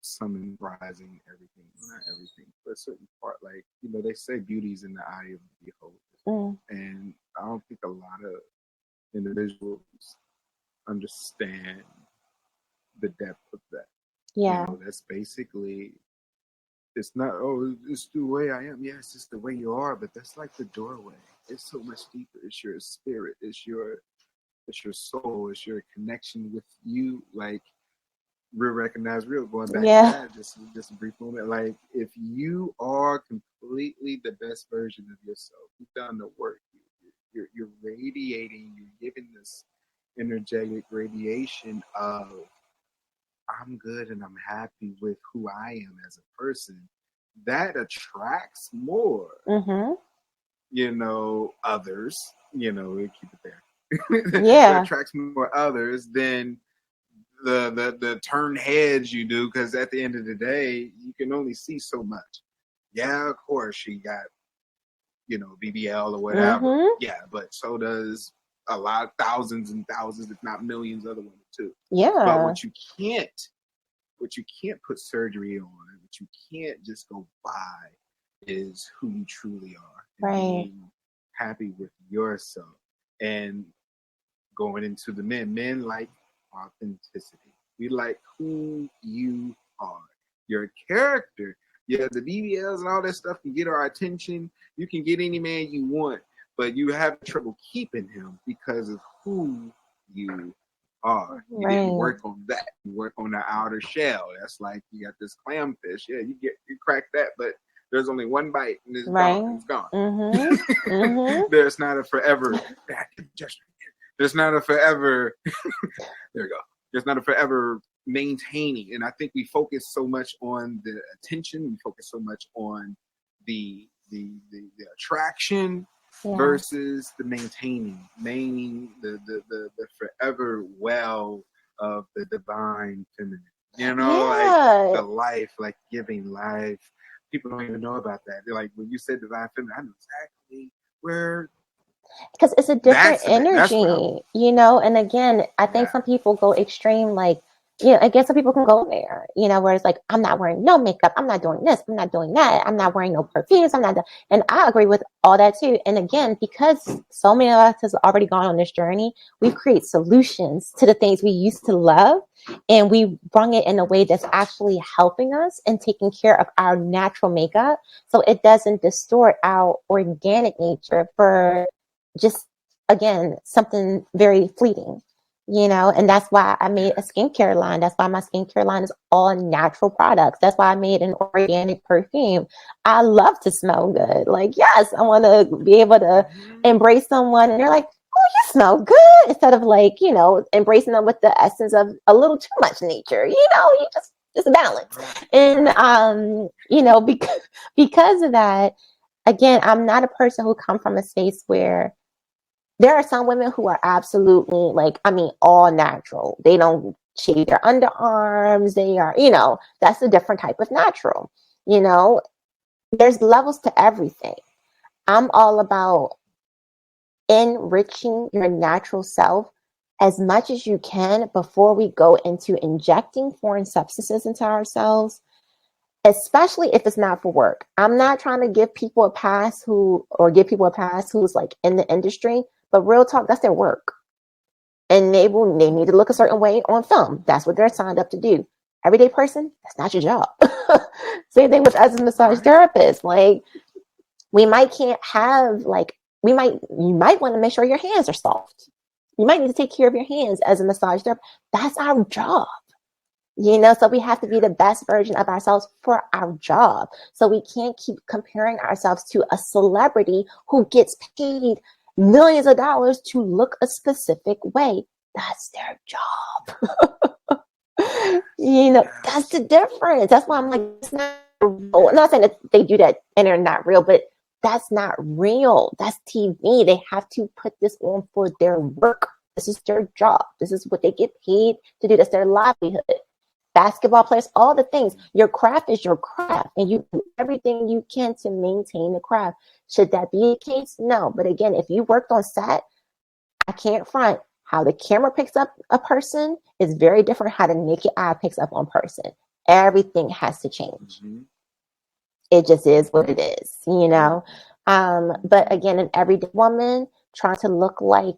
summarizing everything, not everything, but a certain part. Like they say, beauty's in the eye of the beholder, and I don't think a lot of individuals understand the depth of that. Yeah. That's basically, it's not, oh, it's the way I am. Yes, it's the way you are, but that's like the doorway. It's so much deeper. It's your spirit. It's your soul. It's your connection with you. Like real, recognize real. Going back to that, just a brief moment. Like if you are completely the best version of yourself, you've done the work. You're radiating. You're giving this energetic radiation of I'm good and I'm happy with who I am as a person. That attracts more, others. We keep it there. Yeah. That attracts more others than the turned heads you do, because at the end of the day, you can only see so much. Yeah, of course, she got BBL or whatever. Yeah, but so does a lot, thousands and thousands, if not millions, other women too. Yeah. But what you can't put surgery on, what you can't just go by, is who you truly are. Right. Being happy with yourself. And going into the men like authenticity. We like who you are. Your character. Yeah, the BBLs and all that stuff can get our attention. You can get any man you want, but you have trouble keeping him because of who you are. You didn't work on that. You work on the outer shell. That's like you got this clamfish. Yeah, you crack that, but there's only one bite and it's gone. It's gone. There's not a forever. There's not a forever. There you go. There's not a forever maintaining, and I think we focus so much on the attention. We focus so much on the attraction versus the maintaining the forever well of the divine feminine. Like the life, like giving life. People don't even know about that. They're like, when you said divine feminine, I know exactly where. Because it's a different energy, and again, I think some people go extreme, like, again, some people can go there, where it's like, I'm not wearing no makeup, I'm not doing this, I'm not doing that, I'm not wearing no perfumes, and I agree with all that too. And again, because so many of us has already gone on this journey, we create solutions to the things we used to love, and we bring it in a way that's actually helping us and taking care of our natural makeup, so it doesn't distort our organic nature for just, again, something very fleeting, and that's why I made a skincare line. That's why my skincare line is all natural products. That's why I made an organic perfume. I love to smell good. Like, yes, I want to be able to embrace someone and they're like, you smell good, instead of like, embracing them with the essence of a little too much nature. You just balance. And because of that, again, I'm not a person who come from a space where there are some women who are absolutely like, I mean, all natural. They don't shave their underarms. They are, that's a different type of natural. There's levels to everything. I'm all about enriching your natural self as much as you can before we go into injecting foreign substances into ourselves, especially if it's not for work. I'm not trying to give people a pass who's like in the industry, but real talk, that's their work. And they need to look a certain way on film. That's what they're signed up to do. Everyday person, that's not your job. Same thing with us as massage therapists. Like, you might want to make sure your hands are soft. You might need to take care of your hands as a massage therapist. That's our job. So we have to be the best version of ourselves for our job. So we can't keep comparing ourselves to a celebrity who gets paid millions of dollars to look a specific way. That's their job. That's the difference. That's why I'm like, it's not real. I'm not saying that they do that and they're not real, but that's not real. That's TV. They have to put this on for their work. This is their job. This is what they get paid to do. That's their livelihood. Basketball players, all the things. Your craft is your craft, and you do everything you can to maintain the craft. Should that be the case? No. But again, if you worked on set, I can't front. How the camera picks up a person is very different how the naked eye picks up on person. Everything has to change. Mm-hmm. It just is what it is. But again, an everyday woman trying to look like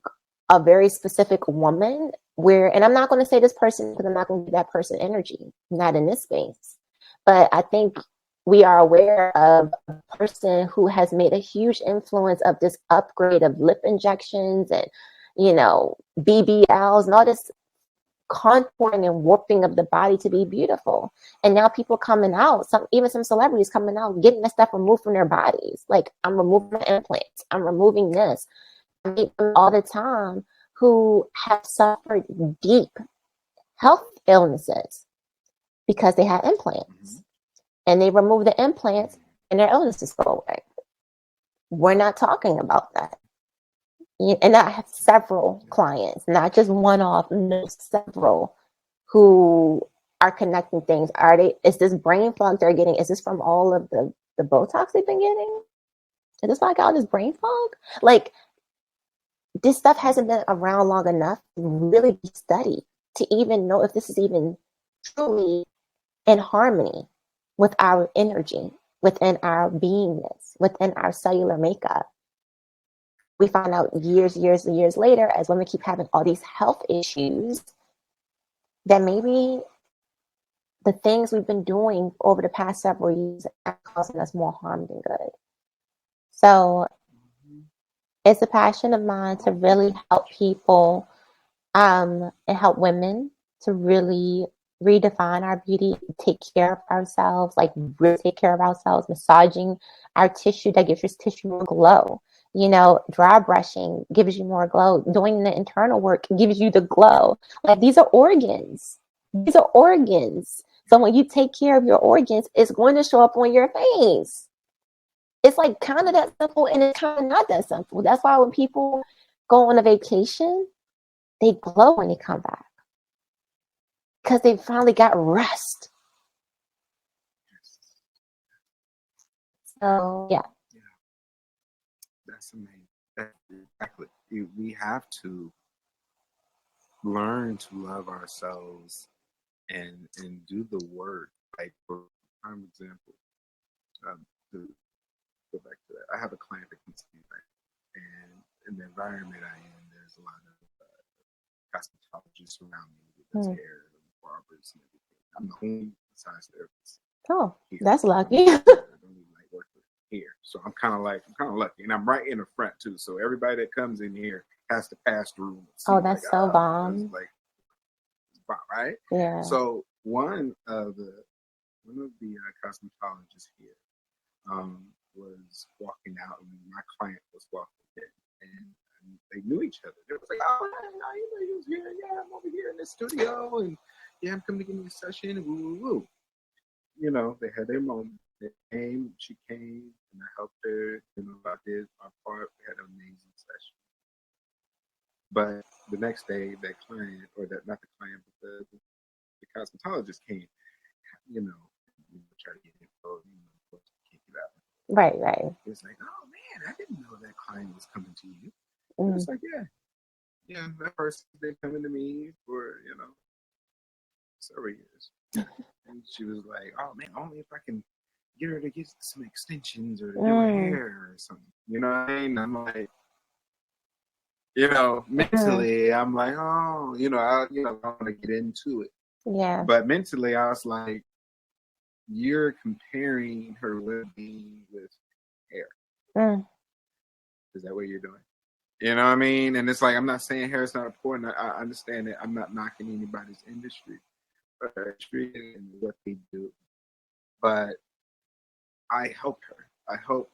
a very specific woman and I'm not going to say this person because I'm not going to give that person energy, not in this space. But I think we are aware of a person who has made a huge influence of this upgrade of lip injections and, BBLs and all this contouring and warping of the body to be beautiful. And now people coming out, even some celebrities coming out, getting that stuff removed from their bodies. Like, I'm removing my implants. I'm removing this. I meet them all the time who have suffered deep health illnesses because they had implants. Mm-hmm. And they remove the implants and their illnesses go away. We're not talking about that. And I have several clients, not just one off, no, several who are connecting things. Is this brain fog they're getting? Is this from all of the Botox they've been getting? Is this why I got all this brain fog? Like, this stuff hasn't been around long enough to really be studied to even know if this is even truly in harmony with our energy, within our beingness, within our cellular makeup. We find out years and years later, as women keep having all these health issues, that maybe the things we've been doing over the past several years are causing us more harm than good. So it's a passion of mine to really help people and help women to really redefine our beauty, take care of ourselves, like really take care of ourselves, massaging our tissue that gives your tissue more glow. Dry brushing gives you more glow. Doing the internal work gives you the glow. Like, these are organs. These are organs. So when you take care of your organs, it's going to show up on your face. It's like kind of that simple, and it's kind of not that simple. That's why when people go on a vacation, they glow when they come back because they finally got rest. So, yeah. That's amazing. Exactly. We have to learn to love ourselves and do the work. Like, for prime example, to go back to that, I have a client that comes to me, right? And in the environment I am, there's a lot of cosmetologists around me with this hair, and barbers, and everything. I'm the only massage therapist. Oh, here. That's lucky. I don't even like work here, so I'm kind of lucky, and I'm right in the front too. So everybody that comes in here has to pass through. Oh, that's like, so bomb. Like, bomb, right? Yeah. So one of the cosmetologists here was walking out, and my client was walking in, and they they knew each other. They was like, oh, you know, he was here. Yeah, I'm over here in the studio, and yeah, I'm coming to give me a session. And woo, woo, woo. You know, they had their moment. She came, and I helped her. You know, I did my part. We had an amazing session. But the next day, that client, or that not the client, but the cosmetologist came. You know, try to get info. You know, of course, you can't get out. Right. It's like, oh man, I didn't know that client was coming to you. Mm. It's like, yeah, that person's been coming to me for several years. And she was like, oh man, only if I can get her to get some extensions or to do her hair or something. You know what I mean? I'm like, mentally, I'm like, oh, I want to get into it. Yeah. But mentally, I was like, you're comparing her well-being with hair. Is that what you're doing? You know what I mean? And it's like, I'm not saying hair is not important. I understand that. I'm not knocking anybody's industry and what they do. But I help her. I hope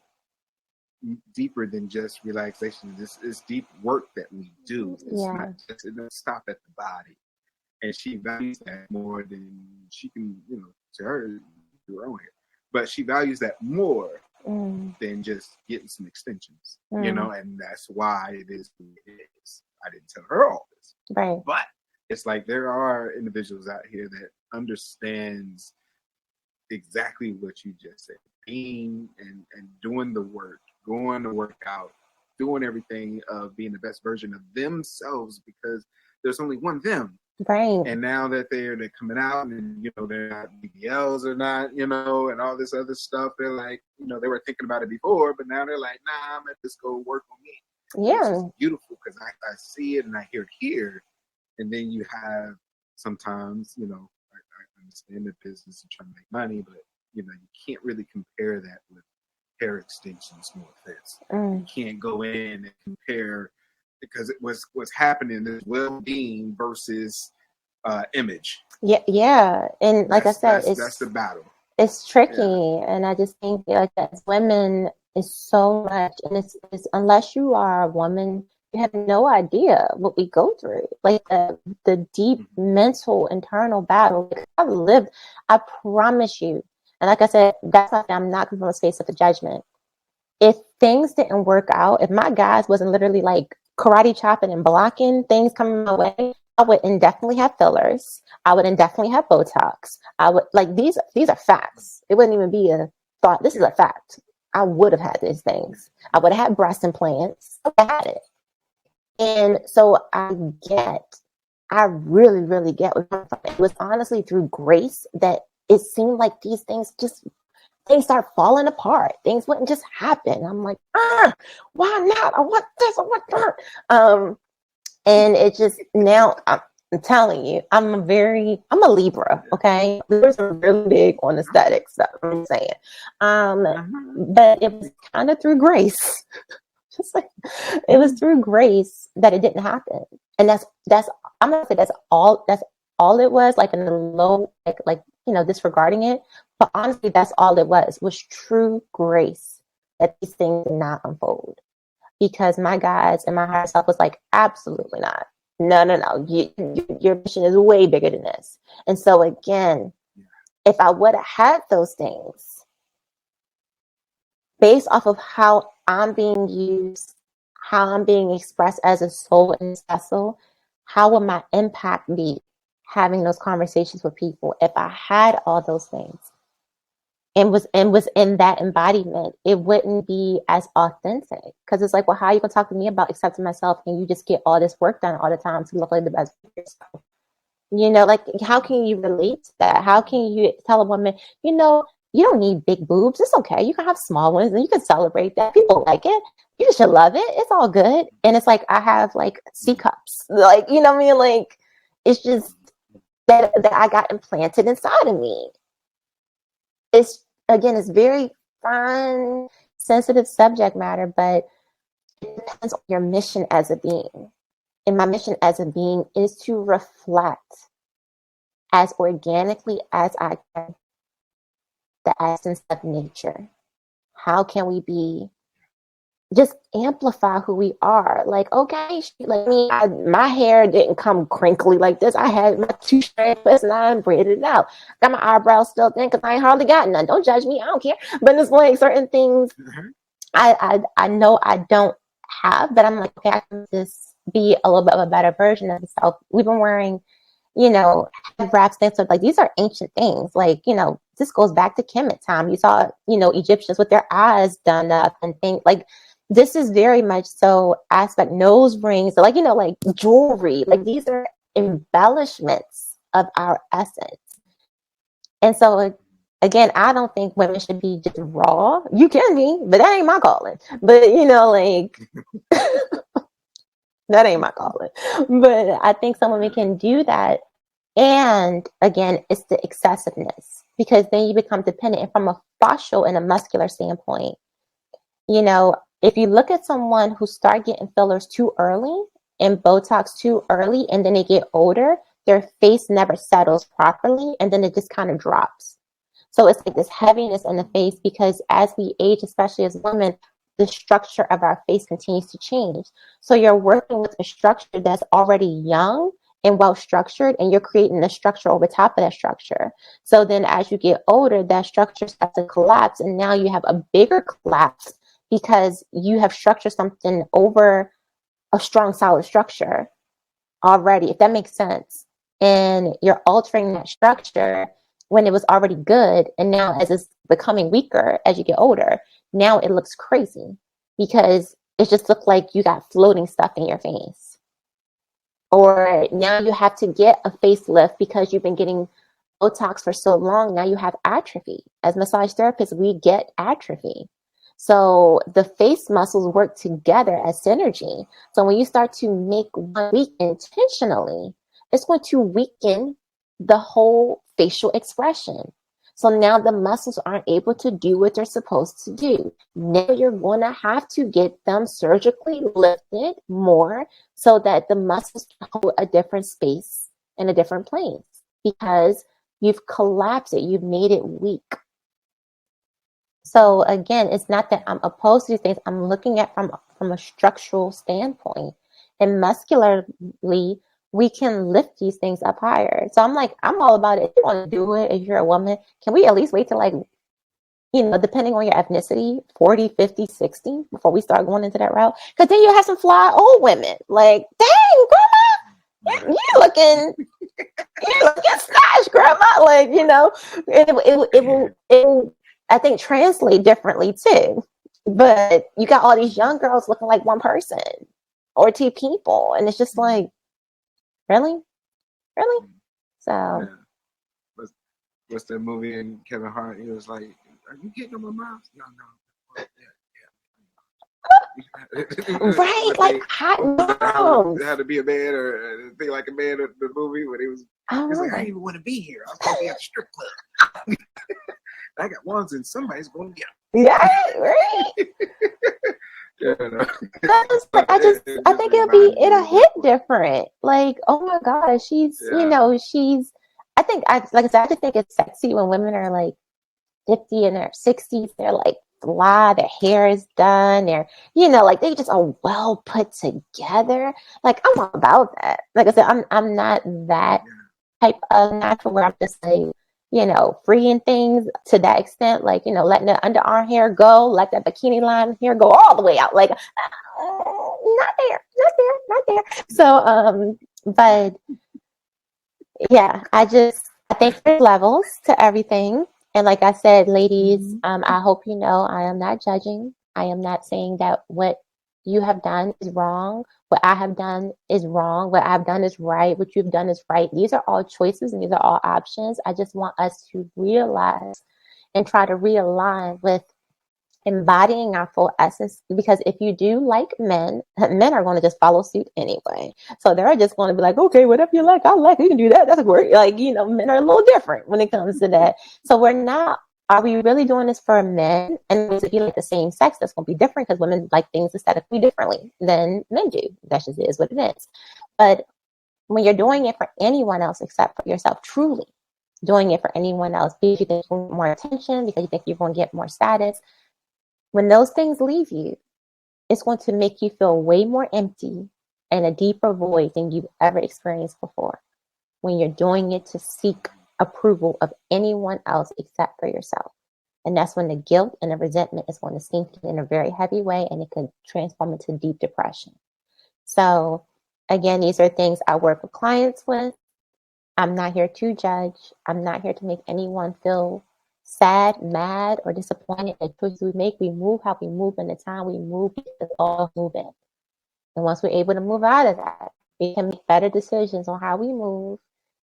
deeper than just relaxation. This is deep work that we do. It's not just, it doesn't stop at the body. And she values that more than she can, to her, do her own hair. But she values that more than just getting some extensions, and that's why it is who it is. I didn't tell her all this. Right. But it's like there are individuals out here that understands exactly what you just said. Being and doing the work, going to work out, doing everything of being the best version of themselves, because there's only one them. Right. And now that they're coming out and, they're not BBLs or not, and all this other stuff, they're like, they were thinking about it before, but now they're like, nah, I'm going to just go work on me. Yeah. It's just beautiful because I see it and I hear it here. And then you have sometimes, I understand the business and trying to make money, but, you can't really compare that with hair extensions, no offense. You can't go in and compare because it was what's happening is well-being versus image. Yeah. And like I said, that's the battle. It's tricky, and I just think like as women, it's so much, and it's unless you are a woman, you have no idea what we go through, like the deep mental internal battle. I've lived. I promise you, and like I said, that's not. I'm not coming from a space of a judgment. If things didn't work out, if my guys wasn't literally like karate chopping and blocking things coming my way, I would indefinitely have fillers. I would indefinitely have Botox. I would like these are facts. It wouldn't even be a thought. This is a fact. I would have had these things. I would have had breast implants. I had it. And so I really, really get what it was honestly through grace that it seemed like these things start falling apart. Things wouldn't just happen. I'm like, why not? I want this. I want that. And it just now I'm telling you, I'm a Libra. Okay, Libras are really big on aesthetic stuff. I'm saying, but it was kind of through grace. Just like it was through grace that it didn't happen, and that's I'm gonna say that's all it was. Like in the low, like disregarding it, but honestly, that's all it was true grace that these things did not unfold. Because my guys and my higher self was like, absolutely not. No. Your mission is way bigger than this. And so again, if I would have had those things based off of how I'm being used, how I'm being expressed as a soul in this vessel, how would my impact be having those conversations with people if I had all those things? And was in that embodiment, it wouldn't be as authentic. Because it's like, well, how are you gonna talk to me about accepting myself and you just get all this work done all the time to look like the best of yourself? Like how can you relate to that? How can you tell a woman, you don't need big boobs. It's okay. You can have small ones and you can celebrate that. People like it. You should love it. It's all good. And it's like I have like C cups. Like, you know what I mean? Like it's just that I got implanted inside of me. It's very fun, sensitive subject matter, but it depends on your mission as a being. And my mission as a being is to reflect as organically as I can the essence of nature. How can we be just amplify who we are. Like, okay, like me, my hair didn't come crinkly like this. I had my two strand twists and I braided it out. Got my eyebrows still thin because I ain't hardly got none. Don't judge me. I don't care. But it's like certain things I know I don't have, but I'm like, okay, I can just be a little bit of a better version of myself. We've been wearing, head wraps, things like these are ancient things. Like, this goes back to Kemet time. You saw, Egyptians with their eyes done up and things like this is very much so aspect nose rings, like, like jewelry. Like these are embellishments of our essence. And so again, I don't think women should be just raw. You can be, but that ain't my calling. But like that ain't my calling. But I think some women can do that. And again, it's the excessiveness because then you become dependent. And from a fascial and a muscular standpoint, if you look at someone who start getting fillers too early and Botox too early, and then they get older, their face never settles properly, and then it just kind of drops. So it's like this heaviness in the face because as we age, especially as women, the structure of our face continues to change. So you're working with a structure that's already young and well structured, and you're creating a structure over top of that structure. So then as you get older, that structure starts to collapse, and now you have a bigger collapse because you have structured something over a strong, solid structure already, if that makes sense. And you're altering that structure when it was already good. And now, as it's becoming weaker as you get older, now it looks crazy because it just looked like you got floating stuff in your face. Or now you have to get a facelift because you've been getting Botox for so long. Now you have atrophy. As massage therapists, we get atrophy. So the face muscles work together as synergy. So when you start to make one weak intentionally, it's going to weaken the whole facial expression. So now the muscles aren't able to do what they're supposed to do. Now you're going to have to get them surgically lifted more so that the muscles hold a different space in a different place because you've collapsed it, you've made it weak. So again, it's not that I'm opposed to these things. I'm looking at from a structural standpoint. And muscularly, we can lift these things up higher. So I'm like, I'm all about it. If you want to do it, if you're a woman, can we at least wait till like, depending on your ethnicity, 40, 50, 60 before we start going into that route? Because then you have some fly old women. Like, dang, grandma, you're looking snatched, grandma. Like, it will I think translate differently too. But you got all these young girls looking like one person or two people, and it's just like, really, really. So Yeah. What's that movie in Kevin Hart? He was like, "Are you getting on my mouth?" No, no. right, like hot how to be a man or think like a man in the movie when he was like, I didn't even want to be here. I was going to be at the strip club. I got ones and somebody's going to get them. Yeah, right. Yeah, no. I think it'll hit different. Like, oh my God, she's I think like I said, I just think it's sexy when women are like 50 in their 60s. They're like fly, their hair is done, they're like they just are well put together. Like I'm all about that. Like I said, I'm not that type of natural where I'm just like, freeing things to that extent, like, letting the underarm hair go, let that bikini line hair go all the way out. Like, not there, not there, not there. So, but yeah, I think there's levels to everything. And like I said, ladies, I hope you know I am not judging. I am not saying that what you have done is wrong. What I have done is wrong. What I've done is right. What you've done is right. These are all choices and these are all options. I just want us to realize and try to realign with embodying our full essence, because if you do like men, men are going to just follow suit anyway. So they're just going to be like, okay, whatever you like, I like, you can do that. That's great. Like, men are a little different when it comes to that. So are we really doing this for men? And if you like the same sex, that's going to be different because women like things aesthetically differently than men do. That just is what it is. But when you're doing it for anyone else except for yourself, truly doing it for anyone else, because you think you want more attention, because you think you're going to get more status, when those things leave you, it's going to make you feel way more empty and a deeper void than you've ever experienced before when you're doing it to seek approval of anyone else except for yourself. And that's when the guilt and the resentment is going to sink in a very heavy way, and it could transform into deep depression. So, again, these are things I work with clients with. I'm not here to judge. I'm not here to make anyone feel sad, mad, or disappointed. The choices we make, we move how we move in the time we move because all moving. And once we're able to move out of that, we can make better decisions on how we move,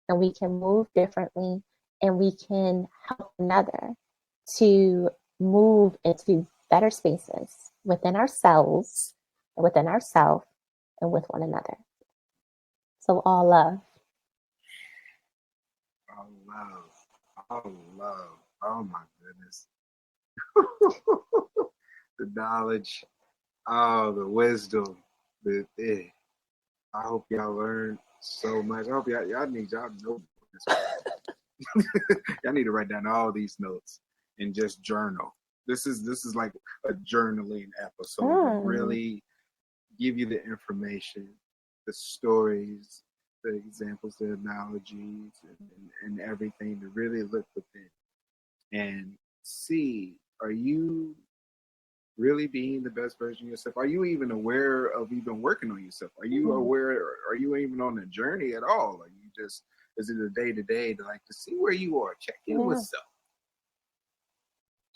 and we can move differently, and we can help another to move into better spaces within ourselves, within ourselves, and with one another. So all love. All love. All love. Oh my goodness. The knowledge, oh, the wisdom. I hope y'all learned so much. I hope y'all need y'all know this. Y'all need to write down all these notes and just journal. This is like a journaling episode to really give you the information, the stories, the examples, the analogies, and everything to really look within and see, are you really being the best version of yourself? Are you even aware of even working on yourself? Are you aware? Are you even on a journey at all? Are you just, is it a day to day to like to see where you are? Check in with self.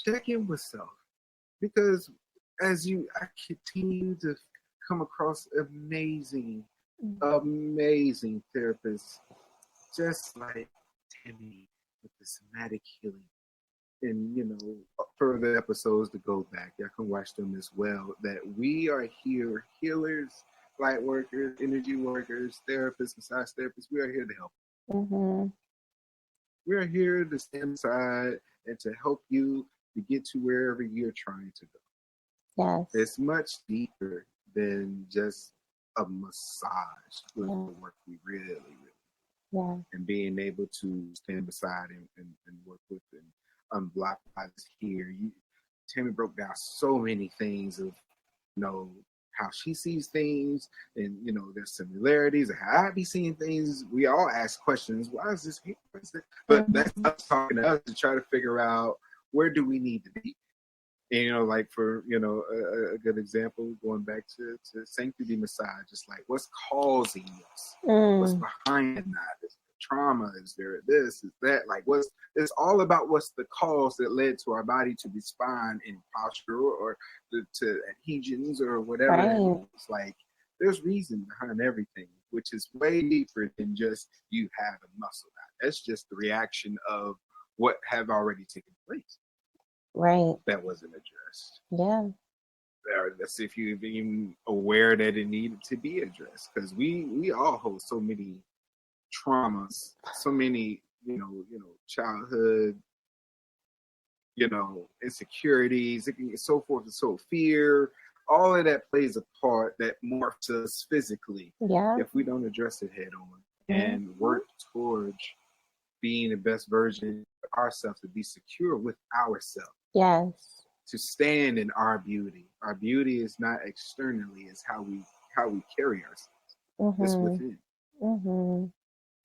Check in with self. Because as I continue to come across amazing therapists, just like Tammy with the somatic healing. And, further episodes to go back. Y'all can watch them as well. That we are here, healers, light workers, energy workers, therapists, massage therapists. We are here to help. Mm-hmm. We are here to stand aside and to help you to get to wherever you're trying to go. Yes. It's much deeper than just a massage with the work we really and being able to stand beside and work with and unblock lives here. Tammy broke down so many things of, how she sees things and, there's similarities and how I be seeing things. We all ask questions. Why is this here? But that's us talking to us to try to figure out where do we need to be. And, like for, a good example, going back to sanctity massage, just like what's causing this? What's behind that? Is there trauma? Is there this? Is that? Like it's all about what's the cause that led to our body to respond in posture or to adhesions or whatever. Right. It's like there's reason behind everything, which is way deeper than just you have a muscle out. That's just the reaction of what have already taken place. Right. That wasn't addressed. Yeah. That's if you're even aware that it needed to be addressed. Because we all hold so many traumas, so many, childhood, insecurities, so forth and so fear. All of that plays a part that morphs us physically. Yeah. If we don't address it head on and work towards being the best version of ourselves, to be secure with ourselves. Yes. To stand in our beauty. Our beauty is not externally, it's how we carry ourselves. It's within. Mm-hmm.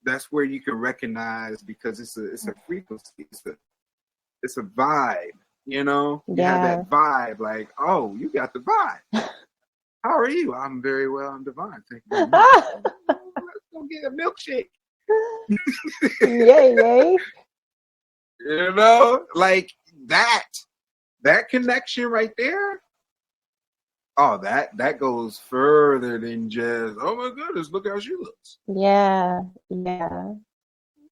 That's where you can recognize, because it's a frequency. It's a vibe. You have that vibe. Like, oh, you got the vibe. How are you? I'm very well. I'm divine. Thank you very much. Let's go get a milkshake. Yay. Like that connection right there. Oh, that goes further than just, oh my goodness, look how she looks. Yeah.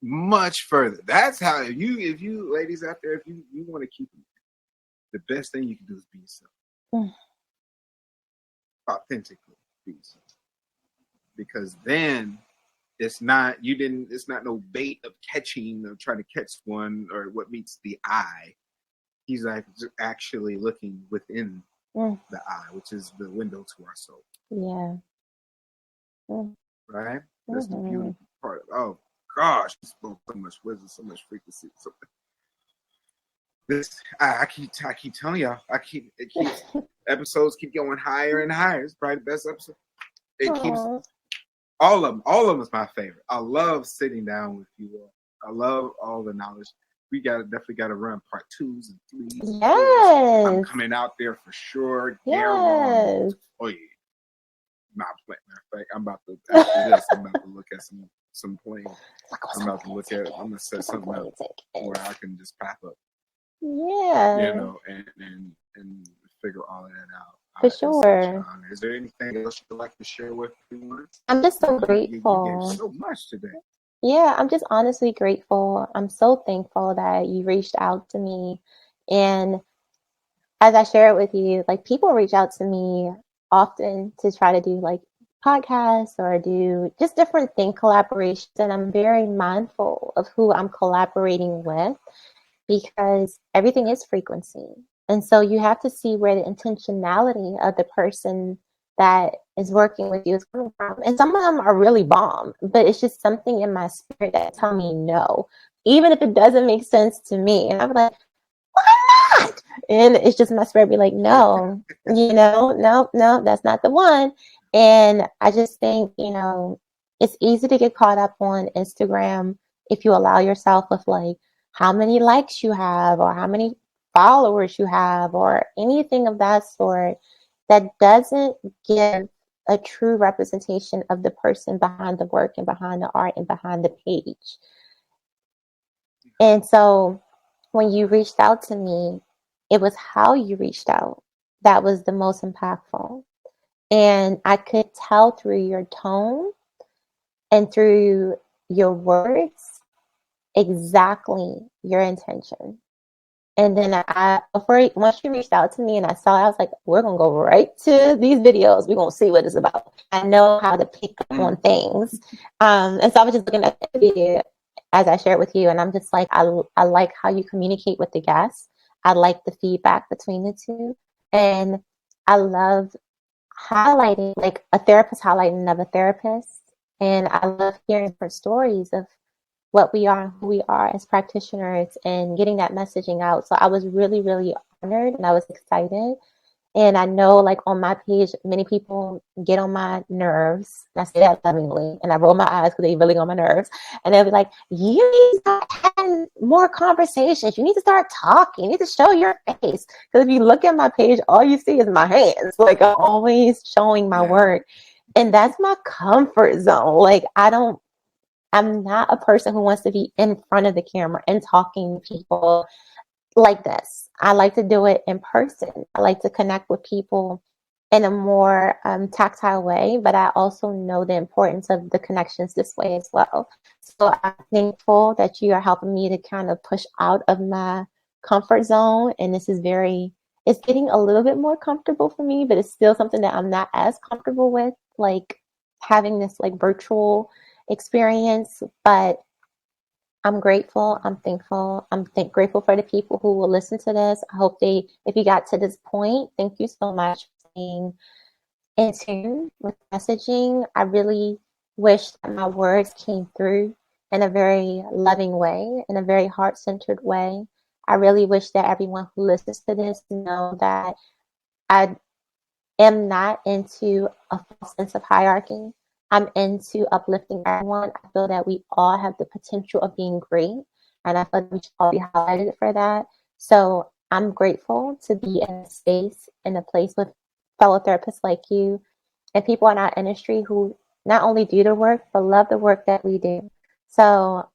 Much further. That's how, if you ladies out there, if you want to keep it, the best thing you can do is be yourself. Authentically be yourself. Because then it's not no bait of catching or trying to catch one or what meets the eye. He's like actually looking within the eye, which is the window to our soul. Yeah. Right? That's the beautiful part. Oh gosh, he spoke so much wisdom, so much frequency. I keep telling y'all, it keeps episodes keep going higher and higher. It's probably the best episode. It keeps all of them is my favorite. I love sitting down with you all. I love all the knowledge. We definitely got to run part 2s and 3s. And 4s. I'm coming out there for sure. Yes. Oh yeah. Not playing. Matter of fact, I'm about to after this. I'm about to look at some planes. I'm about to look at. I'm gonna set something up where I can just pop up. Yeah. You know, and figure all of that out. For sure. Is there anything else you'd like to share with everyone? I'm just so grateful. You gave so much today. Yeah, I'm just honestly grateful. I'm so thankful that you reached out to me. And as I share it with you, like people reach out to me often to try to do like podcasts or do just different thing collaborations. And I'm very mindful of who I'm collaborating with because everything is frequency. And so you have to see where the intentionality of the person that is working with you is coming from. And some of them are really bomb, but it's just something in my spirit that tell me no, even if it doesn't make sense to me. And I'm like, why not? And it's just my spirit be like, no, no, that's not the one. And I just think, it's easy to get caught up on Instagram if you allow yourself with like how many likes you have or how many followers you have or anything of that sort that doesn't give a true representation of the person behind the work and behind the art and behind the page. And so when you reached out to me, it was how you reached out that was the most impactful. And I could tell through your tone and through your words exactly your intention. And then once you reached out to me and I saw it, I was like, we're going to go right to these videos. We're going to see what it's about. I know how to pick up on things. And so I was just looking at the video as I shared with you. And I'm just like, I like how you communicate with the guests. I like the feedback between the two. And I love highlighting, like a therapist highlighting another therapist. And I love hearing different stories of what we are and who we are as practitioners and getting that messaging out. So I was really, really honored and I was excited. And I know, like on my page, many people get on my nerves. And I say that lovingly. And I roll my eyes because they really on my nerves. And they'll be like, you need to start having more conversations. You need to start talking. You need to show your face. Because if you look at my page, all you see is my hands. Like I'm always showing my work. And that's my comfort zone. Like I'm not a person who wants to be in front of the camera and talking to people like this. I like to do it in person. I like to connect with people in a more tactile way, but I also know the importance of the connections this way as well. So I'm thankful that you are helping me to kind of push out of my comfort zone. And it's getting a little bit more comfortable for me, but it's still something that I'm not as comfortable with, like having this like virtual experience. But I'm grateful. I'm thankful. Grateful for the people who will listen to this. I hope if you got to this point, thank you so much for being in tune with messaging. I really wish that my words came through in a very loving way, in a very heart-centered way. I really wish that everyone who listens to this know that I am not into a false sense of hierarchy. I'm into uplifting everyone. I feel that we all have the potential of being great, and I feel like we should all be highlighted for that. So I'm grateful to be in a space, in a place with fellow therapists like you and people in our industry who not only do the work, but love the work that we do. So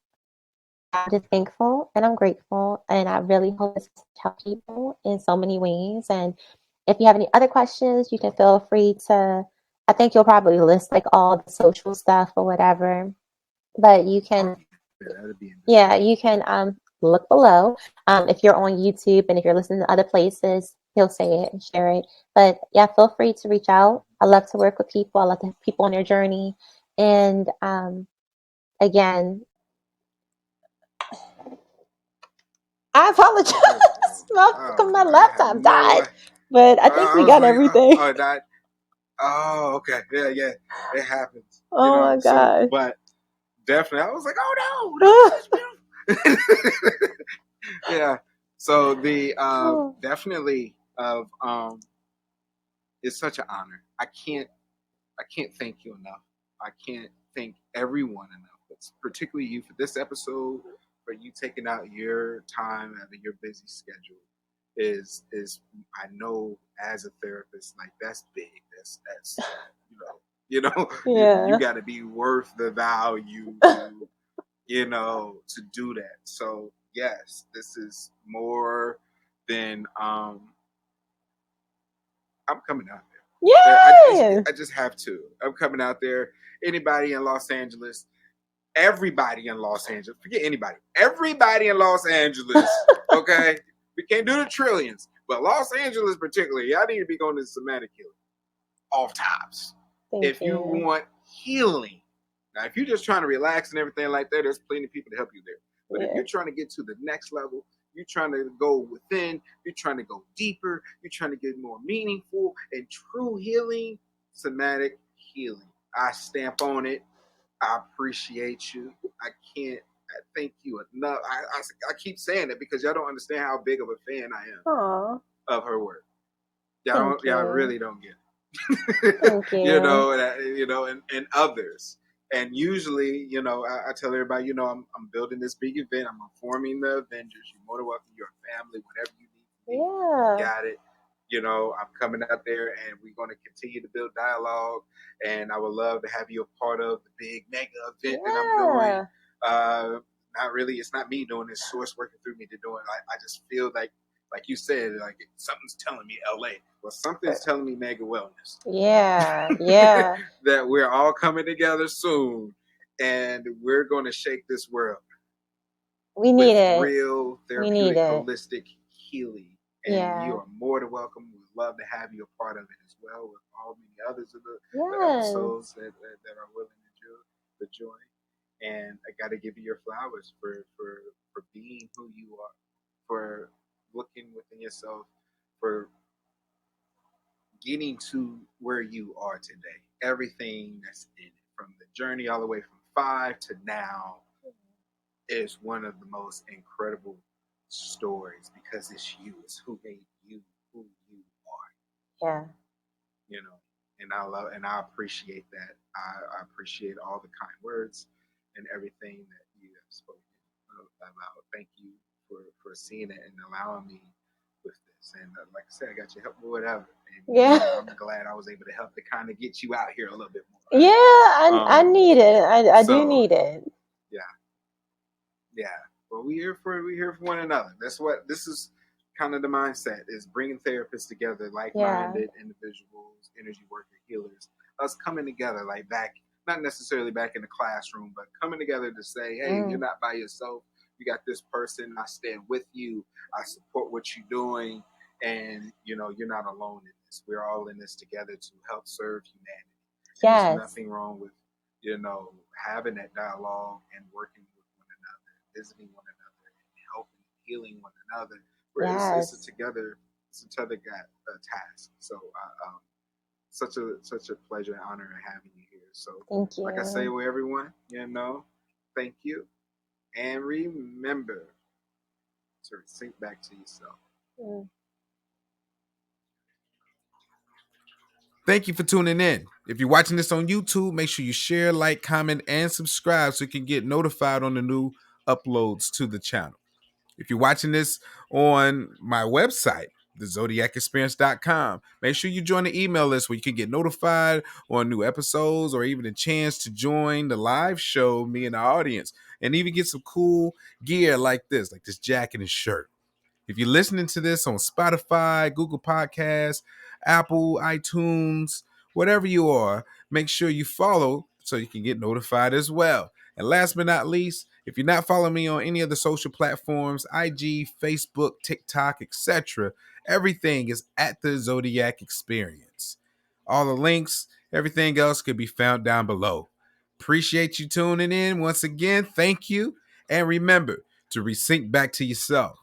I'm just thankful and I'm grateful, and I really hope this help people in so many ways. And if you have any other questions, you can feel free to. I think you'll probably list like all the social stuff or whatever, but you can. Yeah, you can look below. If you're on YouTube and if you're listening to other places, he'll say it and share it. But yeah, feel free to reach out. I love to work with people. I love to have people on their journey. And again, I apologize. My laptop died, but I think we got everything. Okay. Yeah. It happens. Oh my God. But definitely, I was like, oh no, yeah. So the definitely of it's such an honor. I can't thank you enough. I can't thank everyone enough, but particularly you for this episode, for you taking out your time out of your busy schedule. Is I know as a therapist, like that's big. That's you Yeah. got to be worth the value to do that. So yes, this is more than I'm coming out there. Yes. I just have to. I'm coming out there. Anybody in Los Angeles, everybody in Los Angeles, forget anybody, everybody in Los Angeles, okay? We can't do the trillions, but Los Angeles particularly, y'all need to be going to Somatichealings off tops. Thank If you you. want healing, now if you're just trying to relax and everything like that, there's plenty of people to help you there. But if Yeah. you're trying to get to the next level, you're trying to go within, you're trying to go deeper, you're trying to get more meaningful and true healing, somatic healing. I stamp on it. I appreciate you. I can't thank you enough. I keep saying it because y'all don't understand how big of a fan I am Aw. of her work. Thank Y'all you. really don't get it. Thank you. And others. And usually, I tell everybody, I'm building this big event. I'm forming the Avengers. You're more than welcome. Your family, whatever you need. Yeah. You got it. I'm coming out there and we're going to continue to build dialogue. And I would love to have you a part of the big mega event that I'm doing. Not really, it's not me doing this, source working through me to do it. I just feel like you said, like something's telling me LA. Well, something's telling me Mega Wellness. Yeah. Yeah. That we're all coming together soon and we're going to shake this world We with need it. real We need therapeutic, it. holistic healing. And you Yeah. are more than welcome. We'd love to have you a part of it as well with all many others of the Yes. episodes that are willing to join. And I got to give you your flowers for being who you are, for looking within yourself, for getting to where you are today. Everything that's in it, from the journey all the way from 5 to now, is one of the most incredible stories because it's you. It's who made you who you are. Yeah. And I love and I appreciate that. I appreciate all the kind words and everything that you have spoken about. Thank you for seeing it and allowing me with this. And like I said, I got your help with whatever. And Yeah. I'm glad I was able to help to kind of get you out here a little bit more. Yeah. I need it. I do need it. Yeah. Yeah. Well, we here for one another. That's what this is. Kind of the mindset is bringing therapists together, like-minded individuals, energy worker healers, us coming together, like back, not necessarily back in the classroom, but coming together to say, hey, you're not by yourself. You got this person. I stand with you. I support what you're doing, and you're not alone in this. We're all in this together to help serve humanity. And there's nothing wrong with having that dialogue and working with one another, visiting one another, and helping, healing one another. It's a together got a task. So such a pleasure and honor having you here. So thank you. Like I say with everyone, thank you. And remember to sink back to yourself. Thank you for tuning in. If you're watching this on YouTube, make sure you share, like, comment, and subscribe so you can get notified on the new uploads to the channel. If you're watching this on my website, thezodiacexperience.com, make sure you join the email list where you can get notified on new episodes or even a chance to join the live show, me and the audience, and even get some cool gear like this jacket and shirt. If you're listening to this on Spotify, Google Podcasts, Apple, iTunes, whatever you are, make sure you follow so you can get notified as well. And last but not least, if you're not following me on any of the social platforms, IG, Facebook, TikTok, etc., everything is at the Zodiac Experience. All the links, everything else could be found down below. Appreciate you tuning in. Once again, thank you. And remember to resync back to yourself.